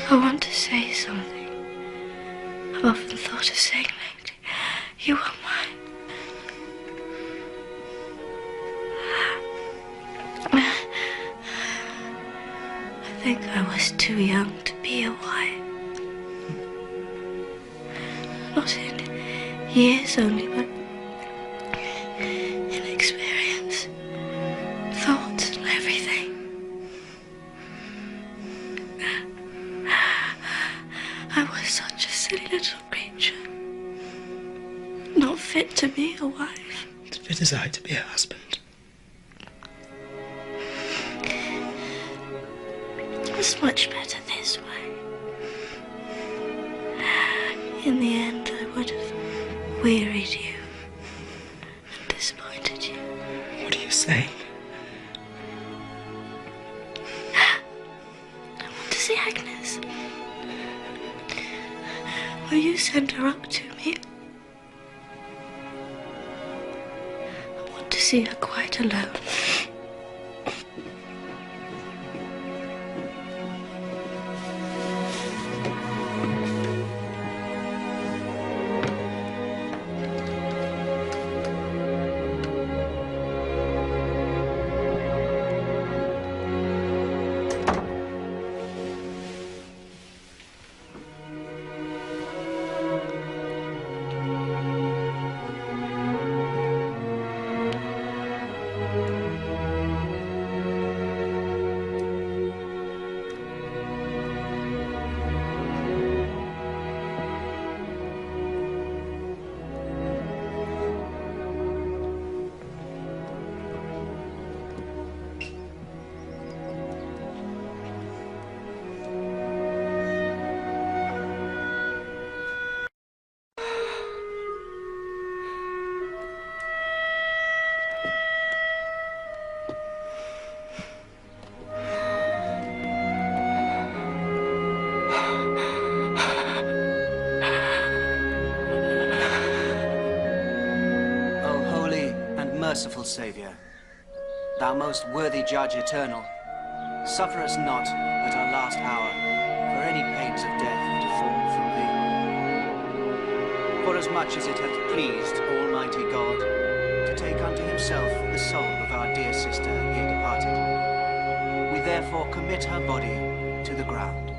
I want to say something. I've often thought of saying lately, you are mine. I think I was too young to be a wife. Not in years only, but in experience, thoughts and everything. I was such a silly little creature. Not fit to be a wife.
As fit as I to be a husband.
It's much better this way. In the end, I would have wearied you and disappointed you.
What are you saying?
I want to see Agnes. Will you send her up to me? I want to see her quite alone.
Merciful Saviour, thou most worthy Judge eternal, suffer us not at our last hour for any pains of death to fall from thee. Forasmuch as it hath pleased Almighty God to take unto himself the soul of our dear sister here departed, we therefore commit her body to the ground.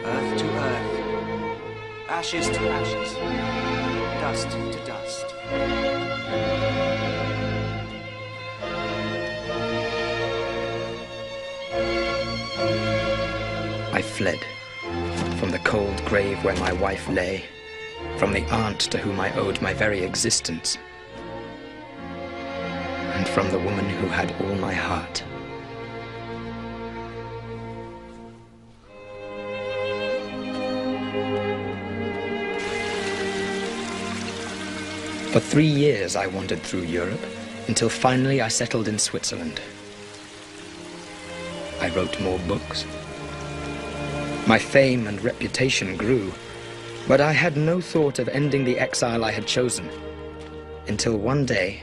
Earth to earth, ashes to ashes, dust to dust.
I fled from the cold grave where my wife lay, from the aunt to whom I owed my very existence. and from the woman who had all my heart. For 3 years I wandered through Europe, until finally I settled in Switzerland. I wrote more books. My fame and reputation grew, but I had no thought of ending the exile I had chosen, until one day,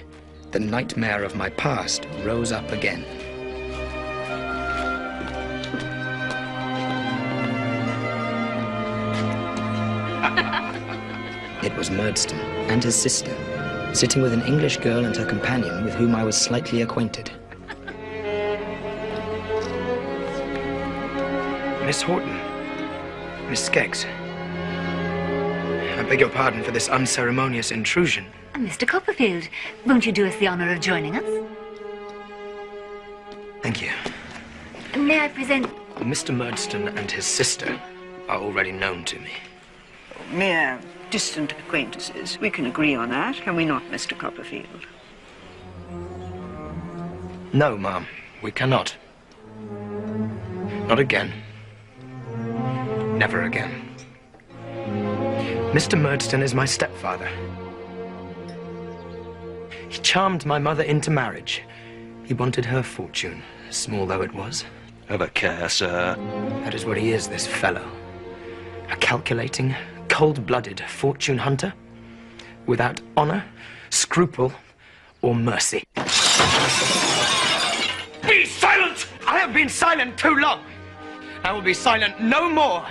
the nightmare of my past rose up again. It was Murdstone and his sister, sitting with an English girl and her companion with whom I was slightly acquainted. Miss Horton, Miss Skeggs, I beg your pardon for this unceremonious intrusion.
Mr. Copperfield, won't you do us the honor of joining us?
Thank you.
May I present...
Mr. Murdstone and his sister are already known to me.
Mere distant acquaintances. We can agree on that, can we not, Mr. Copperfield?
No, ma'am, we cannot. Not again. Never again. Mr. Murdstone is my stepfather. He charmed my mother into marriage. He wanted her fortune, small though it was.
Have a care, sir.
That is what he is, this fellow. A calculating, cold-blooded fortune hunter, without honor, scruple, or mercy. Be silent! I have been silent too long. I will be silent no more.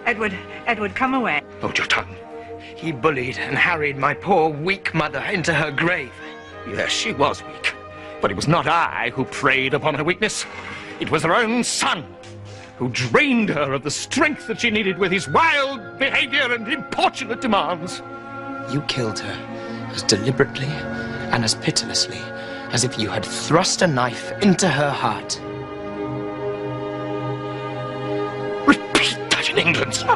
Edward, come away.
Hold your tongue. He bullied and harried my poor, weak mother into her grave.
Yes, she was weak. But it was not I who preyed upon her weakness. It was her own son, who drained her of the strength that she needed with his wild behavior and importunate demands.
You killed her as deliberately and as pitilessly as if you had thrust a knife into her heart.
Repeat that in England, sir.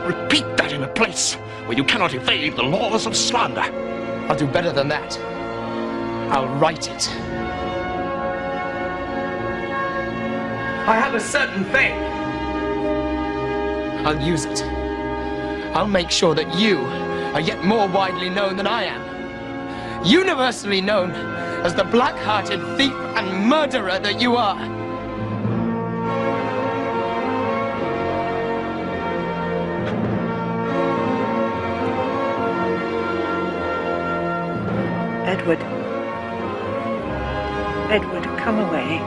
Repeat that in a place where you cannot evade the laws of slander.
I'll do better than that. I'll write it. I have a certain fame. I'll use it. I'll make sure that you are yet more widely known than I am. Universally known as the black-hearted thief and murderer that you are.
Edward, come away.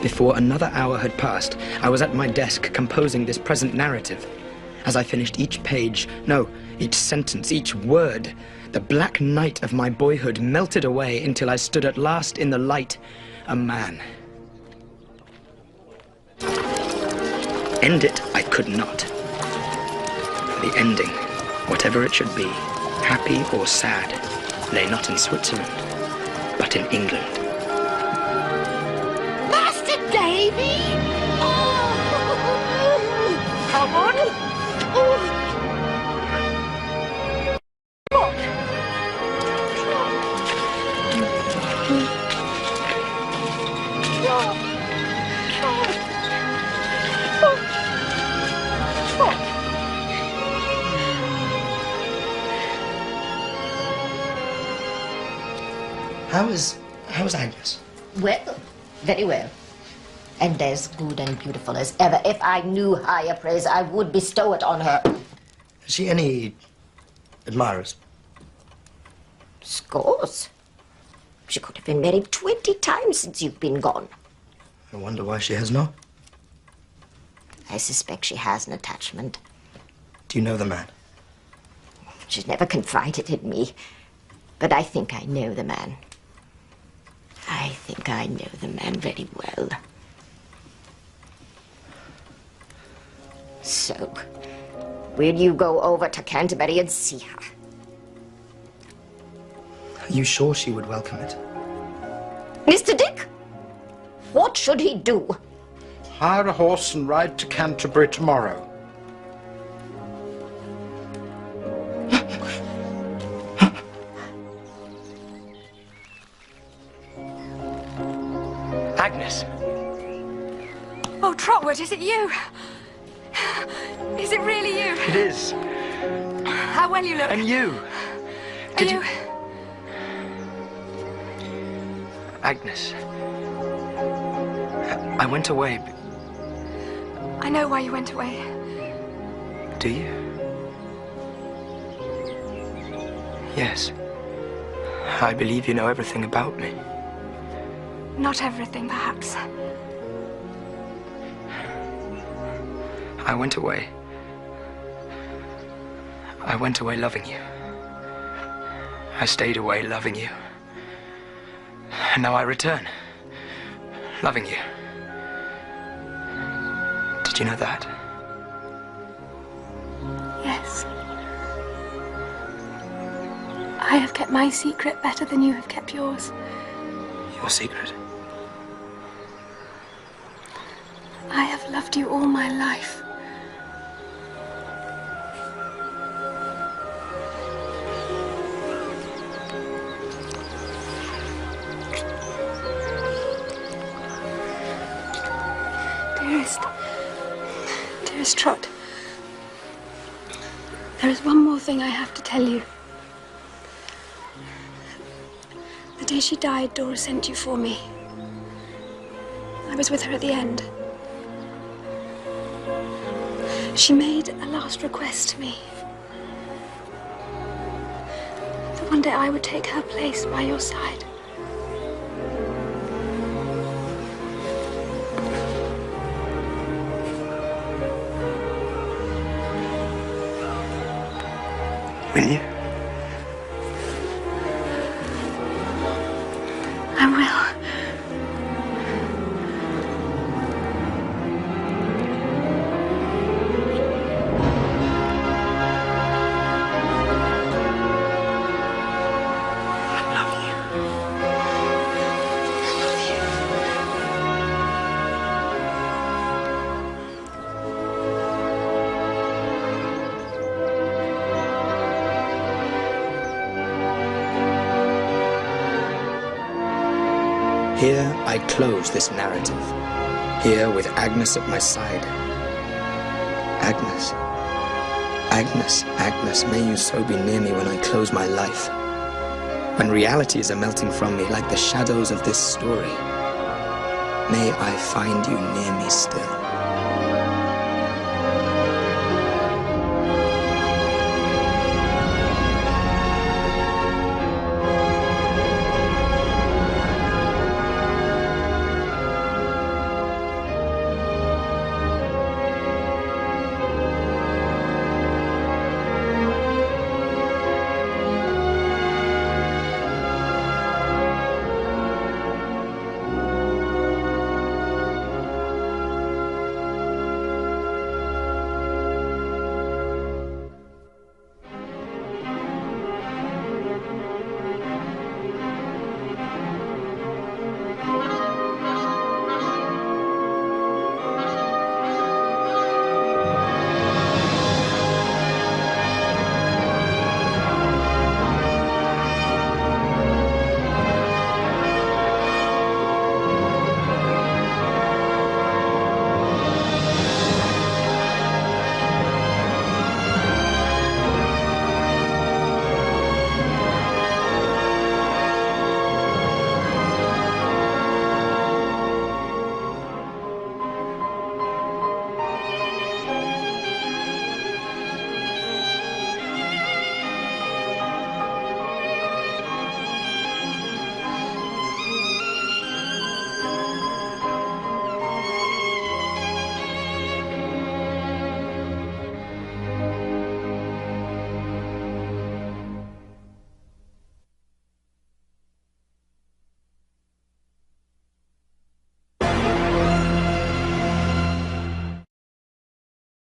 Before another hour had passed, I was at my desk composing this present narrative. As I finished each page, no, each sentence, each word, the black night of my boyhood melted away until I stood at last in the light, a man. End it I could not. For the ending, whatever it should be, happy or sad, lay not in Switzerland, but in England.
Master Davy! Oh! Come on! Oh.
How is Agnes?
Well, very well. And as good and beautiful as ever. If I knew higher praise, I would bestow it on her.
Has she any admirers?
Scores. She could have been married 20 times since you've been gone.
I wonder why she has not.
I suspect she has an attachment.
Do you know the man?
She's never confided in me. But I think I know the man. I think I know the man very well. So, will you go over to Canterbury and see her?
Are you sure she would welcome it?
Mr. Dick, what should he do?
hire a horse and ride to Canterbury tomorrow.
Agnes!
Oh, Trotwood, is it you? Is it really you?
It is.
How well you look.
And you.
Are you...
Agnes. I went away.
I know why you went away.
Do you? Yes. I believe you know everything about me.
Not everything, perhaps.
I went away. I went away loving you. I stayed away loving you. And now I return, loving you. Did you know that?
Yes. I have kept my secret better than you have kept yours.
Your secret?
I have loved you all my life. Dearest Trot, there is one more thing I have to tell you. The day she died, Dora sent you for me. I was with her at the end. She made a last request to me. That one day I would take her place by your side.
Will you?
I will.
Here I close this narrative, here with Agnes at my side. Agnes, Agnes, Agnes, may you so be near me when I close my life, when realities are melting from me like the shadows of this story. May I find you near me still.